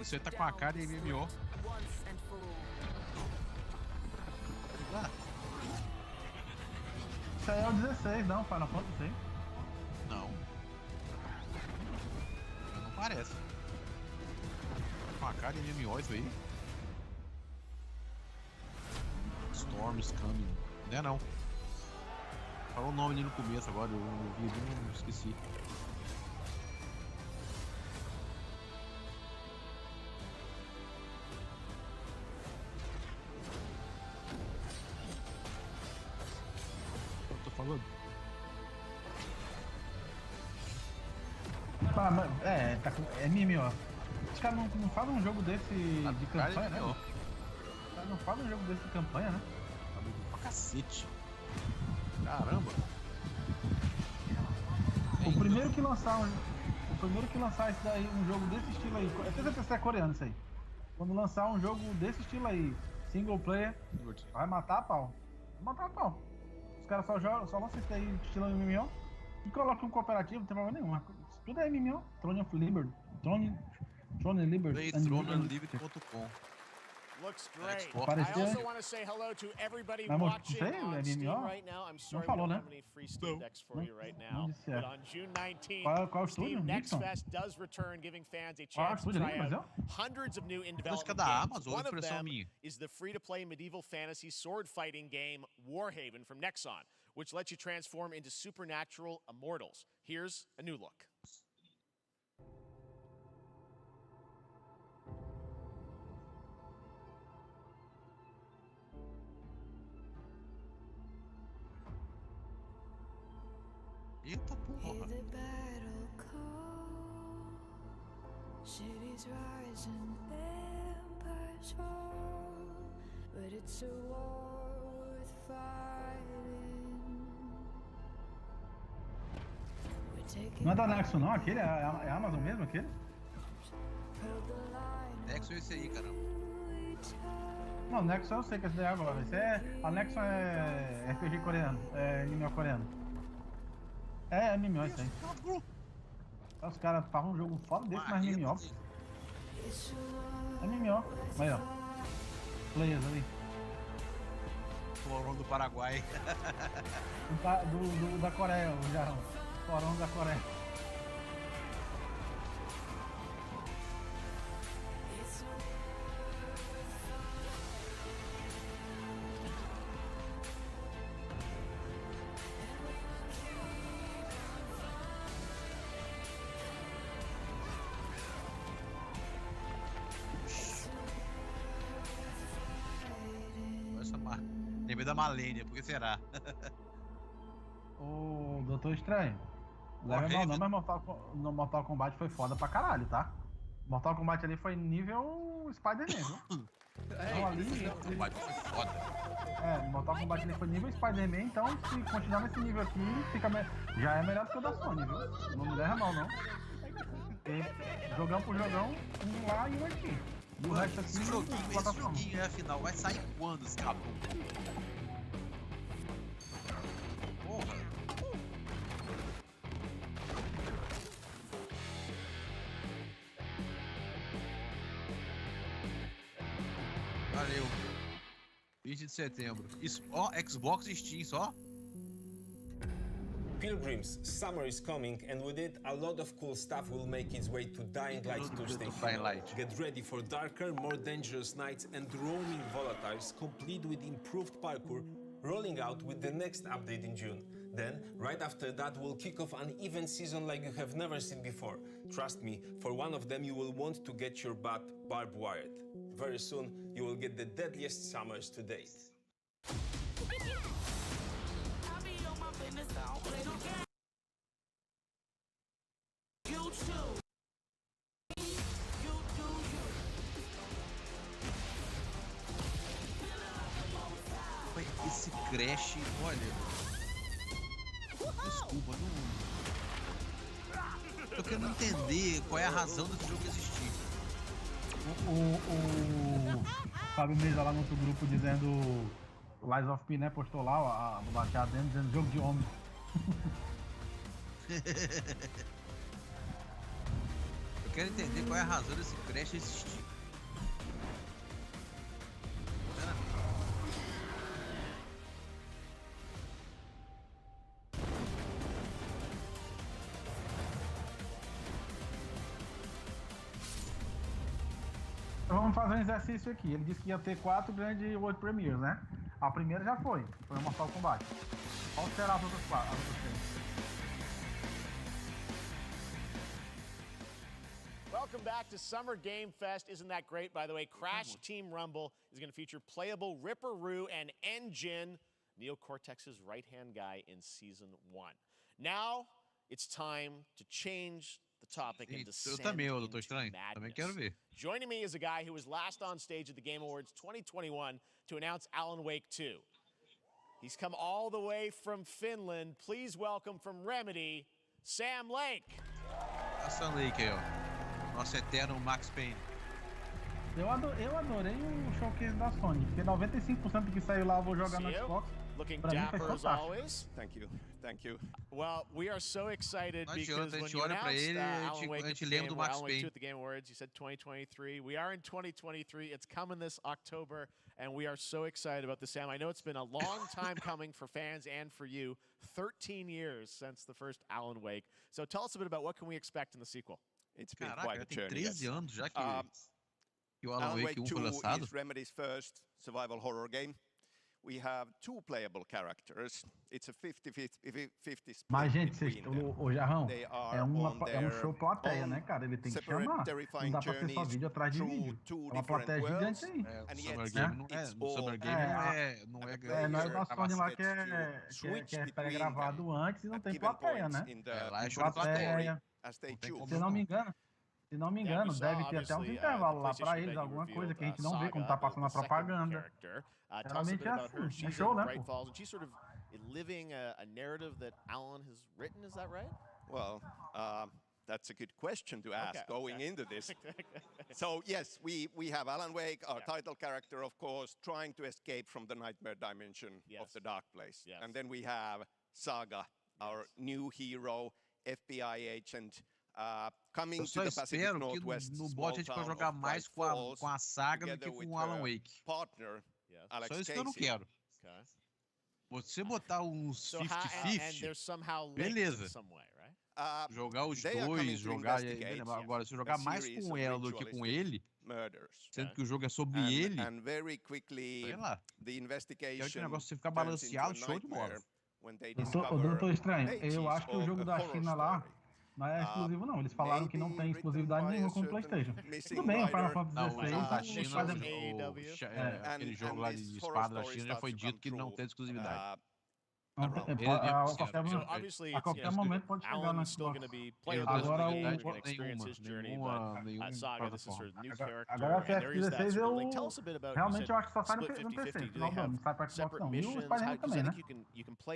Isso aí tá com a cara de MMO. Isso aí é o 16, não, Final Fantasy. Não. Não parece. Com a cara de MMO isso aí. Storms Coming. Não é não. Falou o nome ali no começo agora, eu vi ali, não esqueci. Eu tô falando. É MMO. Os caras não fazem um jogo desse de campanha, né? Os caras não fazem um jogo desse de campanha, né? Pra cacete. Caramba. O primeiro que lançar esse daí, um jogo desse estilo aí, eu tenho certeza que é coreano isso aí. Quando lançar um jogo desse estilo aí, single player, vai matar a pau. Vai matar a pau. Os caras só lançam isso aí estilo MMO e colocam um cooperativo, não tem problema nenhum. Tudo é MMO. Throne of Liberty. Throne Liberty. ThroneOfLiberty.com. Looks great. Apareceu, I also want to say hello to everybody mas watching sei, on é Steam MMO? right now. I'm sorry falou, we né? don't have any free Steam decks for you right now. Não disse But on June 19th, qual Steam estúdio? Next Nixon? Fest does return, giving fans a Qual chance to estúdio try ali, out hundreds of new in Acho que é development da games. Amazon, One of impressão them minha. is the free-to-play medieval fantasy sword fighting game Warhaven from Nexon, which lets you transform into supernatural immortals. Here's a new look. Eita porra. Cities rise and empires fall, but it's a war worth fighting. Não é da Nexo não, aquele? É Amazon mesmo, aquele? Nexo é esse aí, caramba. Não, Nexo eu sei que esse daí é agora. A Nexo é RPG coreano, é MMO coreano. É MMO isso aí. Os caras fazem um jogo foda desse, mas MMO. É MMO. Aí, ó. Players ali. Florão do Paraguai. Da Coreia, o Jarrão. Florão da Coreia. Lembrei da Malenia, por que será? O Doutor Estranho. Leva mal não, mas Mortal Kombat foi foda pra caralho, tá? Mortal Kombat ali foi nível Spider-Man, viu? Então, ali, Mortal Kombat foi foda. Mortal Kombat ali foi nível Spider-Man, então se continuar nesse nível aqui, já é melhor do que o da Sony, viu? Não me leva mal, não. E, jogão por jogão, um lá e um aqui. E o resto aqui, esse joguinho é afinal, vai sair quando esse cabo? Porra! Valeu. 20 de setembro. Isso, ó, Xbox e Steam só. Pilgrims, summer is coming, and with it, a lot of cool stuff will make its way to Dying Light Tuesday. Get ready for darker, more dangerous nights and roaming volatiles, complete with improved parkour, rolling out with the next update in June. Then, right after that, we'll kick off an event season like you have never seen before. Trust me, for one of them you will want to get your butt barbed wired. Very soon, you will get the deadliest summers to date. Esse Crash, olha. Desculpa, não. Eu quero entender qual é a razão desse jogo existir. O Fábio Mesa lá no outro grupo dizendo. Lies of P, né? Postou lá do bateado dentro dizendo jogo de homem. Eu quero entender qual é a razão desse Crash existir. vamos fazer um exercício aqui. Ele disse que ia ter 4 grandes World Premiers, né? A primeira já foi o Mortal Kombat. Qual será as outras 4? As outras 3? Welcome back to Summer Game Fest. Isn't that great? By the way, Crash Team Rumble is going to feature playable Ripperoo and Engine, Neo Cortex's right-hand guy in Season 1. Now, it's time to change the topic and descend into madness. Joining me is a guy who was last on stage at the Game Awards 2021 to announce Alan Wake 2. He's come all the way from Finland. Please welcome from Remedy, Sam Lake. Sam Lake aí, ó. Nosso eterno Max Payne. Eu adorei o showcase da Sony, porque 95% do que saiu lá eu vou jogar no Xbox. Looking dapper as always. Thank you. Thank you. Well, we are so excited because when you announced Alan Wake at the Game Awards, you said 2023. We are in 2023. It's coming this October, and we are so excited about this, Sam. I know it's been a long time coming for fans and for you. 13 years since the first Alan Wake. So tell us a bit about what can we expect in the sequel. It's been quite a journey. 13 anos já que o Alan Wake 2 foi lançado. is Remedy's first survival horror game. We have 2 playable characters. It's a 50-50 split. Mas, gente, o Jarrão, é um show plateia, né, cara? Ele tem que chamar. Não dá pra ser só vídeo atrás de vídeo. É uma plateia gigante aí. O Summer Game não é Não é da Sony lá que é pré-gravado antes e não tem plateia, né? Lá é show de plateia. Se não me engano, deve ter até uns intervalos lá pra eles, alguma coisa que a gente não vê quando tá passando a propaganda. Realmente é assim, é show, né? She's sort of living a narrative that Alan has written, is that right? Well, that's a good question to ask going into this. So yes, we have Alan Wake, our title character, of course, trying to escape from the nightmare dimension of the dark place. And then we have Saga, our new hero, FBI agent, coming to the Pacific Northwest, no bot a gente pode jogar mais com a Saga do que com o Alan Wake. Partner, Só isso que eu não quero. Você botar uns 50-50, beleza. Jogar os dois, agora se jogar mais com ela do que com ele, sendo que o jogo é sobre ele, sei lá. Quero que o negócio você ficar balanceado, show de bola. Doutor Estranho, eu acho que o jogo da China lá não é exclusivo, não. Eles falaram que não tem exclusividade nenhuma com o PlayStation. Tudo bem, o Final Fantasy XVI. Aquele jogo lá de espada da China já foi dito que não tem exclusividade. A qualquer momento pode chegar na Xbox. Agora a FF16 realmente eu acho que só sai no PC, final do ano, não sai pra Xbox não. E o Spider-Man também, né?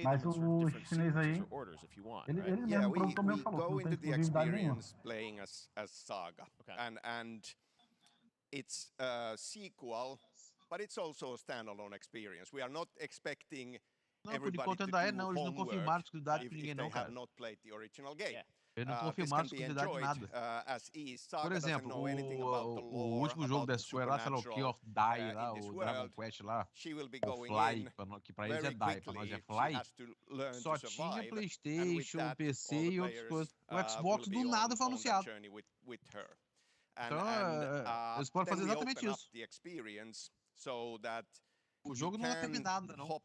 Mas o chinês aí, ele mesmo, o produtor mesmo falou que não tem exclusividade nenhuma. Playing as Saga. And it's a sequel, but it's also a standalone experience. We are not expecting Não, por enquanto ainda é, não. Eles não confirmaram a exclusividade pra ninguém, não, cara. Eles não confirmaram a exclusividade de nada. Por exemplo, o último jogo da Square lá, sei lá o que, or Die lá, o Dragon Quest lá, o Fly, que pra eles é Die, pra nós é Fly, só tinha PlayStation, PC e outras coisas. O Xbox do nada foi anunciado. Então, eles podem fazer exatamente isso. O jogo não teve nada, não.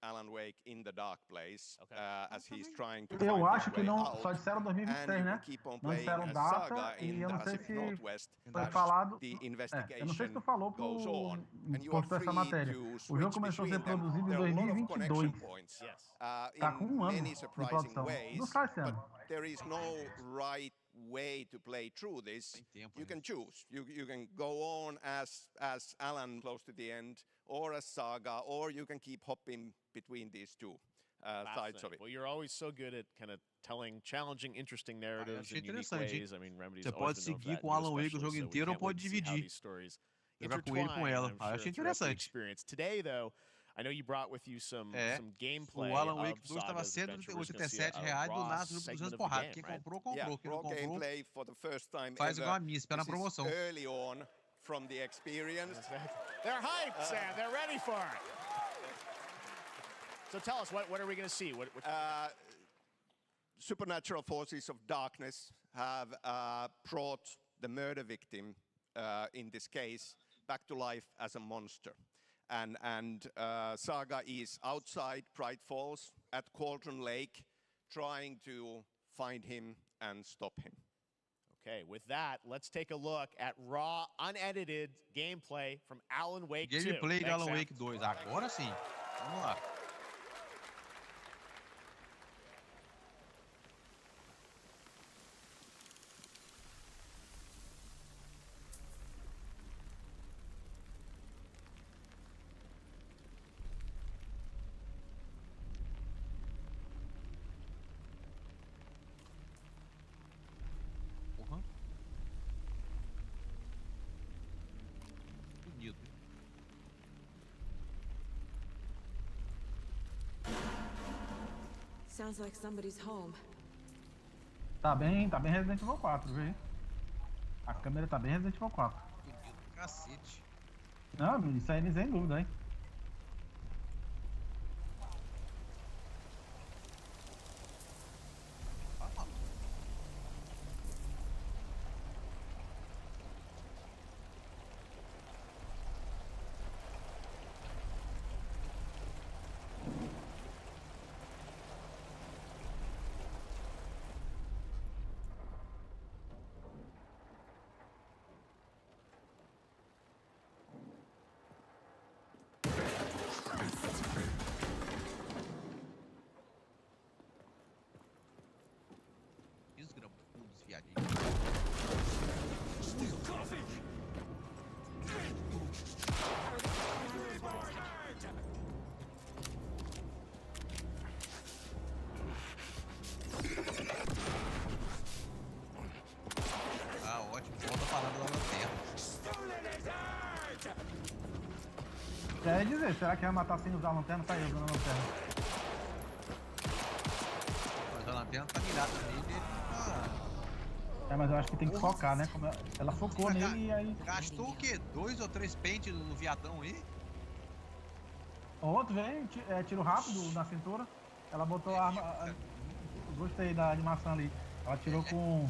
Alan Wake in the dark place, as he's trying to eu acho que não, só disseram 2023, né? Não disseram data e eu não sei se foi falado. Eu não sei se tu falou postou essa matéria. O jogo começou a ser produzido em 2022. Tá com um ano de produção. Não sai esse ano. There is no right way to play through this. You can choose. You can go on as Alan close to the end, or as Saga, or you can keep hopping between these two sides of it. Well, you're always so good at kind of telling challenging, interesting narratives in unique ways. I mean, Remedy's você pode seguir com o Alan Wake o jogo inteiro ou pode dividir. Jogar com ele com ela. Achei interessante. Today, though, I know you brought with you some gameplay. O Alan Wake 2 estava R$187 e do nada os 200 porrada. Quem comprou, comprou. Quem não comprou, faz igual a minha, espera a promoção. From the experience. They're hyped, Sam. They're ready for it. So tell us, what are we going to see? Supernatural forces of darkness have brought the murder victim in this case, back to life as a monster. And Saga is outside Bright Falls at Cauldron Lake, trying to find him and stop him. Okay, with that, let's take a look at raw, unedited gameplay from Alan Wake 2. Gameplay de Thanks, Alan Sam. Wake 2. Agora sim. Vamos lá. Sounds like somebody's home. Tá bem Resident Evil 4, viu? A câmera tá bem Resident Evil 4. Cacete. Não, isso aí sem dúvida, hein? Ah, ótimo. Volta a parada da lanterna. Quer dizer, será que vai matar sem usar a lanterna? Tá aí usando a lanterna. Mas a lanterna tá mirada nele. É, mas eu acho que tem que focar, né? Como ela focou nele e aí... Gastou o quê? 2 ou 3 pentes no viadão aí? Outro vem, tiro rápido na cintura. Ela botou a arma... Gostei da animação ali. Ela tirou com...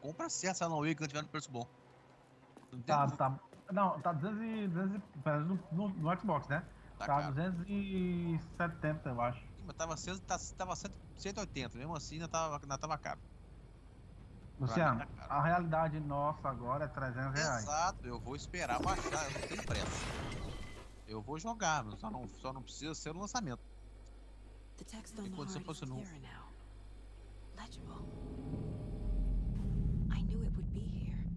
Compra certo essa Alan Wake quando tiver no preço bom. Tá. Não, tá 200 no Xbox, né? Tá 270, eu acho. Mas tava 180, mesmo assim ainda tava caro. Luciano, a realidade nossa agora é R$300. Exato, eu vou esperar baixar, eu não tenho pressa. Eu vou jogar, só não precisa ser o lançamento. E quando você fosse novo.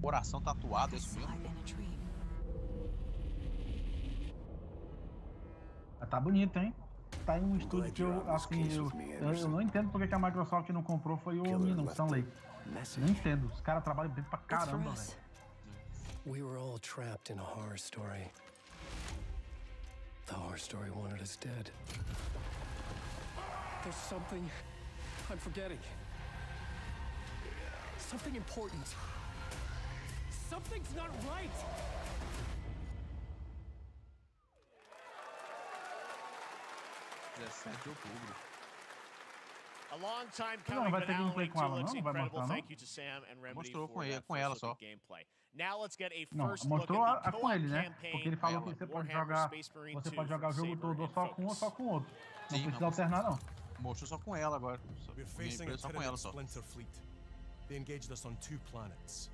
Coração tatuado, é isso mesmo? Tá bonito, hein? Tá em um estúdio que eu não entendo porque que a Microsoft não comprou, foi o Minimum Lake. Não entendo, os caras trabalham bem pra caramba, velho. We were all trapped in a horror story. The horror story wanted us dead. There's something I'm forgetting. Something important. Something's not right. A long time coming, but Alan Wake 2 looks incredible. Thank you to Sam and Remedy for that first look at gameplay. Now let's get a first look at the co-op campaign. Porque ele falou que você pode jogar o jogo todo só com um ou só com outro. Não precisa alternar, não. Mostrou só com ela agora. We're facing a Tyranid splinter fleet. They engaged us on 2 planets,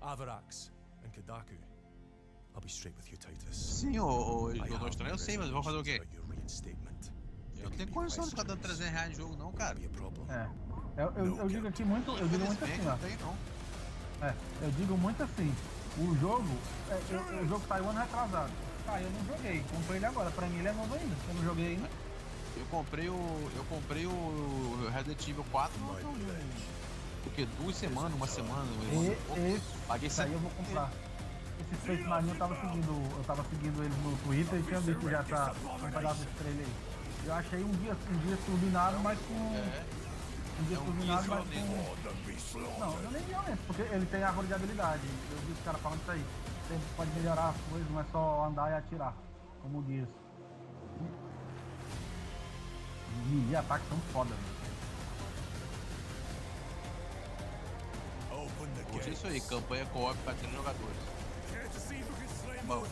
Avarax and Kadaku. I'll be straight with you, Titus. Sim, o Doutor Estranho eu sei, mas vamos fazer o quê? Eu não tenho condição de ficar dando R$300 de jogo não, cara. Eu digo aqui muito, assim, ó. Eu digo muito assim, o jogo saiu ano retrasado. Tá, eu não joguei, comprei ele agora, pra mim ele é novo ainda, eu não joguei ainda. Eu comprei o Resident Evil 4 porque 2 semanas, uma semana. Paguei isso aí eu vou comprar. Esse Space Marine eu tava seguindo eles no Twitter e tinha visto já um pedaço desse trailer aí. Eu achei um dia turbinado, mas com... Um dia turbinado, mas com... Não, eu nem violento, porque ele tem árvore de habilidade. Eu vi os caras falando isso aí. Você pode melhorar as coisas, não é só andar e atirar, como diz. E ataques são foda, velho. Curti isso aí, campanha co-op para 3 jogadores. Bom.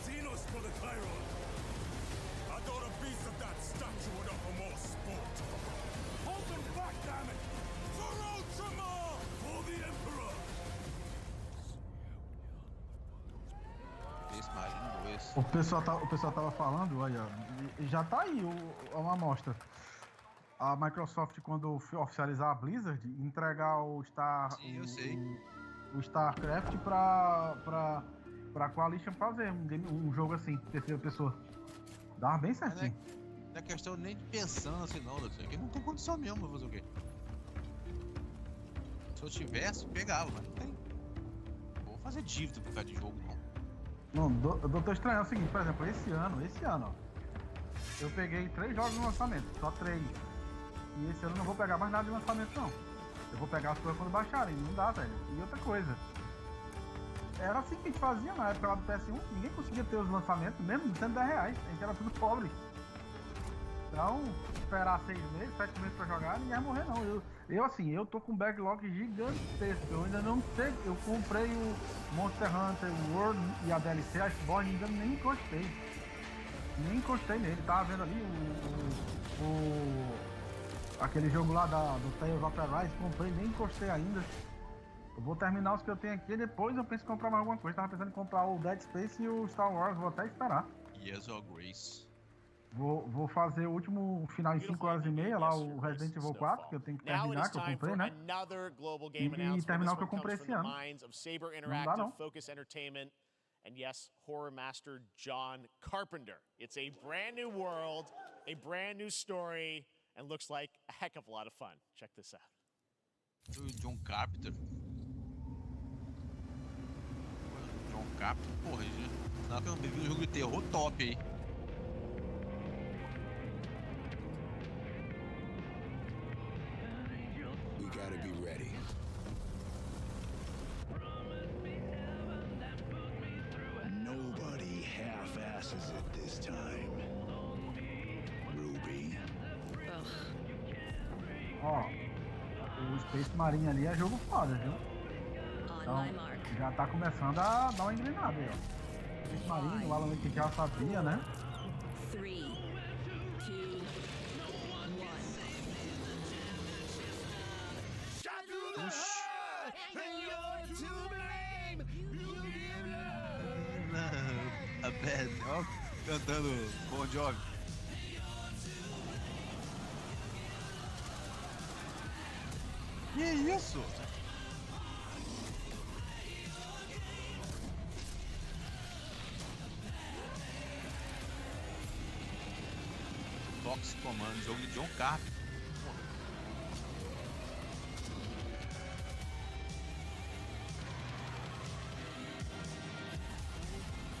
O pessoal tava falando, olha, já tá aí uma amostra. A Microsoft, quando oficializar a Blizzard, entregar o StarCraft pra Coalition fazer um jogo assim, terceira pessoa. Dá bem certinho. Não é questão nem de pensando assim não, que não tem condição mesmo pra fazer o quê? Se eu tivesse, pegava, mas não tem. Não vou fazer dívida por causa de jogo, não. Não, Doutor Estranho é o seguinte, por exemplo, esse ano, ó, eu peguei 3 jogos no lançamento, só 3. E esse ano eu não vou pegar mais nada de lançamento, não. Eu vou pegar as coisas quando baixarem, não dá, velho. E outra coisa, era assim que a gente fazia na época lá do PS1, ninguém conseguia ter os lançamentos, mesmo sendo R$10, a gente era tudo pobre. Então, esperar 6 meses, 7 meses pra jogar, ninguém vai morrer não. Eu tô com um backlog gigantesco, eu ainda não sei, eu comprei o Monster Hunter World e a DLC Iceborne, ainda nem encostei. Nem encostei nele, tava vendo ali aquele jogo lá do Tales of Arise, comprei, nem encostei ainda. Eu vou terminar os que eu tenho aqui e depois eu penso em comprar mais alguma coisa. Tava pensando em comprar o Dead Space e o Star Wars, vou até esperar. Yes or Grace. Vou fazer o último final em 5 horas e meia, lá o Resident Evil 4, que eu tenho que terminar, que eu comprei, né? E terminar o que eu comprei esse ano. Não dá não. And yes, horror master John Carpenter. It's a brand new world, a brand new story, and looks like a heck of a lot of fun. Check this out. John Carpenter. John Carpenter, porra, não que eu não vi um jogo de terror top aí. We gotta be ready. Nobody half-asses it this time. Ruby. Ó, o Space Marine ali é jogo foda, viu? Então, já tá começando a dar uma engrenada aí, ó. Space Marine, o Alan Wake já sabia, né? 3, 2, 1. A bad, ó, cantando Bon Jovi. Que isso? Toxic Command, jogo de John Carpenter.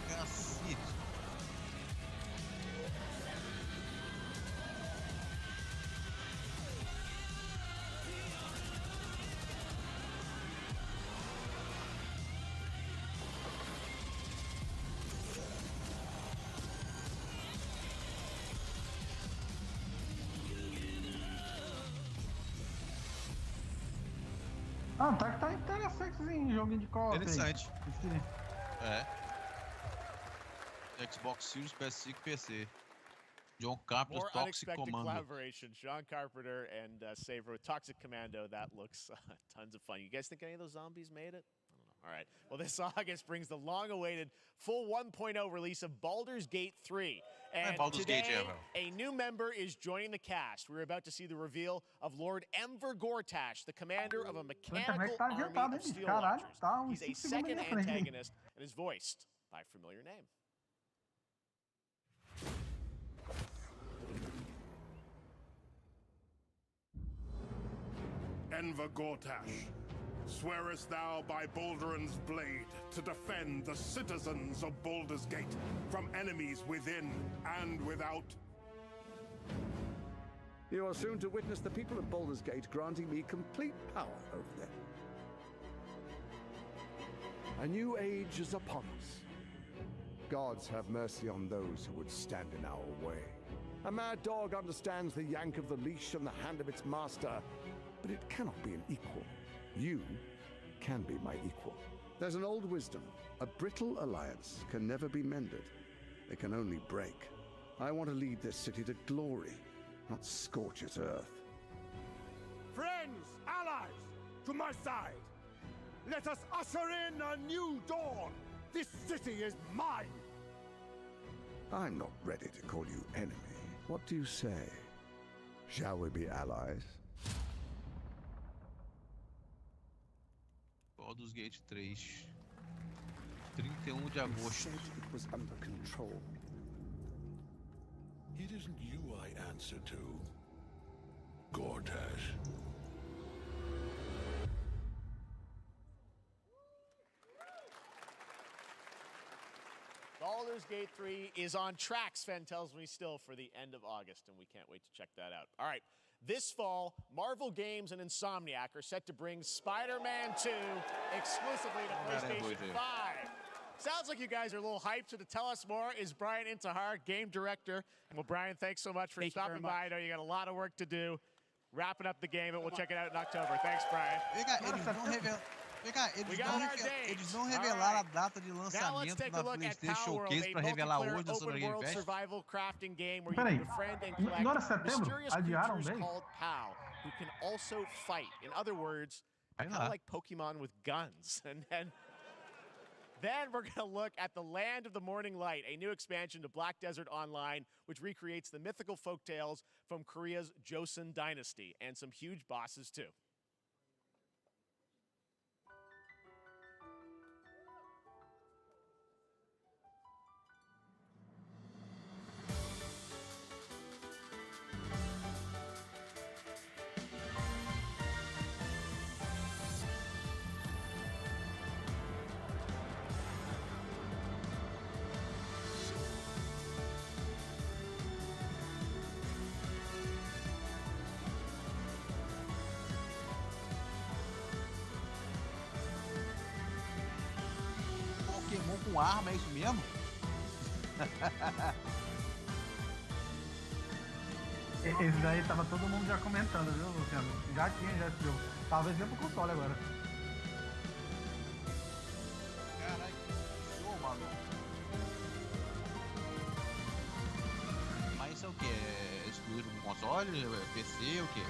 Cacete. Ah, tá interessante esse joguinho de co-op. Interessante. É. Xbox Series, PS5 e PC. John Carpenter's Toxic Commando. Collaboration. John Carpenter and Saver with Toxic Commando. That looks tons of fun. You guys think any of those zombies made it? I don't know. All right. Well, this August brings the long-awaited full 1.0 release of Baldur's Gate 3. And today, a new member is joining the cast. We're about to see the reveal of Lord Enver Gortash, the commander of a mechanical army of Steel Watchers. He's a second antagonist and is voiced by a familiar name. Enver Gortash, swearest thou by Balduran's blade to defend the citizens of Baldur's Gate from enemies within and without? You are soon to witness the people of Baldur's Gate granting me complete power over them. A new age is upon us. Gods have mercy on those who would stand in our way. A mad dog understands the yank of the leash and the hand of its master, but it cannot be an equal. You can be my equal. There's an old wisdom. A brittle alliance can never be mended. It can only break. I want to lead this city to glory, not scorch its earth. Friends, allies, to my side. Let us usher in a new dawn. This city is mine. I'm not ready to call you enemy. What do you say? Shall we be allies? Baldur's Gate 3. 31 de agosto. It was under control. It isn't you I answer to, Gortash. Baldur's Gate 3 is on track, Sven tells me, still for the end of August, and we can't wait to check that out. All right, this fall, Marvel Games and Insomniac are set to bring Spider-Man 2 exclusively to PlayStation 5. Sounds like you guys are a little hyped, so to tell us more is Brian Intihar, game director. Well, Brian, thanks so much for stopping by. I know you got a lot of work to do, wrapping up the game, and we'll check it out in October. Thanks, Brian. Eles não revelaram a data de lançamento da PlayStation Showcase para revelar hoje na Summer Game Fest. Peraí, não era setembro? Adiaram bem? Who can also fight. In other words, kind of like Pokemon with guns. And then we're going to look at the Land of the Morning Light, a new expansion to Black Desert Online, which recreates the mythical folktales from Korea's Joseon Dynasty, and some huge bosses too. Pokémon com arma, é isso mesmo? Esse daí tava todo mundo já comentando, viu, Luciano? Já tinha esse jogo. Talvez venha pro console agora. Caralho, que show, maluco. Mas isso é o que? É excluído no console? É PC? O que?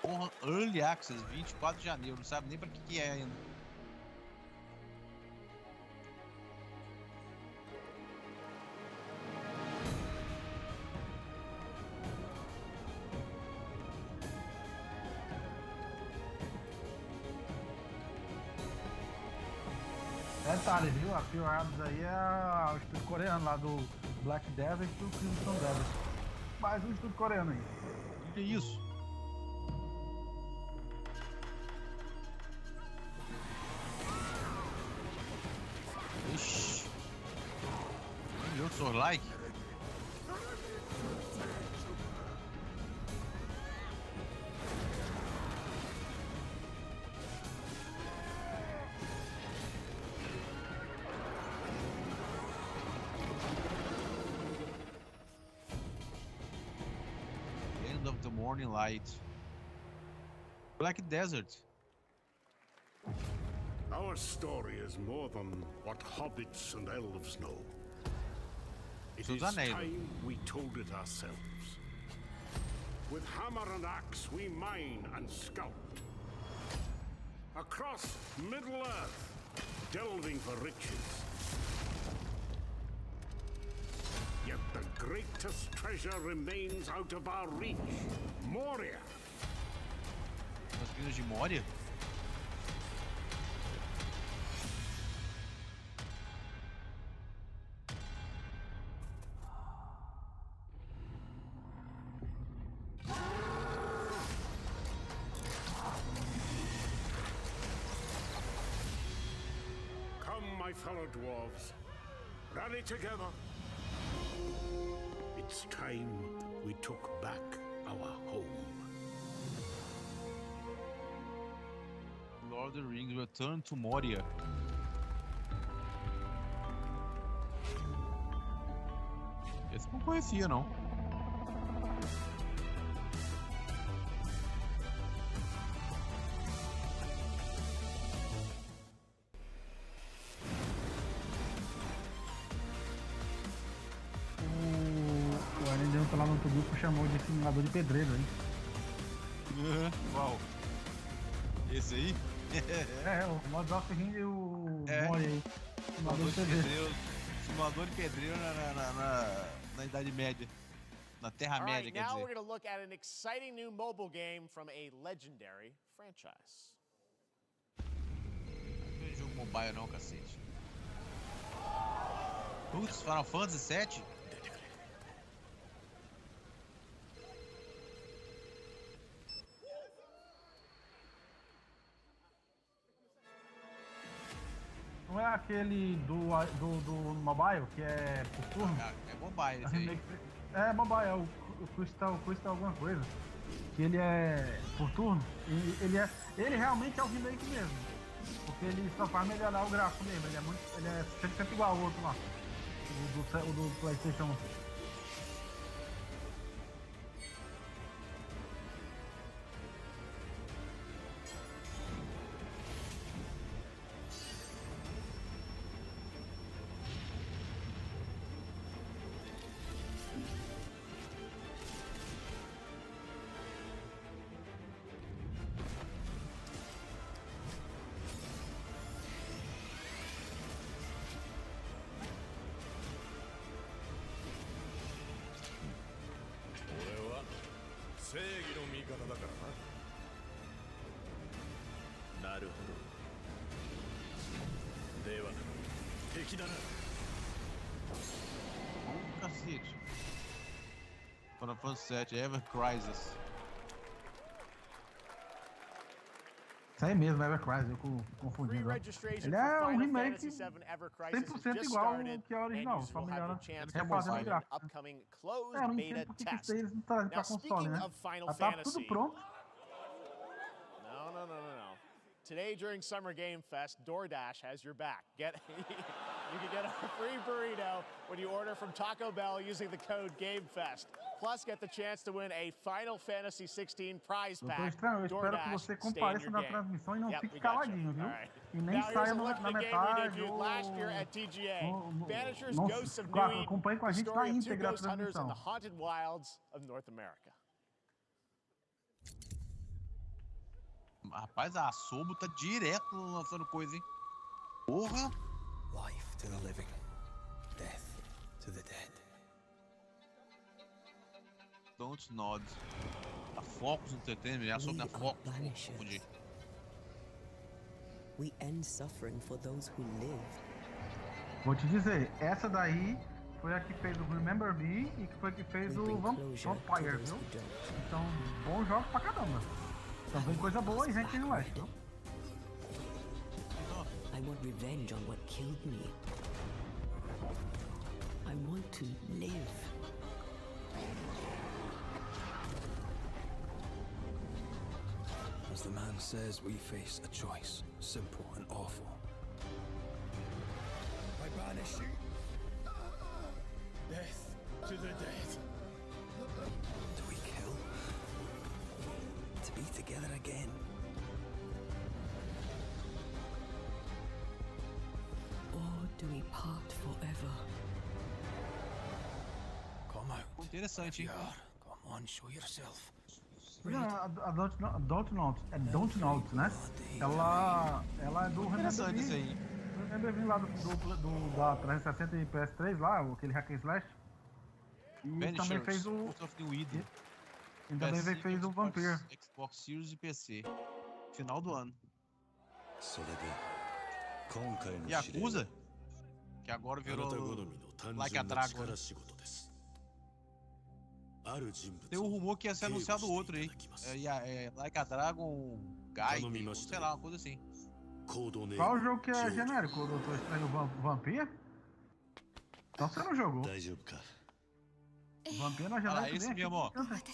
Porra, Early Access, 24 de janeiro. Não sabe nem pra que é ainda. Detalhe, viu? A Pure Arms aí é o estúdio coreano lá do Black Desert e do Crimson Desert. Mais um estúdio coreano aí. O que é isso? Ixi. Eu sou like. Of the Morning Light. Black Desert. Our story is more than what hobbits and elves know. It is time we told it ourselves. With hammer and axe we mine and scout. Across Middle-earth, delving for riches. Yet the greatest treasure remains out of our reach. Moria. As minas de Moria? Come, my fellow dwarves. Rally together. It's time we took back our home. Lord of the Rings Return to Moria. Esse não conhecia, não. outro grupo chamou de simulador de pedreiro aí. Qual? Esse aí? O Mod of Ring e o Mori aí. Simulador de pedreiro. Simulador de pedreiro na Idade Média. Na Terra-média, quer dizer. Now we're going to look at an exciting new mobile game from a legendary franchise. Não é jogo mobile não, cacete. Putz, Final Fantasy VII? Não é aquele do mobile, que é por turno? É mobile esse aí. É mobile, é o Crystal alguma coisa. Que ele é por turno. Ele realmente é o remake mesmo. Porque ele só faz melhorar o gráfico mesmo. Ele é 100% igual ao outro lá. O do PlayStation 1. Cacete. Final Fantasy VII, Ever Crisis. Isso aí mesmo, Ever Crisis, eu confundi. Ele é um remake 100% igual ao que é o original, só melhora refazendo o gráfico. Eu não entendo porque que eles não trazem pra console, né? Já tá tudo pronto. No. Today during Summer Game Fest, DoorDash has your back. You can get a free burrito when you order from Taco Bell using the code GameFest. Plus, get the chance to win a Final Fantasy 16 prize pack. Eu espero que você compareça na transmissão e não fique caladinho, viu? E nem saia na metade ou... Acompanhe com a gente na íntegra a transmissão. Rapaz, a Sobo tá direto lançando coisa, hein? Porra! Life to the living, death to the dead. Don't nod. A Focus Entertainment, a Sobo na Focus. Confundi. We end suffering for those who live. Vou te dizer, essa daí foi a que fez o Remember Me e que foi a que fez o Vampire, viu? Então, bons jogos pra caramba. Então vem coisa boa e gente no West, viu? I want revenge on what killed me. I want to live. As the man says, we face a choice, simple and awful. I banish you. Death to the dead. Do we kill? To be together again? Or do we part forever? Come out. Interessante, hein? Come on, show yourself. A Don't Note, né? Ela é do Remember Me. Remember Me lá da 360 e PS3 lá, aquele hack and slash. E também fez o... E também fez o Vampire. Xbox Series e PC. Final do ano. Yakuza? Que agora virou Like a Dragon. Tem um rumor que ia ser anunciado outro aí. Like a Dragon Guide, sei lá, uma coisa assim. Qual o jogo que é genérico? O Doutor Estranho Vampire? Então você não jogou. Vampiro não é genérico. Esse mesmo, ó.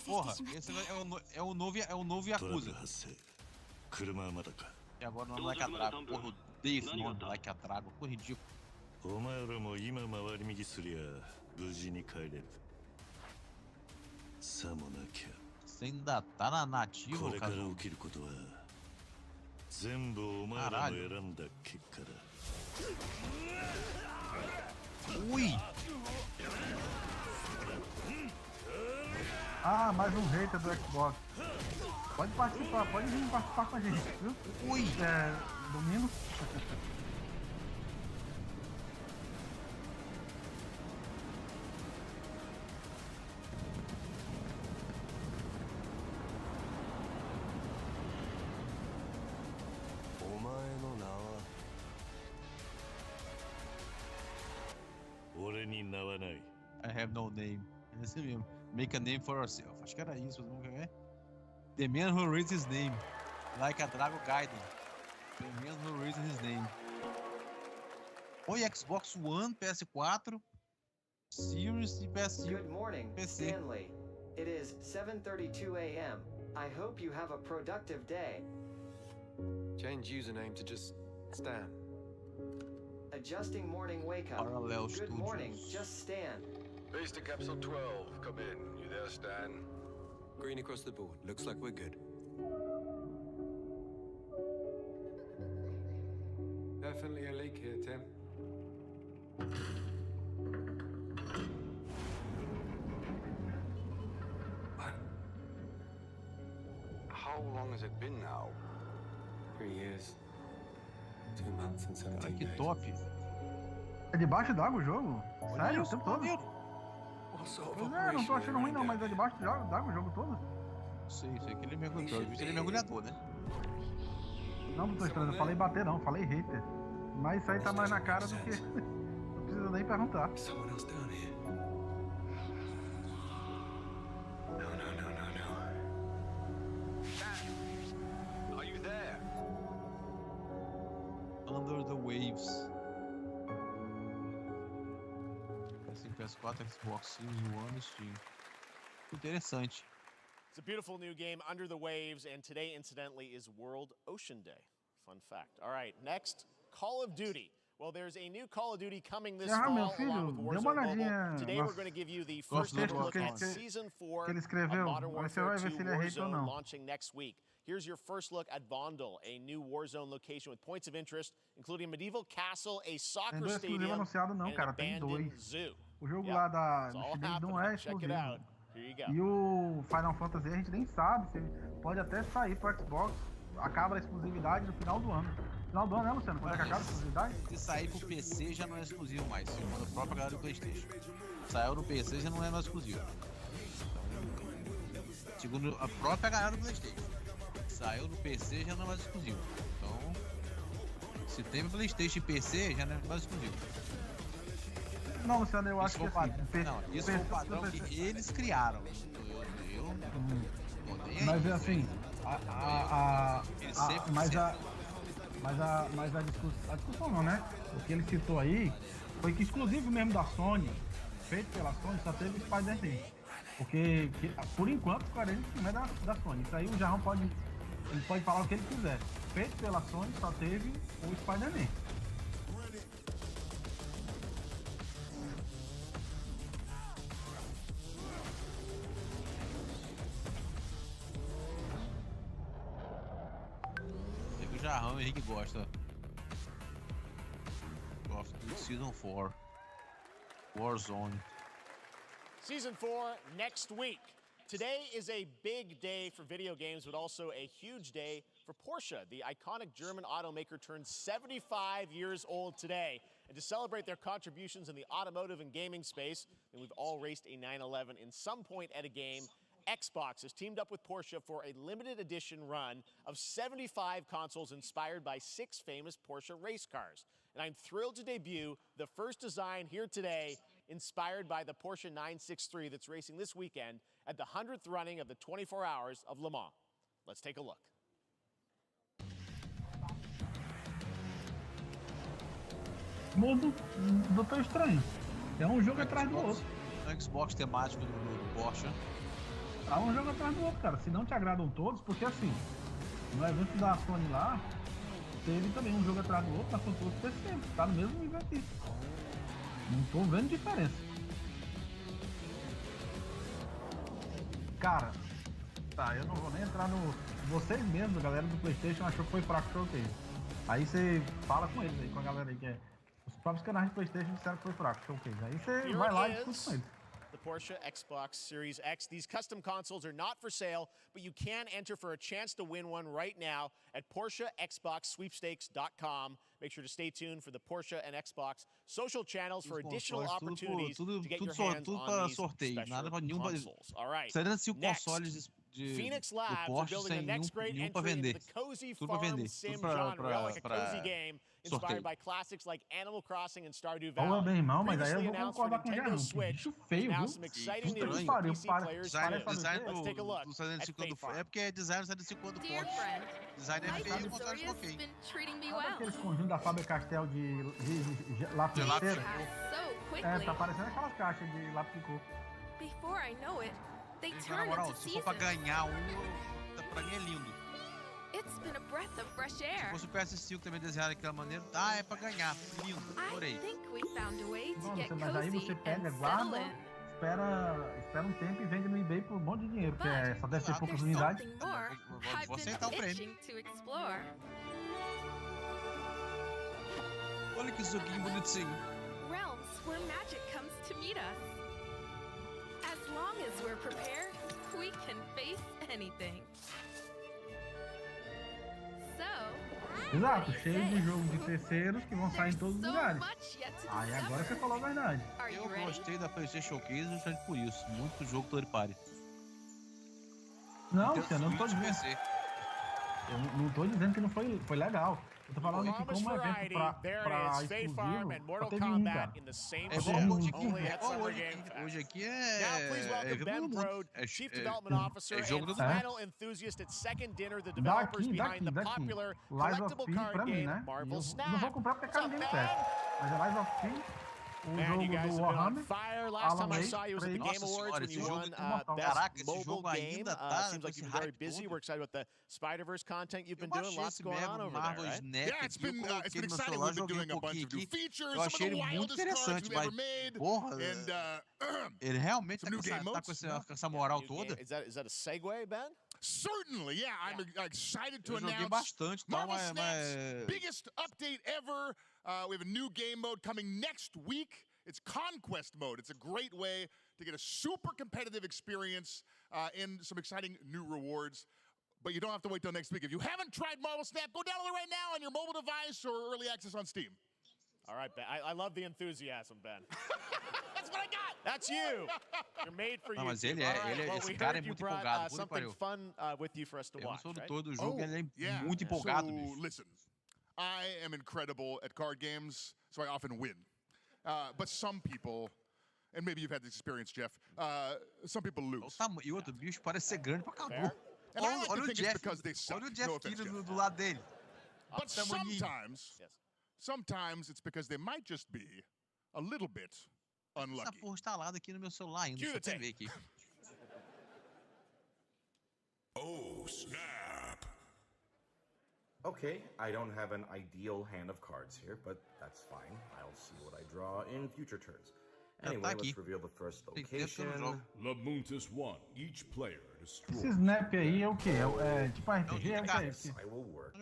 Porra, esse é o novo Yakuza. E agora não é Like a Dragon. Porra, eu odeio esse nome, Like a Dragon. Porra, ridículo. Você ainda tá na nativa, cara? Caralho. Ui! Ah, mais um hater do Xbox. Pode participar, pode vir participar com a gente, viu? Ui! Domingo. I have no name. É assim mesmo. Make a name for yourself. Acho que era isso, não é? The man who reads his name. Like a Drago Gaiden. The man who reads his name. Oi, Xbox One, PS4, Series e PS5. Good morning, PC. Stanley. It is 7:32 a.m. I hope you have a productive day. Change username to just Stan. Adjusting morning wake up. Parallel Good Studios. morning, just Stan. Base to Capsule 12, come in. You there, Stan? Green across the board. Looks like we're good. Definitely a leak here, Tim. How long has it been now? 3 years. 2 months and 17 Ai, que days. top. É debaixo d'água o jogo? Sério? O tempo todo? What sort of Pois é, não tô operation achando are ruim we não, mas doing? é debaixo d'água o jogo todo? Sei que ele é mergulhador. Ele é mergulhador, né? Não, tô estranho, eu falei bater não, falei hater. Mas isso aí tá mais na cara do que... Não precisa nem perguntar. Someone else down here. No. Are you there? Under the Waves. PS4, Xbox Series One e Steam. Interessante. It's a beautiful new game, Under the Waves, and today, incidentally, is World Ocean Day. Fun fact. All right, next, Call of Duty. Well, there's a new Call of Duty coming this fall, meu filho, along with dê uma Warzone Mobile. olhadinha Today, nos- we're going to give you the nos first textos look at que Season 4 ele of escreveu. Modern Aí você Warfare vai 2 ver se ele é hater ou Warzone não. launching next week. Here's your first look at Vondel, a new Warzone location with points of interest, including a medieval castle, a Tem soccer dois exclusivos stadium, anunciados não, and an cara, tem abandoned dois. zoo. O jogo Yep, lá da it's all do não happening. é Check it exclusivo. out. Here you go. E o Final Fantasy a gente nem sabe, se pode até sair pro Xbox. Acaba a exclusividade no final do ano. Final do ano, né, Luciano? Quando é que acaba a exclusividade? Se sair pro PC já não é exclusivo mais, segundo a própria galera do PlayStation. Saiu no PC já não é mais exclusivo. Então, segundo a própria galera do PlayStation. Saiu no PC já não é mais exclusivo. Então, se tem PlayStation e PC já não é mais exclusivo. Não, Luciano, eu acho que assim... Isso foi o padrão que eles criaram. Eu não nem Mas aí, assim, mas a discussão não, né? O que ele citou aí foi que exclusivo mesmo da Sony, feito pela Sony, só teve Spider-Man. Porque, por enquanto, o Square Enix não é da Sony. Isso aí o Jarrão pode falar o que ele quiser. Feito pela Sony, só teve o Spider-Man. O Jarrão e Henrique gosta. Gosto do Season 4. Warzone. Season 4 next week. Today is a big day for video games, but also a huge day for Porsche. The iconic German automaker turns 75 years old today. And to celebrate their contributions in the automotive and gaming space, and we've all raced a 911 in some point at a game, Xbox has teamed up with Porsche for a limited edition run of 75 consoles inspired by 6 famous Porsche race cars. And I'm thrilled to debut the first design here today inspired by the Porsche 963 that's racing this weekend at the 100th running of the 24 Hours of Le Mans. Let's take a look. Mundo Doutor Estranho. É um jogo atrás do outro. No Xbox temático do Porsche. Tá um jogo atrás do outro, cara. Se não te agradam todos, porque assim, no evento da Sony lá, teve também um jogo atrás do outro, mas são todos PC. Tá no mesmo nível aqui. Não tô vendo diferença. Cara, tá, eu não vou nem entrar no... Vocês mesmos, a galera do PlayStation, achou que foi fraco o showcase. Aí você fala com eles aí, com a galera aí que é... Os próprios canais de PlayStation disseram que foi fraco o showcase. Aí você vai lá e discute com eles. the Porsche Xbox Series X. These custom consoles are not for sale, but you can enter for a chance to win one right now at PorscheXboxSweepstakes.com. Make sure to stay tuned for the Porsche and Xbox social channels for additional opportunities to get your hands on these sorteio, nada special pra consoles. All right. 75 Next, consoles Phoenix do Labs are Porsche building the sem next great nenhum pra entry into vender. the cozy Tudo pra farm vender. sim Tudo genre, like a cozy pra game sorteio. inspired by classics like Animal Crossing and Stardew Ô, Valley. meu irmão, mas aí eu Previously vou announced for concordar com o Nintendo Jarrão. Que Switch, bicho there's feio, now viu? some exciting Puta news que for pariu, PC para, players Design, too. design Let's take a look do 150 at Fae Farm. é porque é design do 150 do Dear Porsche. friend, Design é my feio, mas Victoria's eu ok. been treating me Sabe well. aqueles conjuntos da Faber-Castell de lápis de Days cera? pass so É, quickly. tá parecendo aquelas caixas de lápis de cor. Before I know it, they Na turn moral, into se for pra seasons. ganhar pra mim é lindo. It's been a breath of fresh Se air. fosse o PS5 também desenhado daquela maneira, é pra ganhar. Lindo, I adorei. think we found a way to get Nossa, mas aí cozy você pega, and settle guarda, in. espera um tempo e vende no eBay por um monte de dinheiro, porque só deve ter poucas There's unidades. something more I've Vou aceitar o been prêmio. itching to explore. Olha que joguinho bonitinho. Realms where magic comes to meet us. As long as we're prepared, we can face anything. So, Exato, cheio de jogo de terceiros que vão sair em todos os lugares. Aí agora você falou a verdade. Eu gostei da PlayStation Showcase justamente por isso. Muito jogo third party. Não, Então, eu não tô Switch, dizendo. PC. Eu não tô dizendo que não foi legal. Eu tô falando que como evento pra Fae exclusivo, Farm and só Mortal teve um, Kombat cara. in the same É ship, igual only at Summer hoje Game aqui. Fest. Hoje aqui Now, please welcome Ben Brode, Chief Development Officer jogo and do final enthusiast at Second Dinner, the developers behind the popular Lies of collectible P card pra mim, game né? Marvel Eu Snap. não vou comprar porque é caro no Game Pass. Mas é Lies of P, o Man, you jogo guys do have been on Warhammer, fire. Last time I Wake, saw you was at the Nossa Game Awards when you won Caraca, Best esse Mobile jogo Game. ainda tá Seems like com you've esse been very hype busy. todo. We're excited about the Spider-Verse content you've been Eu doing. baixei Lots esse going on mesmo over Marvel there, right? Snap. Yeah, it's been Coloquei no meu exciting. celular, We've been joguei doing a bunch pouquinho of new aqui. features, Eu some achei of the ele muito wildest cards interessante, we've mas ever made. porra, And ele realmente tá some com new game essa moral New toda. game. Is that a segue, Ben? certainly, yeah, I'm excited to Eu joguei announce bastante, tá, Marvel mas Snap's biggest update ever. We have a new game mode coming next week. It's Conquest mode. It's a great way to get a super competitive experience and some exciting new rewards. But you don't have to wait till next week. If you haven't tried Marvel Snap, go download it right now on your mobile device or early access on Steam. All right, Ben. I love the enthusiasm, Ben. That's what I got. That's you. You're made for Não, you. mas ele é, esse cara é muito empolgado. Puta que Something pariu. fun with you for us to Eu não watch, sou do right? todo do jogo, ele é muito empolgado, bicho. So, listen, I am incredible at card games, so I often win. But some people, and maybe you've had this experience, Jeff, some people lose. E outro bicho parece ser grande pra caramba. And I like Olha to o think Jeff, it's because they suck. olha o Jeff No offense, Keighley Jeff. do lado dele. But Tamanhinho. sometimes it's because they might just be a little bit Essa unlucky. porra instalada aqui no meu celular ainda, Cue deixa the eu até ver aqui. Oh, snap. Okay, I don't have an ideal hand of cards here, but that's fine. I'll see what I draw in future turns. Anyway, let's reveal the first location. Labuntus 1. Each player Esse destroys. Snap aí é o quê? É tipo RPG? É o quê? Yes, I will work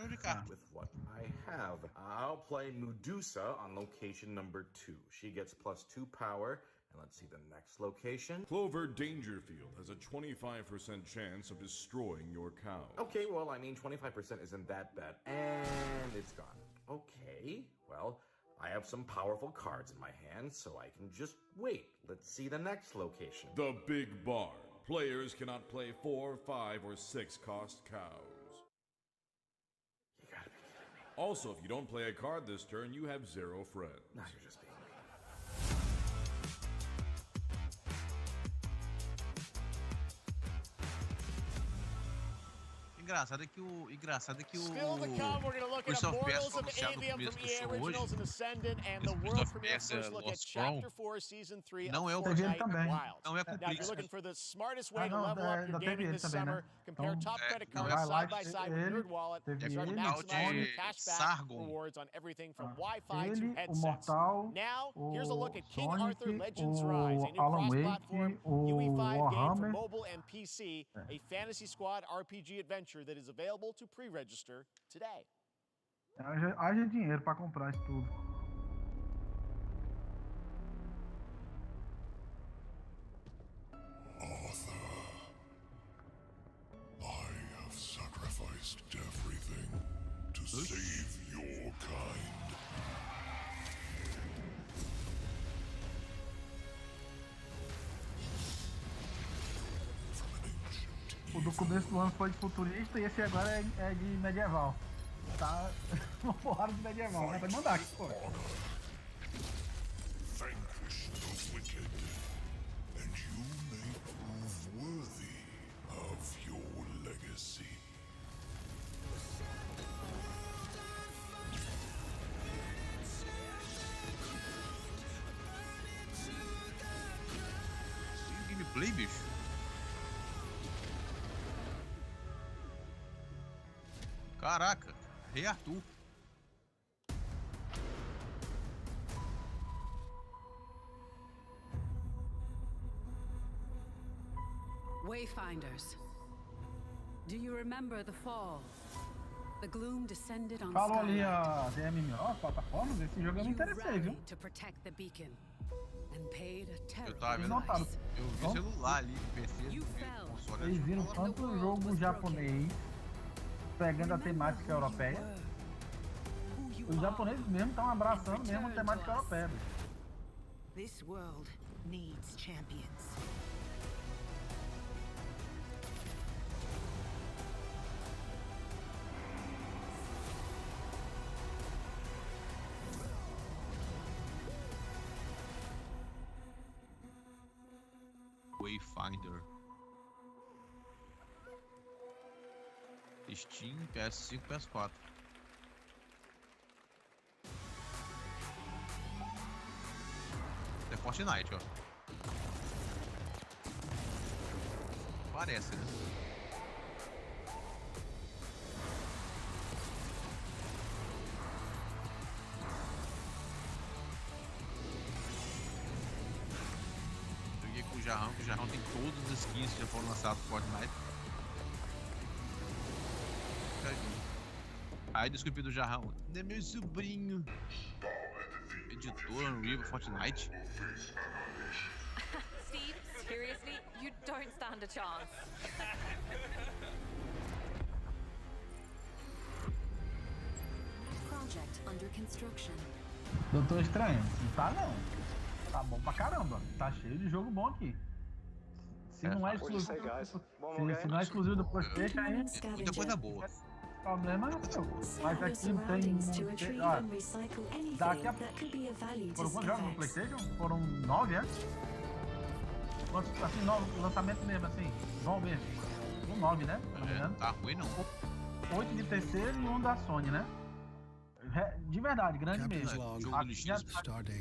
with what I have. I'll play Medusa on location number 2. She gets +2 power. And let's see the next location. Clover Dangerfield has a 25% chance of destroying your cow. Okay, well, I mean, 25% isn't that bad. And it's gone. Okay, well, I have some powerful cards in my hand, so I can just wait. Let's see the next location. The Big Barn. Players cannot play 4, 5, or 6 cost cows. You gotta be kidding me. Also, if you don't play a card this turn, you have 0 friends. Now you're just being mean. Engraçado é que o Still to come, we're going to look at Prince of Persia Immortals foi of anunciado no Avium começo from do EA show Originals hoje. and Ascendant, and the Esse Prince world of premiere Persia first look at Lost Crown Chapter 4, Season 3 não of é o Fortnite também. Wild. Não é com Now, if you're Pix. looking for the smartest way to não, level up your ainda teve gaming ele this também, summer, né? compare Então, top credit não cards é side by side with ele, NerdWallet, teve and start ele, maximizing your de cashback Sargon. rewards on everything from Wi-Fi to ele, o headsets. Mortal, Now, here's a look at King Sonic, Arthur Legends Rise, a new Alan cross-platform Wake, o UE5 game for Warhammer. mobile and PC, a Fantasy Squad RPG adventure that is available to pre-register today. Haja dinheiro pra comprar isso tudo. O do começo do ano foi de futurista e esse agora é de medieval. Tá uma porrada de medieval, né? Pode mandar aqui, pô. Vanquish the wicked, and you may prove worthy of your legacy. Gameplay, bicho. Caraca, Rei Arthur. Wayfinders, do you remember the fall? The gloom descended on Falou ali Skylight. a DMMO, as plataformas, esse jogo eu me interessei, viu? To protect the beacon and paid a Eu terrible tava vendo, price. eu vi celular ali, PC, console. Vocês viram tanto jogo japonês pegando a temática europeia? Os japoneses mesmo estão abraçando mesmo a temática europeia, bicho. This world needs champions. Wayfinder. Steam, PS5, PS4. É Fortnite, ó. Parece, né? Joguei com o Jarrão, que o Jarrão tem todos os skins que já foram lançados no Fortnite. Aí desculpe do Jarrão. É meu sobrinho. Editor, Unreal, Fortnite. Steve, seriously, you don't stand a chance. Project under construction. Doutor Estranho, não tá não. Tá bom pra caramba. Tá cheio de jogo bom aqui. Se não é exclusivo, se não é exclusivo do PlayStation, aí muita coisa boa. O problema é seu. Mas aqui tem. Ó, daqui a pouco. Foram quantos jogos no PlayStation? Foram 9, é? Quantos, assim, 9 lançamento mesmo, assim? Bom mesmo. São 9, né? Tá ruim não. 8 de terceiro e 1 da Sony, né? De verdade, grande mesmo.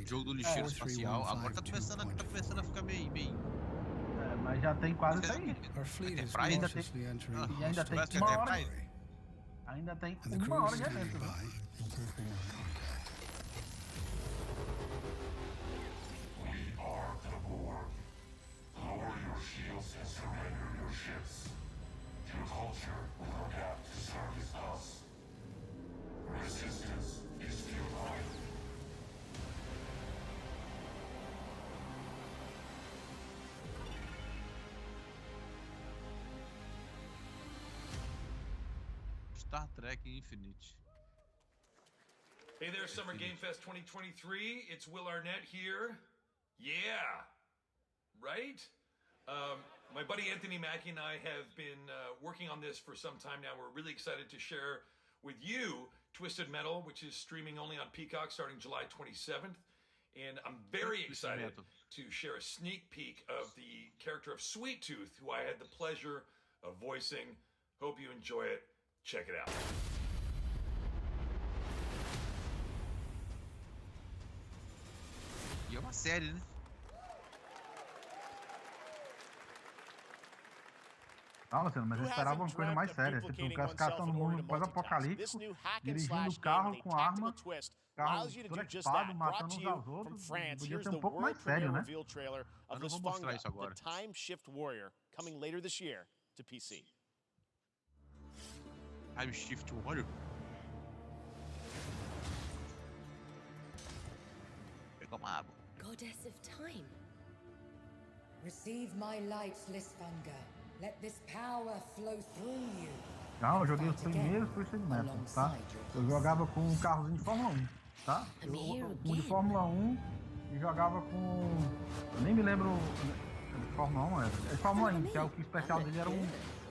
Jogo do lixeiro espacial. Agora tá começando a ficar meio. Mas já tem quase isso aí. Ainda tem, e ainda tem uma hora. Ainda tem uma hora de evento. Lower your shields and surrender your ships. Your culture will adapt to service us. Resistance is futile. Star Trek Infinite. Hey there, Summer Gamefest 2023. It's Will Arnett here. Yeah, right? My buddy Anthony Mackie and I have been working on this for some time now. We're really excited to share with you Twisted Metal, which is streaming only on Peacock starting July 27th. And I'm very excited to share a sneak peek of the character of Sweet Tooth, who I had the pleasure of voicing. Hope you enjoy it. Check it out. E é uma série, né? Não, Luciano, mas eu esperava uma coisa mais séria. Tipo, o cara ficar no mundo pós-apocalíptico, dirigindo o carro com arma, carro todo equipado, matando uns aos outros. Podia ser um pouco mais sério, né? Eu não vou mostrar isso agora. Time Shift Warrior, coming later this year to PC. Time Shift Warrior? Pega uma água. Goddess of Time. Receive my light, Lisfanger. Let this power flow through you. Não, eu joguei os primeiros Twisted Metal, tá? Eu jogava com um carrozinho de Fórmula 1, tá? Um de Fórmula 1 e jogava com... Eu nem me lembro de Fórmula 1, era Fórmula 1, que é o que o especial dele era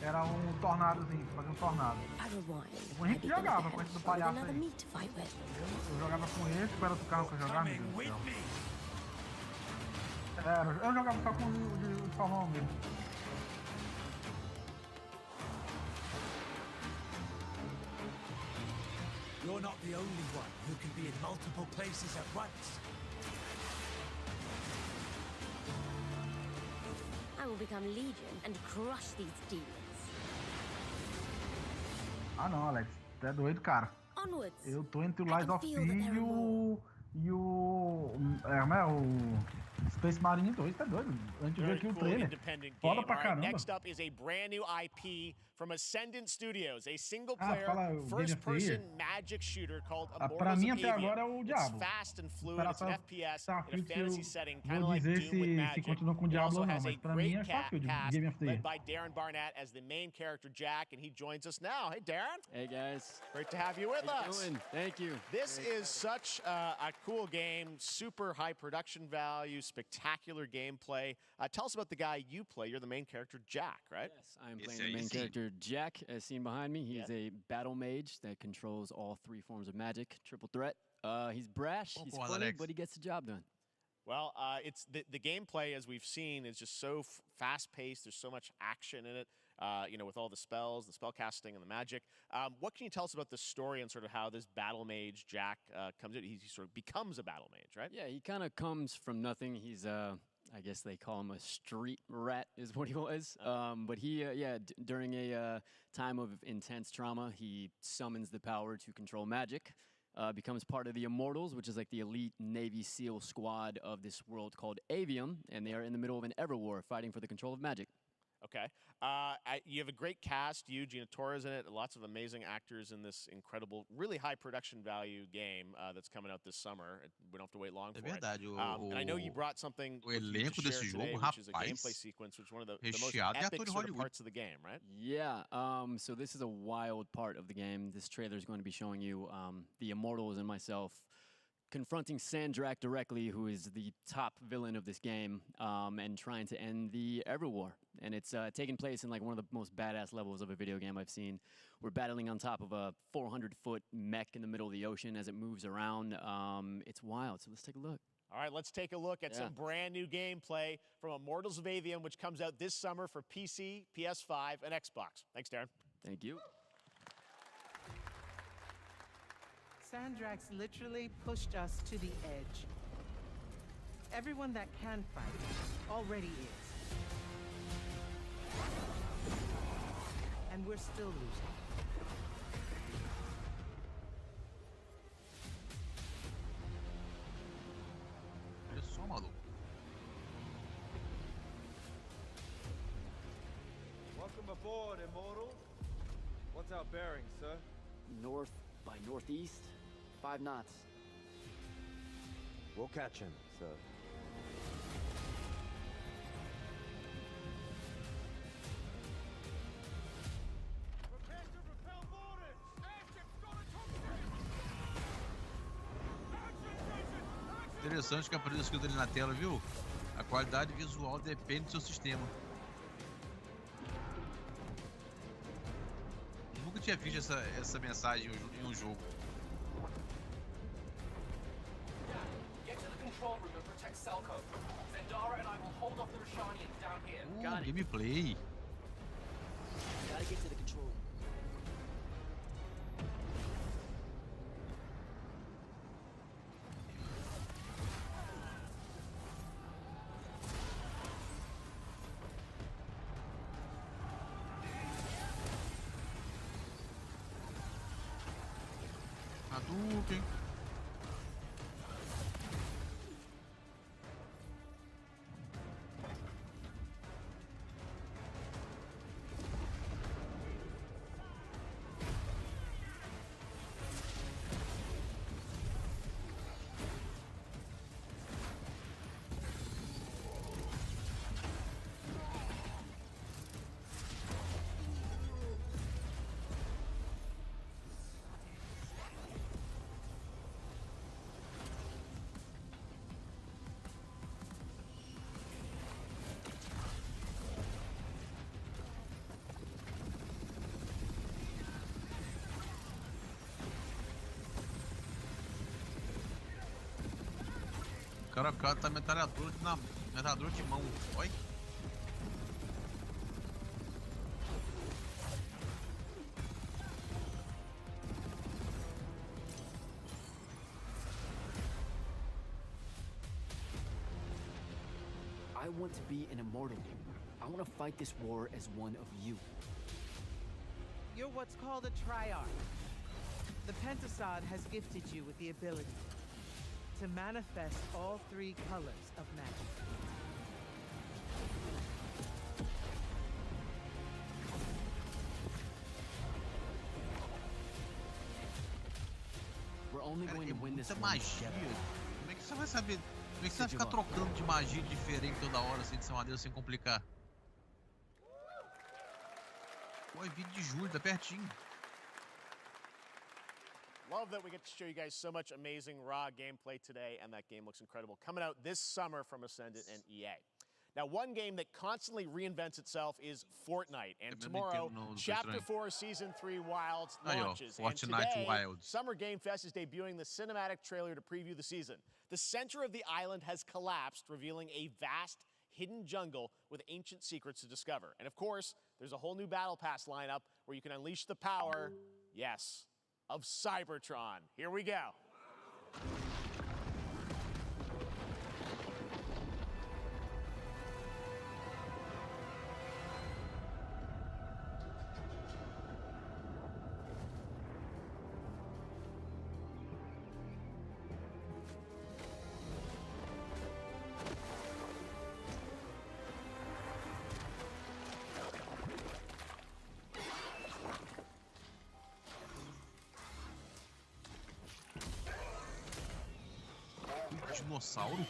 Era um tornadozinho, fazia um tornado. O Henrique jogava com esse do palhaço aí. Eu jogava com esse, qual era outro carro que eu jogava? Meu Deus do céu. Eu jogava só com o de Fórmula 1 mesmo. You're not the only one who can be in multiple places at once. I will become Legion and crush these demons. Ah não, Alex, tu é doido, cara. Onwards. Eu tô entre o Lies of P e o Space Marine 2, tá doido? A gente viu aqui o trailer. Foda pra caramba. Next up is a brand new IP from Ascendant Studios, a single-player, first-person magic shooter called Pra Immortals mim of até agora é Avium. o It's Diablo. fast and fluid, it's an FPS in a fantasy setting, kind of Vou like dizer Doom with se magic. continua com o It Diablo also ou não, has a mas pra mim é great Starfield, cast Game of the led Year. by Darren Barnett as the main character Jack, and he joins us now. Hey, Darren. Hey, guys. Great to have you with How you us. doing? Thank you. This is such a cool game, super high production value, spectacular gameplay. Tell us about the guy you play. You're the main character, Jack, right? Yes, I'm playing the main character, Jack, as seen behind me. He's a battle mage that controls all 3 forms of magic, triple threat. He's brash, he's funny, but he gets the job done. Well, it's the gameplay, as we've seen, is just so fast-paced. There's so much action in it, with all the spells, the spell casting, and the magic. What can you tell us about the story and sort of how this battle mage, Jack, comes in? He sort of becomes a battle mage, right? Yeah, he kind of comes from nothing. He's, I guess they call him a street rat is what he was. But he, during a time of intense trauma, he summons the power to control magic. Becomes part of the Immortals, which is like the elite Navy SEAL squad of this world called Avium, and they are in the middle of an Everwar fighting for the control of magic. Okay. You have a great cast. You, Gina Torres in it. Lots of amazing actors in this incredible, really high production value game that's coming out this summer. We don't have to wait long for it. And I know you brought something with you to share today, which is a gameplay sequence, which is one of the most epic sort of parts of the game, right? Yeah. So this is a wild part of the game. This trailer is going to be showing you the Immortals and myself confronting Sandrak directly, who is the top villain of this game, and trying to end the Everwar. And it's taking place in like one of the most badass levels of a video game I've seen. We're battling on top of a 400-foot mech in the middle of the ocean as it moves around. It's wild, so let's take a look. All right, let's take a look at some brand new gameplay from Immortals of Avium, which comes out this summer for PC, PS5, and Xbox. Thanks, Darren. Thank you. Sandrax literally pushed us to the edge. Everyone that can fight already is. And we're still losing. Olha só, maluco. Welcome aboard, Immortal. What's our bearing, sir? North by northeast, 5 knots. We'll catch him, sir. Interessante que apareceu escrito ali na tela, viu? A qualidade visual depende do seu sistema. Nunca tinha visto essa mensagem em um jogo. Gameplay. Gotta get to the control room. Hadouken. cara cata metralhadora de mão. Oi? I want to be an immortal. I want to fight this war as one of you. You're what's called a triarch. The Pentasod has gifted you with the ability to manifest all 3 colors of magic. We're only going to win this one. Magia. Como é que você vai saber? Como é que você vai ficar trocando de magia diferente toda hora, assim, de ser maneiro, sem complicar? Pô, é vídeo de julho, tá pertinho. Love that we get to show you guys so much amazing raw gameplay today, and that game looks incredible. Coming out this summer from Ascendant and EA. Now, one game that constantly reinvents itself is Fortnite, and tomorrow, Chapter 4 Season 3 Wilds launches. And today, Summer Game Fest is debuting the cinematic trailer to preview the season. The center of the island has collapsed, revealing a vast, hidden jungle with ancient secrets to discover. And of course, there's a whole new Battle Pass lineup where you can unleash the power, yes, of Cybertron. Here we go. Dinossauro?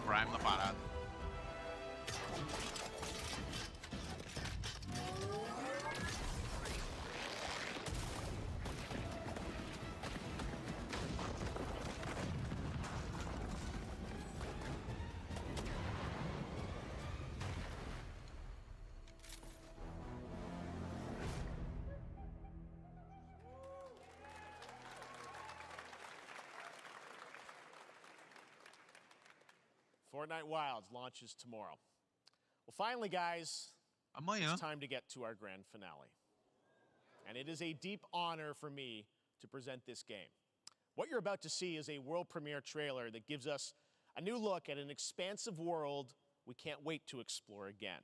Prime na parada. Fortnite Wilds launches tomorrow. Well, finally, guys, it's time to get to our grand finale. And it is a deep honor for me to present this game. What you're about to see is a world premiere trailer that gives us a new look at an expansive world we can't wait to explore again.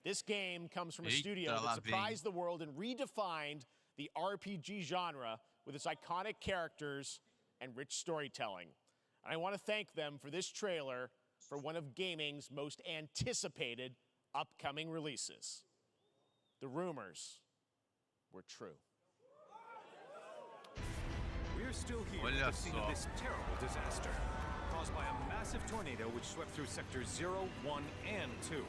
This game comes from a studio that surprised the world and redefined the RPG genre with its iconic characters and rich storytelling. And I want to thank them for this trailer for one of gaming's most anticipated upcoming releases. The rumors were true. We're still here at the scene of this terrible disaster, caused by a massive tornado which swept through sectors 0, 1, and 2.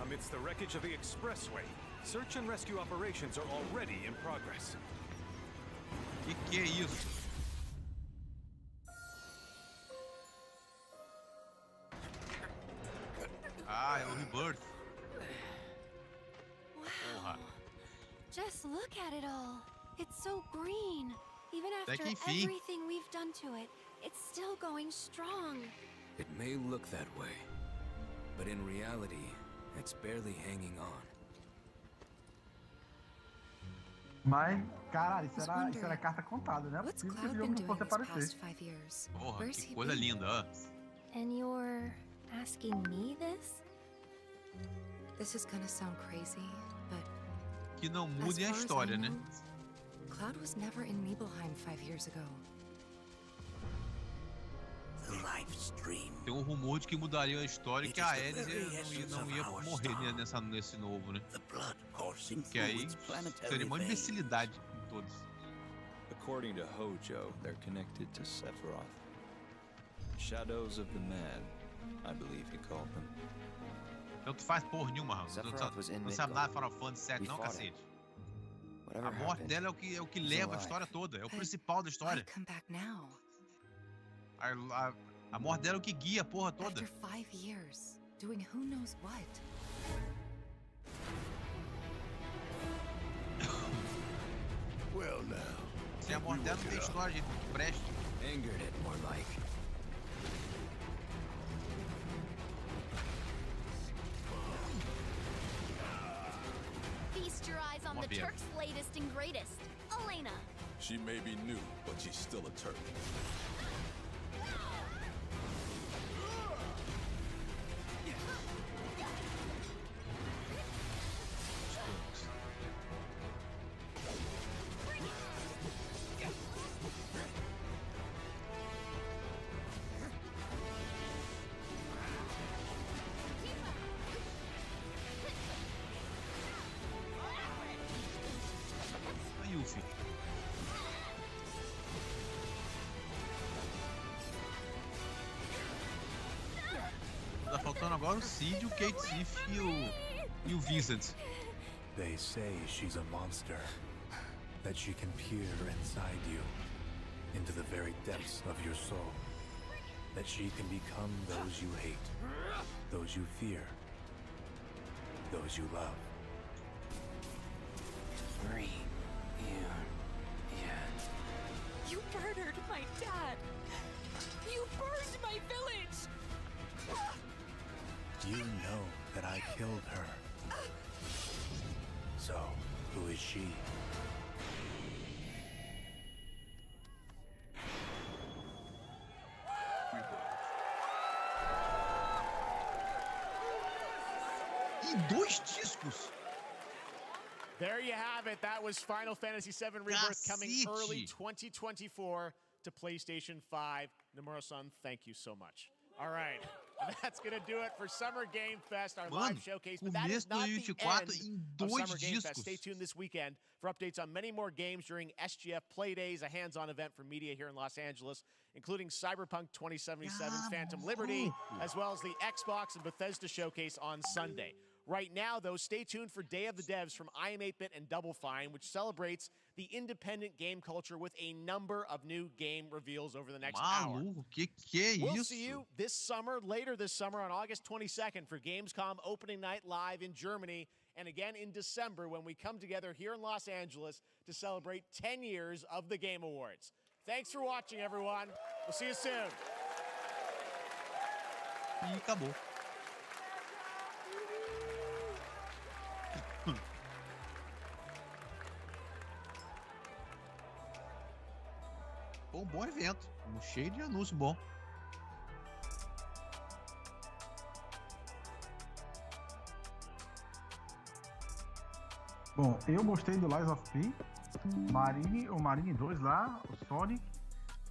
Amidst the wreckage of the expressway, search and rescue operations are already in progress. Que é isso? Ah, é o Rebirth. Wow. Just look at it all. It's so green. Even after everything we've done to it, it's still going strong. It may look that way, but in reality, it's barely hanging on. Mas, caralho, isso era carta contada, né? Por isso que esse jogo não fosse aparecer. Porra, que coisa linda, ó. And you're asking me this? This is gonna sound crazy, but que não mude a história, né? Cloud was never in Nibelheim 5 years ago. The live stream. Tem um rumor de que mudaria a história e que a Ares não ia morrer nesse novo, né? Que aí seria uma imbecilidade em todos. According to Hojo, they're connected to Sephiroth. Shadows of the Mad, I believe he called them. Tanto faz porra nenhuma, não sabe nada de Final Fantasy VII não, cacete. A morte dela é o que leva a história toda, é o principal da história. A morte dela é o que guia a porra toda. After 5 years, doing who knows what. Well now. Se a morte dela não tem história, gente, que preste. Angered it, more like. Feast your eyes on the Turk's latest and greatest, Elena. She may be new, but she's still a Turk. Tá faltando agora o Cid, o Kate Sith e o Vincent. They say she's a monster, that she can peer inside you, into the very depths of your soul, that she can become those you hate, those you fear, those you love. Free you yet. You murdered my dad! You burned my village! You know that I killed her. So, who is she? E 2 discos. There you have it. That was Final Fantasy VII Rebirth coming early 2024 to PlayStation 5. Nomura-san, thank you so much. All right. That's going to do it for Summer Game Fest, our live showcase. But that is not the end of Summer Game Fest. Stay tuned this weekend for updates on many more games during SGF Play Days, a hands-on event for media here in Los Angeles, including Cyberpunk 2077, Phantom Liberty, as well as the Xbox and Bethesda showcase on Sunday. Right now, though, stay tuned for Day of the Devs from IM8-Bit and Double Fine, which celebrates the independent game culture with a number of new game reveals over the next hour. We'll see you later this summer on August 22nd for Gamescom Opening Night Live in Germany, and again in December when we come together here in Los Angeles to celebrate 10 years of the Game Awards. Thanks for watching, everyone. We'll see you soon. E acabou. Foi um bom evento, cheio de anúncio bom. Bom, eu gostei do Lies of P, o Marine 2 lá, o Sonic,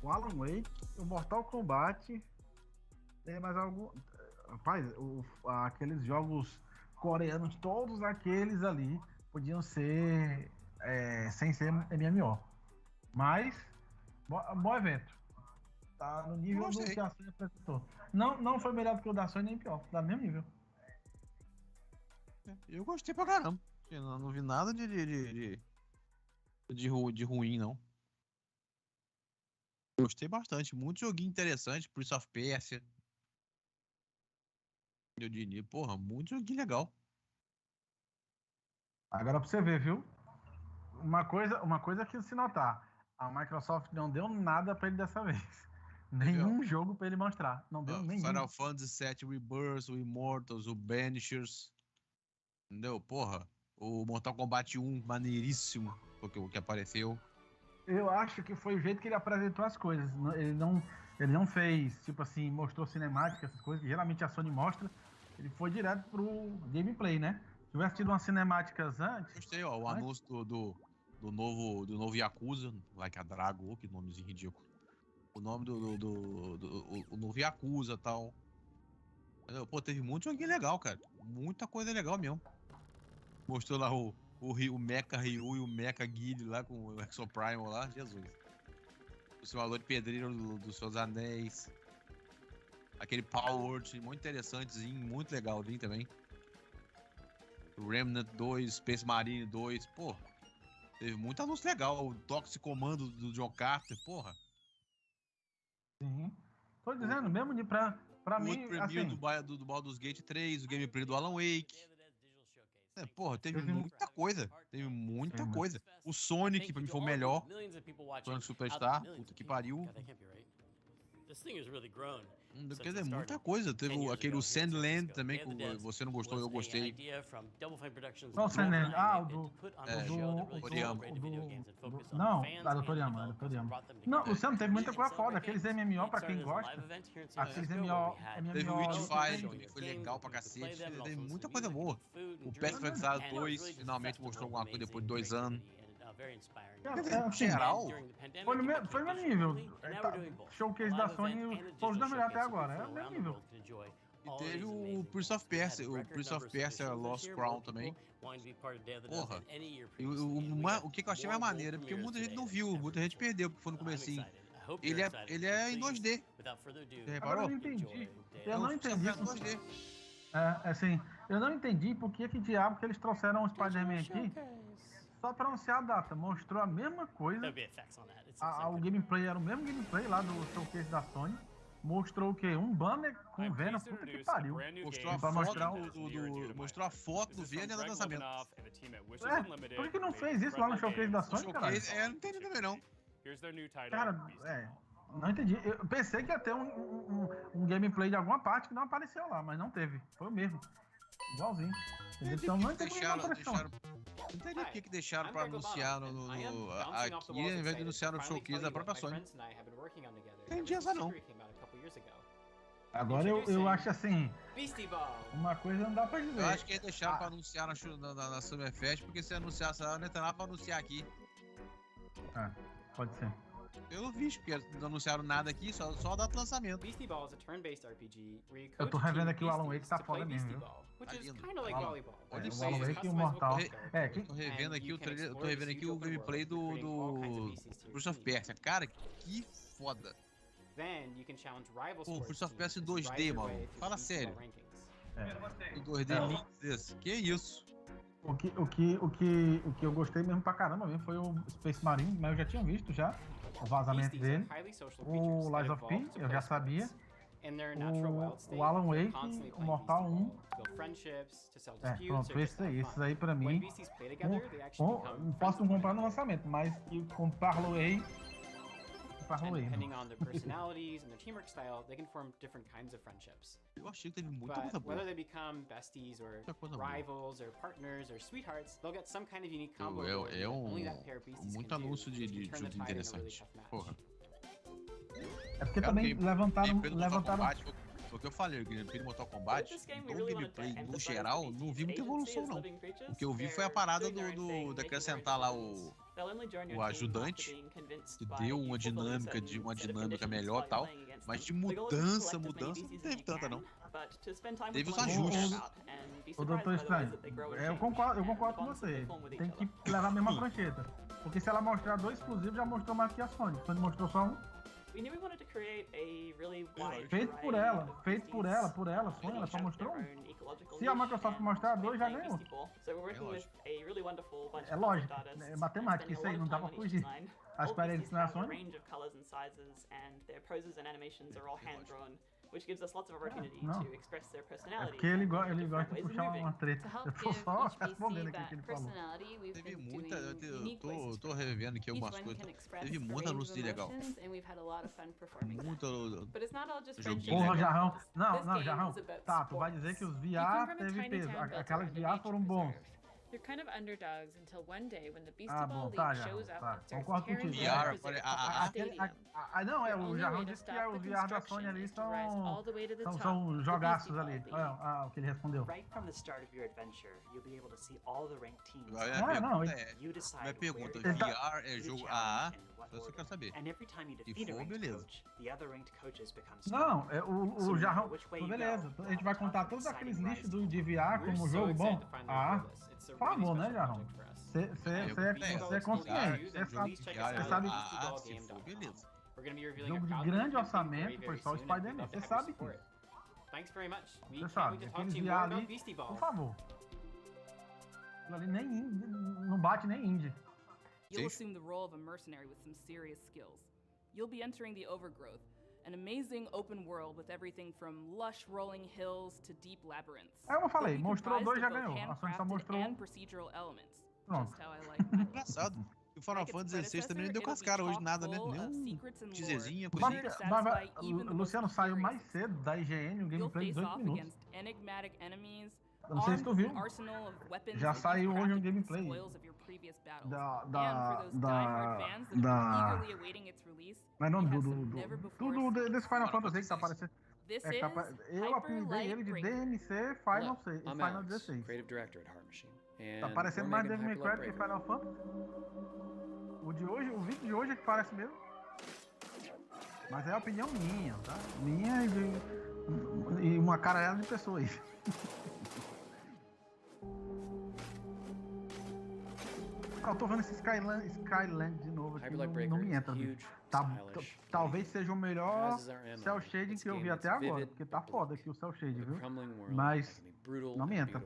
o Alan Wake, o Mortal Kombat, tem mais algum... Rapaz, aqueles jogos coreanos, todos aqueles ali podiam ser sem ser MMO. Mas, bom evento. Tá no nível do que a Sony apresentou. Não foi melhor do que o da Sony, nem pior. Tá no mesmo nível. Eu gostei pra caramba. Não vi nada de ruim, não. Gostei bastante. Muito joguinho interessante. Prince of Persia. Eu diria, porra, muito joguinho legal. Agora pra você ver, viu? Uma coisa que se notar. A Microsoft não deu nada pra ele dessa vez. Nenhum jogo pra ele mostrar. Não deu nenhum. Final Fantasy VII Rebirth, o Immortals, o Banishers. Entendeu? Porra. O Mortal Kombat 1, maneiríssimo. O que apareceu. Eu acho que foi o jeito que ele apresentou as coisas. Ele não fez, tipo assim, mostrou cinemática, essas coisas, que geralmente a Sony mostra. Ele foi direto pro gameplay, né? Se tivesse tido umas cinemáticas antes... Gostei, ó, o anúncio do do novo Yakuza, like a Drago, que nomezinho ridículo. O nome o novo Yakuza e tal. Pô, teve muito joguinho legal, cara. Muita coisa legal mesmo. Mostrou lá o Mecha Ryu e o Mecha Guile lá com o Exoprimal lá, Jesus. O simulador de pedreiro dos seus anéis. Aquele Power Word muito interessantezinho, muito legalzinho também. Remnant 2, Space Marine 2, porra. Teve muito anúncio legal. O Toxic Commando do John Carter, porra. Sim. Tô dizendo, mesmo pra mim, o Premiere assim... do Baldur's Gate 3, o gameplay do Alan Wake. Porra, teve muita coisa. Teve muita coisa. O Sonic, pra mim, foi o melhor. Sonic Superstar, puta que pariu. Quer dizer, muita coisa. Teve aquele Sandland também, que você não gostou, eu gostei. Qual o Sandland? Ah, o do Toriyama. Não, do Toriyama. Não, o Sam teve muita coisa foda. Aqueles MMO, pra quem gosta. Aqueles MMO... Teve o Witchfire, que foi legal pra cacete. Teve muita coisa boa. O Pathfinder 2 finalmente mostrou alguma coisa depois de 2 anos. Em geral, foi no mesmo nível. Showcase da Sony foi os dois melhores até agora. É o mesmo nível. E teve o Prince of Persia, Lost Crown também. Porra. O que eu achei mais maneiro é porque muita gente não viu, muita gente perdeu porque foi no comecinho. Ele é em 2D. Você reparou? Eu não entendi. Eu não entendi. Assim, eu não entendi por que diabo que eles trouxeram o Spider-Man aqui. Só pra anunciar a data, mostrou a mesma coisa. O gameplay era o mesmo gameplay lá do showcase da Sony. Mostrou o quê? Um banner com o Venom, puta que pariu. Mostrou a foto do Venom no lançamento. Por que não fez isso lá no showcase da Sony, cara? Não entendi também não. Cara, não entendi. Eu pensei que ia ter um gameplay de alguma parte que não apareceu lá, mas não teve. Foi o mesmo. Igualzinho. Então não entendi. Não entendi por que deixaram pra anunciar aqui, ao invés de anunciar no showcase da própria Sony. Não entendi essa não. Agora eu acho assim, uma coisa não dá pra dizer. Eu acho que eles deixaram pra anunciar na Summerfest, porque se anunciasse lá, não entra lá pra anunciar aqui. Pode ser. Pelo visto, porque não anunciaram nada aqui, só a data do lançamento. Eu tô revendo aqui o Alan Wake, tá foda mesmo, viu? Tá lindo. Olha o Alan Wake e o Mortal. Eu tô revendo aqui o trailer, eu tô revendo aqui o gameplay do Prince of Persia. Cara, que foda. Pô, Prince of Persia em 2D, mano. Fala sério. Em 2D lindo desse. Que isso? O que eu gostei mesmo pra caramba mesmo foi o Space Marine, mas eu já tinha visto o vazamento dele. O Lies of P, eu já sabia. O Alan Wake, o Mortal 1. Pronto, esses aí pra mim. Posso não comprar no lançamento, mas eu comprar-lo-ei. Depending on their personalities and their teamwork style, they can form different kinds of friendships. Eu achei que teve muita coisa boa. Whether they become besties or rivals or partners or sweethearts, they'll get some kind of unique combo. Only that pair of beasties muito anúncio de jogo interessante. Porra. É porque também levantaram. Foi o que eu falei, o gameplay do Mortal Kombat, no gameplay no geral, não vi muita evolução não. O que eu vi foi a parada de acrescentar lá o ajudante, que deu uma dinâmica melhor e tal, mas de mudança não teve tanta não. Teve os ajustes. O Doutor Estranho, eu concordo com você, tem que levar a mesma prancheta, porque se ela mostrar 2 exclusivos, já mostrou mais que a Sony, quando mostrou só um. Feito por ela, Sony, ela só mostrou um. Se a Microsoft mostrar 2, já ganhou. É lógico, é matemática, isso aí, não dá pra fugir. A Square Enix não é a Sony. Which gives us lots of opportunity to express their personality. É porque ele gosta de puxar uma treta. Eu tô só respondendo aqui o que ele falou. Teve muita, eu tô revendo aqui algumas coisas. Teve muito anúncio de legal. Muito joguinho. Porra, Jarrão. Não, Jarrão. Tá, tu vai dizer que os VR teve peso. Aquelas VR foram bons. You're kind of underdogs until one day when the Beastie Ball bom, League shows up and starts concordo tearing contigo. down the stadium. Não, The o only Jarrão way to disse que stop os the VR da construction Sony ali is to rise all the way to the top, são the jogaços Beastie ali. Ball League. Olha o que ele respondeu. Right from the start of your adventure, you'll be able to see all the ranked teams. You decide Minha pergunta, where to VR é jogo AA? Só eu quero saber. And every time you defeat a ranked coach, the other ranked coaches become Não, o Jarrão. which way you Beleza, go, a gente vai contar todos aqueles lixos de VR como jogo bom. Por favor, né, Jarrão? Você é consciente. Você sabe se for, beleza. Jogo de grande orçamento foi só o Spider-Man. Você sabe disso. Você sabe. Aqueles VR ali, por favor. Aquilo ali não bate nem indie. You'll assume the role of a mercenary with some serious skills. You'll be entering the Overgrowth, an amazing open world with everything from lush rolling hills to deep labyrinths. Eu falei, mostrou 2 já ganhou. A Sony só mostrou procedural elements. Pronto. Just how I like my Engraçado. E o Final Fantasy XVI também não deu com as caras hoje nada, né? Nem um teaserzinho, coisinha. Luciano saiu mais cedo da IGN, o gameplay de 18 minutos. Eu não sei se tu viu. Já saiu hoje um gameplay mas não desse Final Fantasy que tá aparecendo. Eu apelidei ele de DMC Final 16. Tá parecendo mais Devil May Cry que Final Fantasy. O vídeo de hoje é que parece mesmo. Mas é a opinião minha, tá? Minha e uma caralhada de pessoas. Eu tô vendo esse Skyland de novo aqui, não me entra. Talvez seja o melhor cel shading que eu vi até agora, porque tá foda aqui o cel shading, viu? Mas não me entra.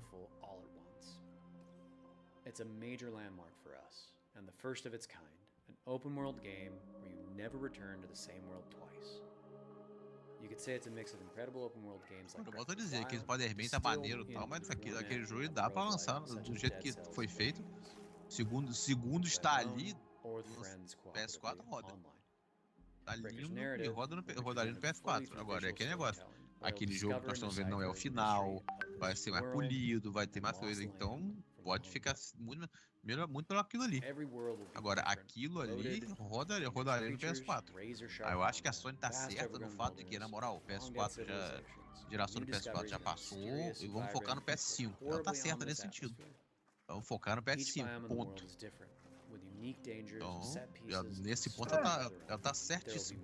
It's a major landmark for us, and the first of its kind, an open world game where you never return to the same world twice. You could say it's a mix of incredible open world games like eu volto a dizer que o Spider-Man tá maneiro e tal, mas aquele jogo dá pra lançar do jeito que foi feito. Segundo está ali, no PS4 roda. Tá lindo e rodaria no PS4. Agora é aquele negócio. Aquele jogo que nós estamos vendo não é o final, vai ser mais polido, vai ter mais coisa, então pode ficar muito pelo aquilo ali. Agora, aquilo ali rodaria no PS4. Eu acho que a Sony tá certa no fato de que, na moral, o PS4 geração do PS4 já passou e vamos focar no PS5. Ela tá certa nesse sentido. Vamos focar no PS5, ponto. Então, nesse ponto ela tá certíssima.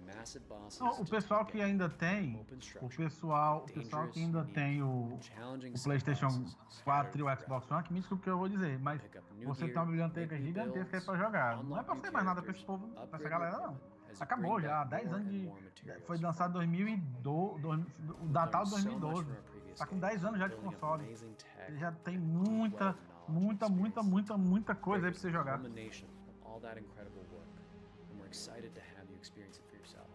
O pessoal que ainda tem, o pessoal que ainda tem o PlayStation 4 e o Xbox One, que me desculpe o que eu vou dizer, mas você tem uma biblioteca gigantesca aí pra jogar. Não é pra ser mais nada pra esse povo, pra essa galera não. Acabou já, há 10 anos foi lançado em 2012, o Natal de 2012. Tá com 10 anos já de console. Ele já tem muita coisa aí pra você jogar. All that incredible work, and we're excited to have you experience it for yourself.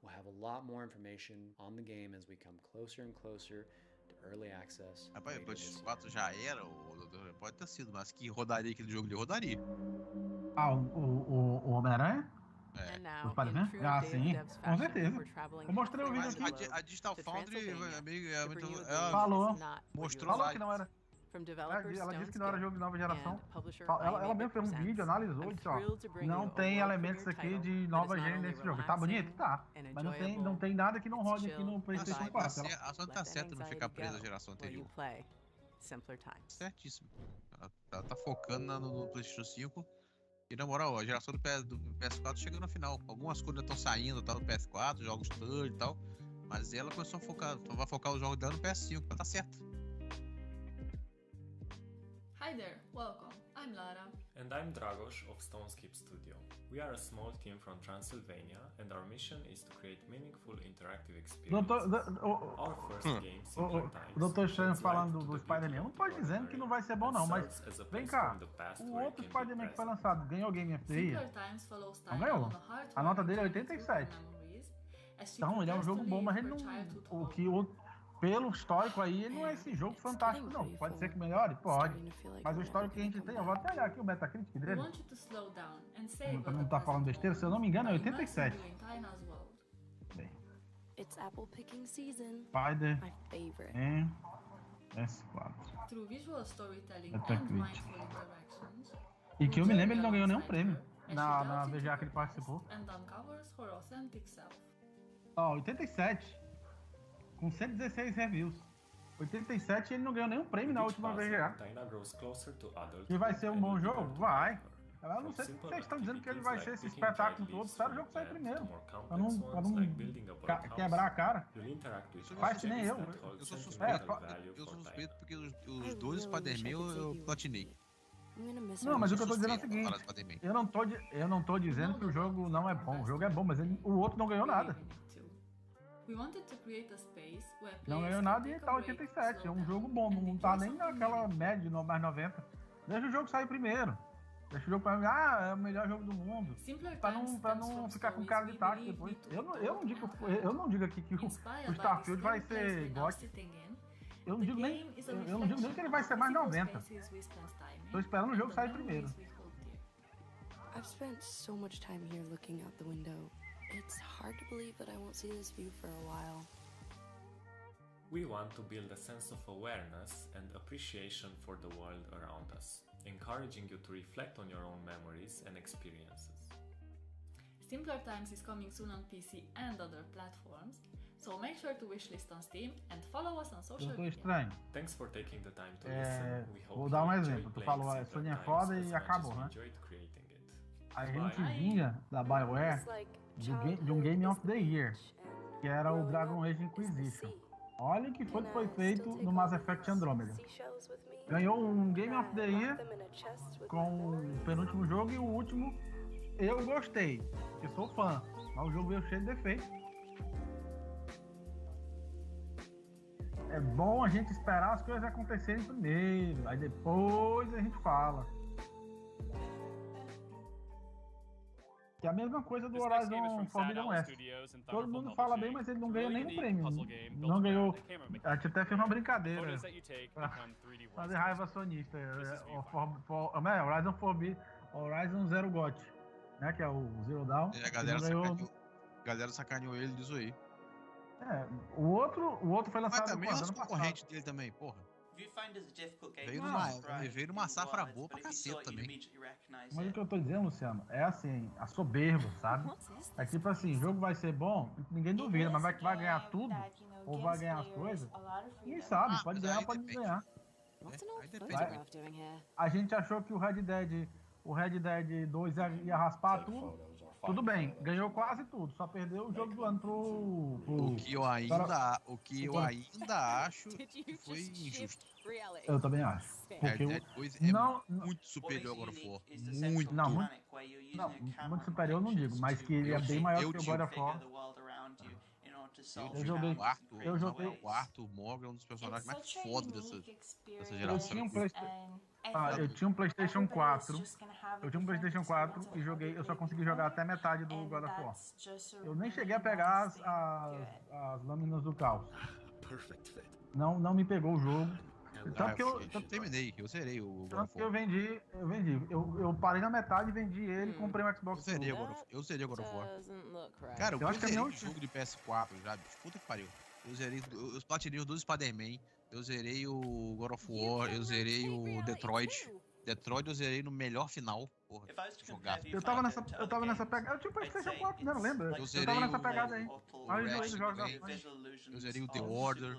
We'll have a lot more information on the game as we come closer and closer to early access. Rapaz, o PlayStation 4 já era, pode ter sido, mas que rodaria aquele jogo ali, rodaria. O Homem-Aranha? Os Spider-Man? Sim, com certeza. Eu mostrei o vídeo aqui. A Digital Foundry mostrou que não era. Ela disse que não era jogo de nova geração. Ela mesmo fez um vídeo, analisou e disse, ó, não tem elementos aqui de nova geração nesse jogo. Tá bonito? Tá. Mas não tem nada que não rode aqui no PlayStation 4. A Sony tá certa não ficar presa à geração anterior. Certíssimo. Ela tá focando no PlayStation 5. E na moral, a geração do PS4 chegando no final. Algumas coisas estão saindo, tá, do PS4, jogos third e tal. Mas ela começou a focar, vai focar os jogos dela no PS5, ela tá certa. Hi there, welcome. I'm Lara. And I'm Dragos of Stoneskip Studio. We are a small team from Transylvania, and our mission is to create meaningful interactive experiences. Our first game, Simpler Times. O Dr. Chan falando do Spider-Man, não tô dizendo que não vai ser bom não, mas vem cá, o outro Spider-Man que foi lançado ganhou Game of the Year? Não ganhou. A nota dele é 87. Então ele é um jogo bom, mas ele não... Pelo histórico aí, ele não é esse jogo fantástico, não. Pode ser que melhore? Pode. Mas o histórico que a gente tem, eu vou até olhar aqui o Metacritic dele. Não tá falando besteira, se eu não me engano, é 87. Bem. It's apple picking season. Spider. My favorite. S4. Through visual storytelling Até and crítico. mindful interactions, E que eu me lembro, ele não ganhou nenhum alongside prêmio her, na VGA que ele participou. and uncovers her authentic self. Ó, 87. Com 116 reviews. 87 ele não ganhou nenhum prêmio na última VGA. E vai ser um bom jogo? Vai. Eu não sei se vocês estão dizendo que ele vai ser esse espetáculo todo. Espera o jogo sair primeiro. Pra não quebrar a cara. Faz que nem eu. Eu sou suspeito porque os dois Spider-Man eu platinei. Não, mas o que eu tô dizendo é o seguinte. Eu não tô dizendo que o jogo não é bom. O jogo é bom, mas o outro não ganhou nada. Não ganhou nada e tá 87. É um jogo bom, não tá nem naquela média de mais 90. Deixa o jogo sair primeiro. Deixa o jogo pra mim, é o melhor jogo do mundo. Pra não ficar com cara de taco depois. Eu não digo aqui que o Starfield vai ser GOT. Eu não digo nem que ele vai ser mais 90. Tô esperando o jogo sair primeiro. I've spent so much time here looking out the window. It's hard to believe that I won't see this view for a while. We want to build a sense of awareness and appreciation for the world around us, encouraging you to reflect on your own memories and experiences. Simpler Times is coming soon on PC and other platforms, so make sure to wishlist on Steam and follow us on social media. Estranho. Thanks for taking the time to listen. We hope Vou dar um you exemplo. Tu falou, a Sony é foda e acabou, né? enjoyed creating it. A gente vinha da BioWare de um Game of the Year, que era o Dragon Age Inquisition. Olha o que foi feito no Mass Effect Andromeda. Ganhou um Game of the Year com o penúltimo jogo e o último eu gostei, porque sou fã, mas o jogo veio cheio de defeitos. É bom a gente esperar as coisas acontecerem primeiro, aí depois a gente fala. Que é a mesma coisa do Horizon Forbidden West. Todo mundo fala bem, mas ele não ganhou nenhum prêmio. Não ganhou. A gente até fez uma brincadeira. Fazer raiva sonista. Horizon Zero GOT, né? Que é o Zero Dawn. A galera sacaneou ele disso aí. O outro foi lançado. Mas também é os concorrentes dele também, porra. Veio numa safra boa pra cacete também. Mas o que eu tô dizendo, Luciano, é assim, a soberba, sabe? É tipo assim, o jogo vai ser bom, ninguém duvida, mas vai ganhar tudo, ou vai ganhar as coisas, ninguém sabe, pode ganhar, pode não ganhar. A gente achou que o Red Dead 2 ia raspar tudo. Tudo bem, ganhou quase tudo, só perdeu o jogo do ano pro... O que eu ainda acho que foi injusto. Eu também acho. Porque muito superior ao God of War. Muito superior eu não digo, mas que ele é bem maior que o God of War. Eu joguei o Arthur Morgan, é um dos personagens mais fodas dessa geração. Eu tinha um PlayStation 4. E joguei. Eu só consegui jogar até metade do God of War. Eu nem cheguei a pegar as lâminas do caos. Não me pegou o jogo. Tanto que eu terminei, eu zerei o God of War. Eu vendi. Eu parei na metade, vendi ele e comprei um Xbox. Eu zerei o God of War. Cara, eu acho que é um jogo de PS4 já, bicho. Puta que pariu. Eu platinei os dois Spider-Man. Eu zerei o God of War, eu zerei o Detroit. Detroit eu zerei no melhor final. Porra, jogar. Eu tava nessa pegada. Eu tinha o PlayStation 4, não lembra? Eu tava nessa pegada aí. Eu zerei o The Order.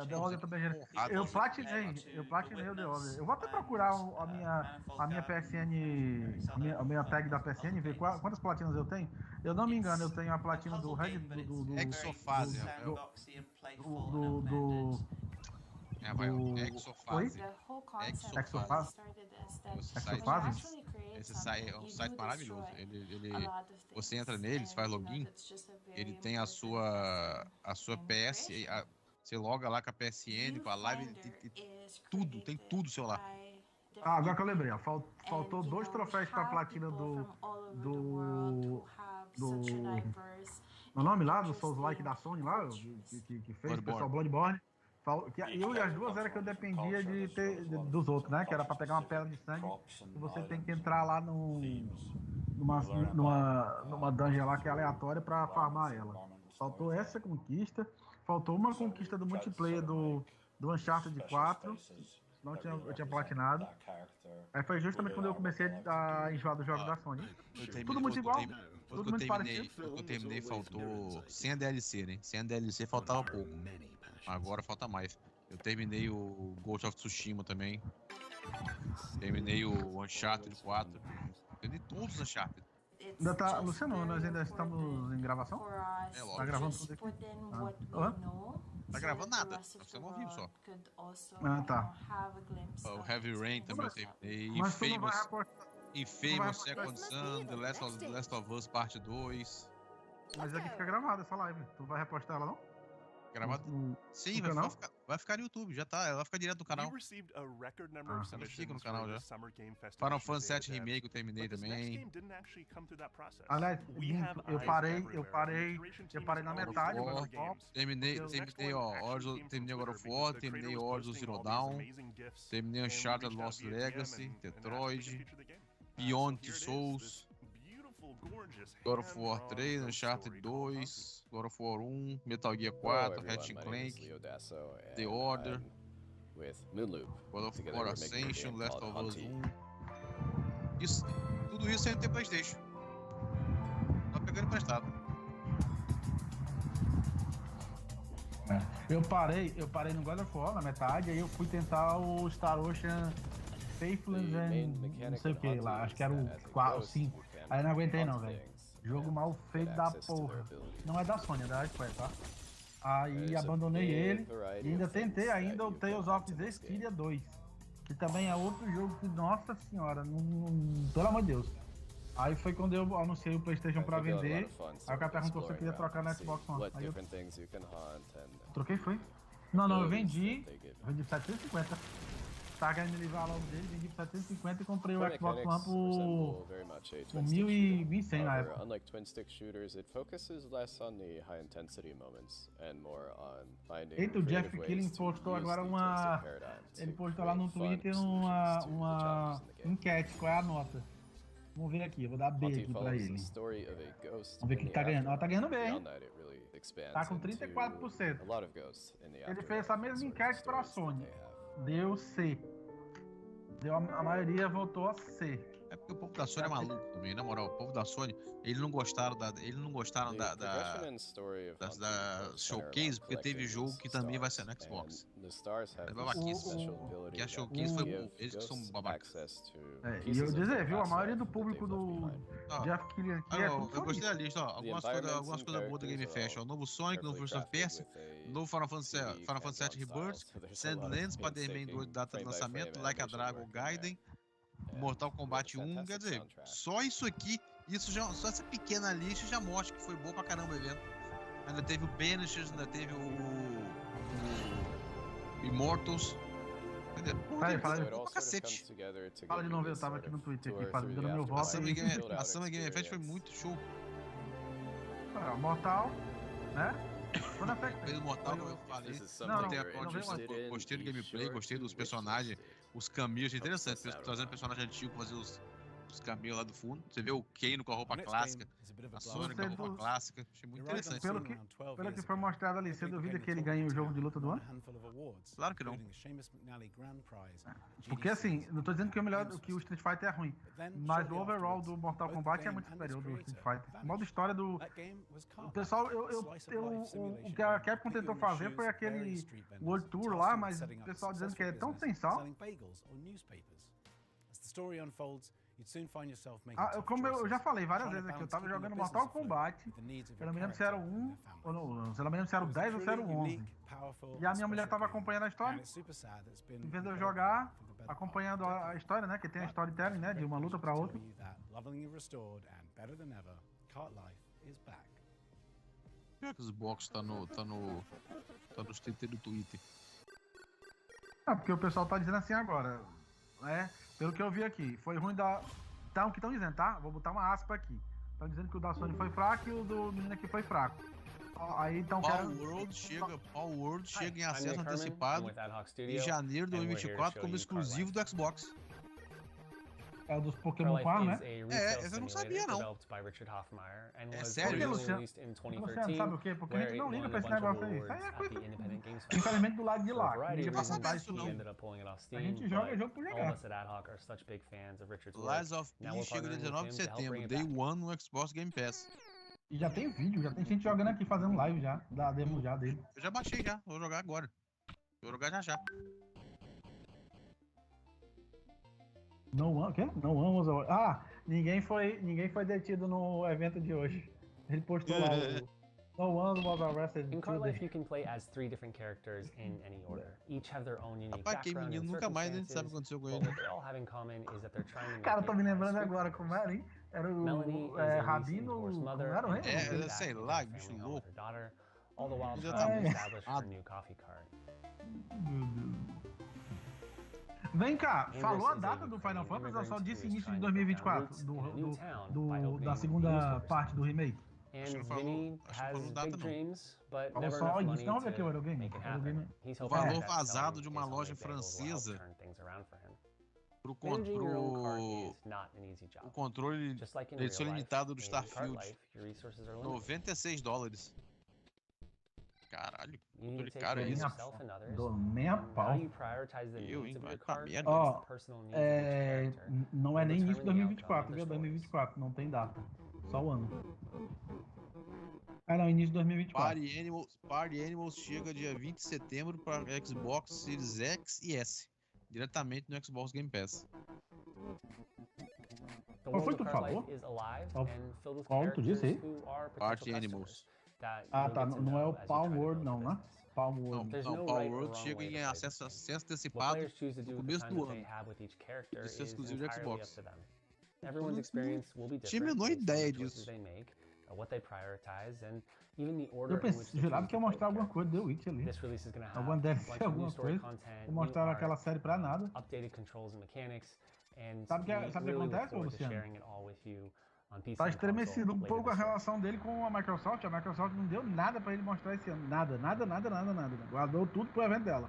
The Order também eu platinei o The Order. Eu vou até procurar a minha PSN, a minha tag da PSN e ver quantas platinas eu tenho. Eu não me engano, eu tenho a platina do Red do Exofase, Esse é um site maravilhoso. Você entra nele, faz login, ele tem a sua PS, você loga lá com a PSN, com a live, tem tudo seu lá. Agora que eu lembrei, faltou 2 troféus pra platina do o nome lá, do Souls-like da Sony lá, que fez, o pessoal Bloodborne. E as duas era que eu dependia dos outros, né? Que era pra pegar uma pedra de sangue. E você tem que entrar lá numa dungeon lá que é aleatória pra farmar ela. Faltou essa conquista. Faltou uma conquista do multiplayer do Uncharted 4. Senão eu tinha platinado. Aí foi justamente quando eu comecei a enjoar dos jogos da Sony. Tudo muito igual. Tudo muito parecido. Quando eu terminei, faltou sem a DLC, né? Sem a DLC faltava pouco. Agora falta mais. Eu terminei o Ghost of Tsushima também. Terminei o Uncharted 4. Terminei todos os Uncharted. Ainda tá, Luciano, nós ainda estamos em gravação? É lógico. Tá gravando tudo aqui? Tá gravando nada, você não ouviu só. Ah, tá. O Heavy Rain também eu terminei. Infamous Second Son, The Last of Us Parte 2. Mas aqui fica gravada essa live. Tu vai repostar ela não? Gravado? Sim, vai ficar no YouTube, já tá. Ela vai ficar direto no canal. Ela fica no canal já. Final Fantasy VII Remake eu terminei também. Aliás, eu parei na metade. Terminei God of War, terminei Horizon Zero Dawn, terminei Uncharted Lost Legacy, Detroit, Beyond Two Souls, God of War 3, Uncharted 2, God of War 1, Metal Gear 4, Ratchet & Clank, The Order, God of War Ascension, Last of Us 1. Tudo isso sem ter PlayStation. Tá pegando emprestado. Eu parei no God of War na metade, aí eu fui tentar o Star Ocean Faithless and não sei o que lá, acho que era o 4 ou 5. Aí não aguentei não, velho. Jogo mal feito da porra. Não é da Sony, é da Square, tá? Aí abandonei ele e ainda tentei ainda o Tales of Vesperia 2. Que também é outro jogo que, nossa senhora, pelo amor de Deus. Aí foi quando eu anunciei o PlayStation pra vender. Aí o cara perguntou se eu queria trocar no Xbox One. Aí eu... Troquei, foi? Não, eu vendi 750. Tava querendo me livrar logo dele, vendi por 750 e comprei o Xbox One por 1.100 na época. Unlike twin stick shooters, it focuses less on the high intensity moments and more on finding Eita, o Jeff Killing postou agora uma... Ele postou lá no Twitter uma enquete, qual é a nota? Vamos ver aqui, eu vou dar B aqui pra ele. Vamos ver o que tá ganhando. Ela tá ganhando bem, hein? Tá com 34%. Ele fez essa mesma enquete pra Sony. Deu C. A maioria votou a C. É porque o povo da Sony é maluco também, na moral. O povo da Sony, eles não gostaram da Showcase, porque teve jogo que também vai ser no Xbox. É babaquice, que a Showcase foi bom, eles que são babacas. E eu dizer, viu, a maioria do público do Jeff Killian aqui é tudo. Eu gostei da lista, ó, algumas coisas boas da Gamefest, ó. Novo Sonic, novo Prince of Persia, novo Final Fantasy VII Rebirth, Sandlands, Spider-Man 2, data de lançamento, Like a Dragon, Gaiden, Mortal Kombat 1, quer dizer, só isso aqui, só essa pequena lista já mostra que foi bom pra caramba o evento. Ainda teve o Banishers, ainda teve o Immortals. Fala pra cacete. Fala de novo, eu tava aqui no Twitter aqui, fazendo meu voto. A Summer Game Fest foi muito show. Mortal, né? Fez o Mortal, como eu falei. Gostei do gameplay, gostei dos personagens, os caminhos, achei interessante. Trazendo personagem antigo, fazer os caminhos lá do fundo. Você vê o Kano com a roupa clássica, a Sonic com a roupa clássica. Achei muito interessante. Pelo que foi mostrado ali, você duvida que ele ganha o jogo de luta do ano? Claro que não. Porque assim, não tô dizendo que que o Street Fighter é ruim, mas o overall do Mortal Kombat é muito superior do Street Fighter. O modo história do... O pessoal, o que a Capcom tentou fazer foi aquele World Tour lá, mas o pessoal dizendo que é tão sem sal. Como eu já falei várias vezes aqui, eu tava jogando Mortal Kombat, eu não me lembro se era o 1, ou não, eu não me lembro se era o 10 ou se era o 11. E a minha mulher tava acompanhando a história, em vez de eu jogar, acompanhando a história, né, que tem a storytelling, né, de uma luta pra outra. Por que os boxes tá no Twitter do Twitter? Porque o pessoal tá dizendo assim agora, né? Pelo que eu vi aqui, foi ruim da... Então, o que estão dizendo, tá? Vou botar uma aspa aqui. Estão dizendo que o da Sony foi fraco e o do menino aqui foi fraco. Aí então... Power World chega em acesso antecipado em janeiro de 2024 como exclusivo do Xbox. É o dos Pokémon 4, né? Essa eu não sabia, não. É sério? Luciano sabe o quê? Porque a gente não liga pra esse negócio aí. Isso aí é coisa, infelizmente, do lado de lá. Não liga pra comprar isso, não. A gente joga jogo por jogar. Lies of P chega no 19 de setembro, Day 1 no Xbox Game Pass. E já tem vídeo, já tem gente jogando aqui, fazendo live já, da demo já dele. Eu já baixei já, vou jogar agora. Vou jogar já. No One, o quê? No One was awarded. Ah, ninguém foi detido no evento de hoje. Ele postou lá No one was arrested. In Car Life, you can play as 3 different characters in any order. Each have their own unique background and circumstances, but what they all have in common is that they're trying to make Cara, tô me lembrando agora como era, hein? Era o Rabino, era o sei lá, bicho louco. All the while trying to establish her new coffee cart. Vem cá, falou a data do Final Fantasy ou só disse início de 2024? Da segunda parte do remake? Só início, não, aqui o Eurogame. O valor vazado de uma loja francesa pro o controle da edição limitada do Starfield, $96. Caralho, controle caro é isso? Nem a pau. Ó, não é nem início de 2024, viu? 2024, não tem data. Só o ano. Ah, não, início de 2024. Party Animals chega dia 20 de setembro para Xbox Series X e S, diretamente no Xbox Game Pass. Qual foi que tu falou? Qual tu disse aí? Party Animals. Ah, tá. Não é o Palm World, não, né? Palm World. Não, Palm World chega em acesso antecipado no começo do ano. Isso é exclusivo de Xbox. Tinha a menor ideia disso. Eu pensei, jurava que ia mostrar alguma coisa do Witch ali. Alguma DLC, alguma coisa. Não mostraram aquela série pra nada. Sabe o que acontece, Luciano? Tá estremecido um pouco a relação dele com a Microsoft. A Microsoft não deu nada pra ele mostrar esse ano. Nada. Guardou tudo pro evento dela.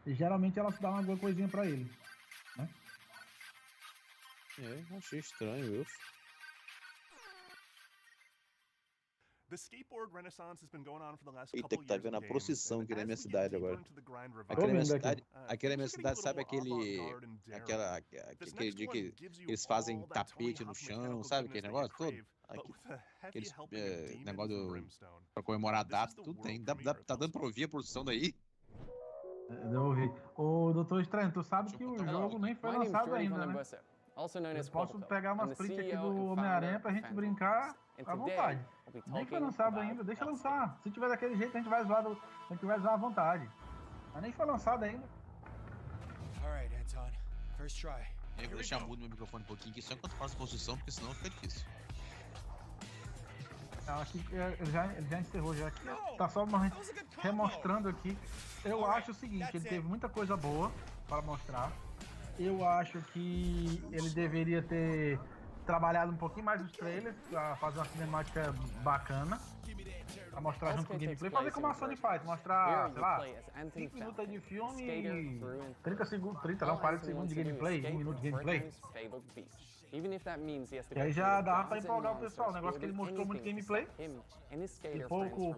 E geralmente ela dá uma boa coisinha pra ele. Né? Achei estranho, viu? Eita, que tá vendo a procissão aqui na minha cidade agora. Aqui na minha cidade, sabe aquele dia que eles fazem tapete no chão, sabe aquele negócio todo? Aquele negócio pra comemorar a data, tudo tem. Tá dando pra ouvir a procissão daí? Não ouvi. Ô, Doutor Estranho, tu sabe que o jogo nem foi lançado ainda, né? Eu posso pegar umas prints aqui do Homem-Aranha pra gente brincar à vontade. Nem foi lançado ainda, deixa lançar. Se tiver daquele jeito, a gente vai zoar à vontade. Mas nem foi lançado ainda. Eu vou deixar mudo meu microfone um pouquinho aqui só enquanto faço a posição, porque senão fica difícil. Acho que ele já encerrou já aqui. Tá só remostrando aqui. Eu acho o seguinte, ele teve muita coisa boa para mostrar. Eu acho que ele deveria ter trabalhado um pouquinho mais os trailers pra fazer uma cinemática bacana, pra mostrar junto com o gameplay, fazer como a Sony faz, mostrar, sei lá, 5 minutos de filme e 40 segundos de gameplay, 1 minuto de gameplay. E aí já dava pra empolgar o pessoal, o negócio que ele mostrou muito gameplay e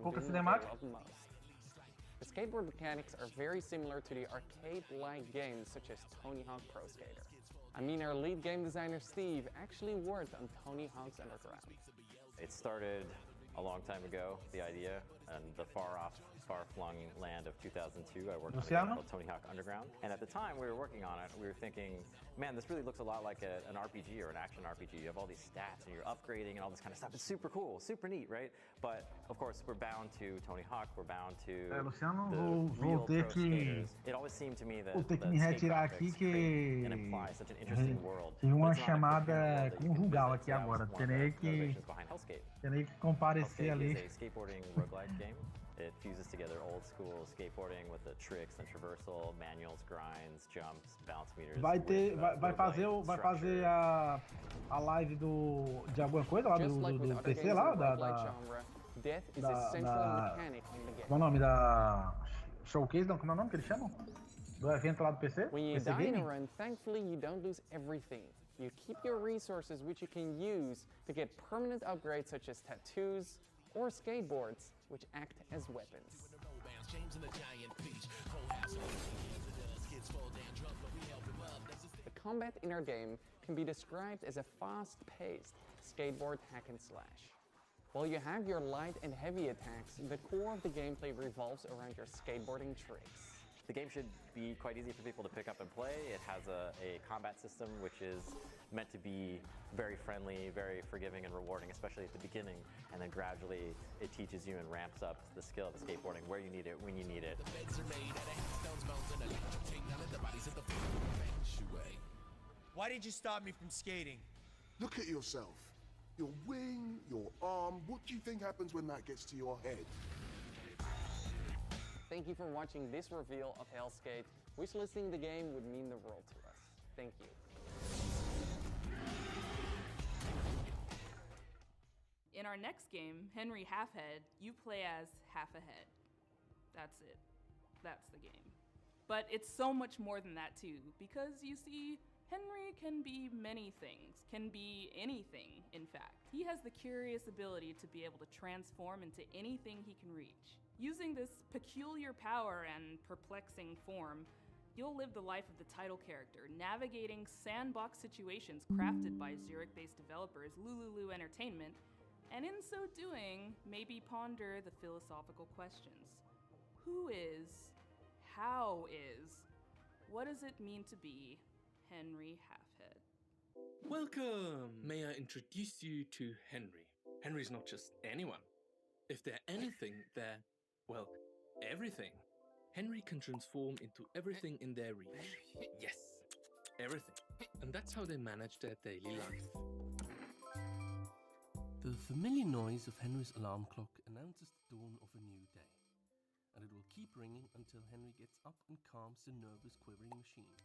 pouca cinemática. The skateboard mechanics are very similar to the arcade-like games such as Tony Hawk Pro Skater. I mean, our lead game designer Steve actually worked on Tony Hawk's Underground. It started a long time ago, the idea, and the far-flung land of 2002, I worked on a game called Tony Hawk Underground. And at the time we were working on it, we were thinking, man, this really looks a lot like an RPG or an action RPG. You have all these stats and you're upgrading and all this kind of stuff. It's super cool, super neat, right? But, of course, we're bound to Tony Hawk, we're bound to Luciano, the real pro skaters. It always seemed to me that vou ter que me retirar aqui que tive uma chamada conjugal aqui agora. Terei que comparecer ali. It fuses together old school skateboarding with the tricks and traversal, manuals, grinds, jumps, balance meters. Vai fazer a live de alguma coisa lá do PC lá, qual é o nome da showcase, não, como é o nome que eles chamam? Do evento lá do PC? When you die in a run, thankfully you don't lose everything. You keep your resources, which you can use to get permanent upgrades such as tattoos or skateboards, which act as weapons. The combat in our game can be described as a fast-paced skateboard hack and slash. While you have your light and heavy attacks, the core of the gameplay revolves around your skateboarding tricks. The game should be quite easy for people to pick up and play. It has a combat system which is meant to be very friendly, very forgiving and rewarding, especially at the beginning, and then gradually it teaches you and ramps up the skill of skateboarding where you need it, when you need it. Why did you stop me from skating? Look at yourself. Your wing, your arm, what do you think happens when that gets to your head? Thank you for watching this reveal of Hellskate. Wishlisting the game would mean the world to us. Thank you. In our next game, Henry Halfhead, you play as Half a Head. That's it. That's the game. But it's so much more than that too, because you see, Henry can be many things, can be anything, in fact. He has the curious ability to be able to transform into anything he can reach. Using this peculiar power and perplexing form, you'll live the life of the title character, navigating sandbox situations crafted by Zurich-based developers Lululu Entertainment, and in so doing, maybe ponder the philosophical questions. Who is? How is? What does it mean to be Henry Halfhead? Welcome! May I introduce you to Henry? Henry's not just anyone. If they're anything, they're, well, everything. Henry can transform into everything in their reach. Yes, everything. And that's how they manage their daily life. The familiar noise of Henry's alarm clock announces the dawn of a new day. And it will keep ringing until Henry gets up and calms the nervous, quivering machine.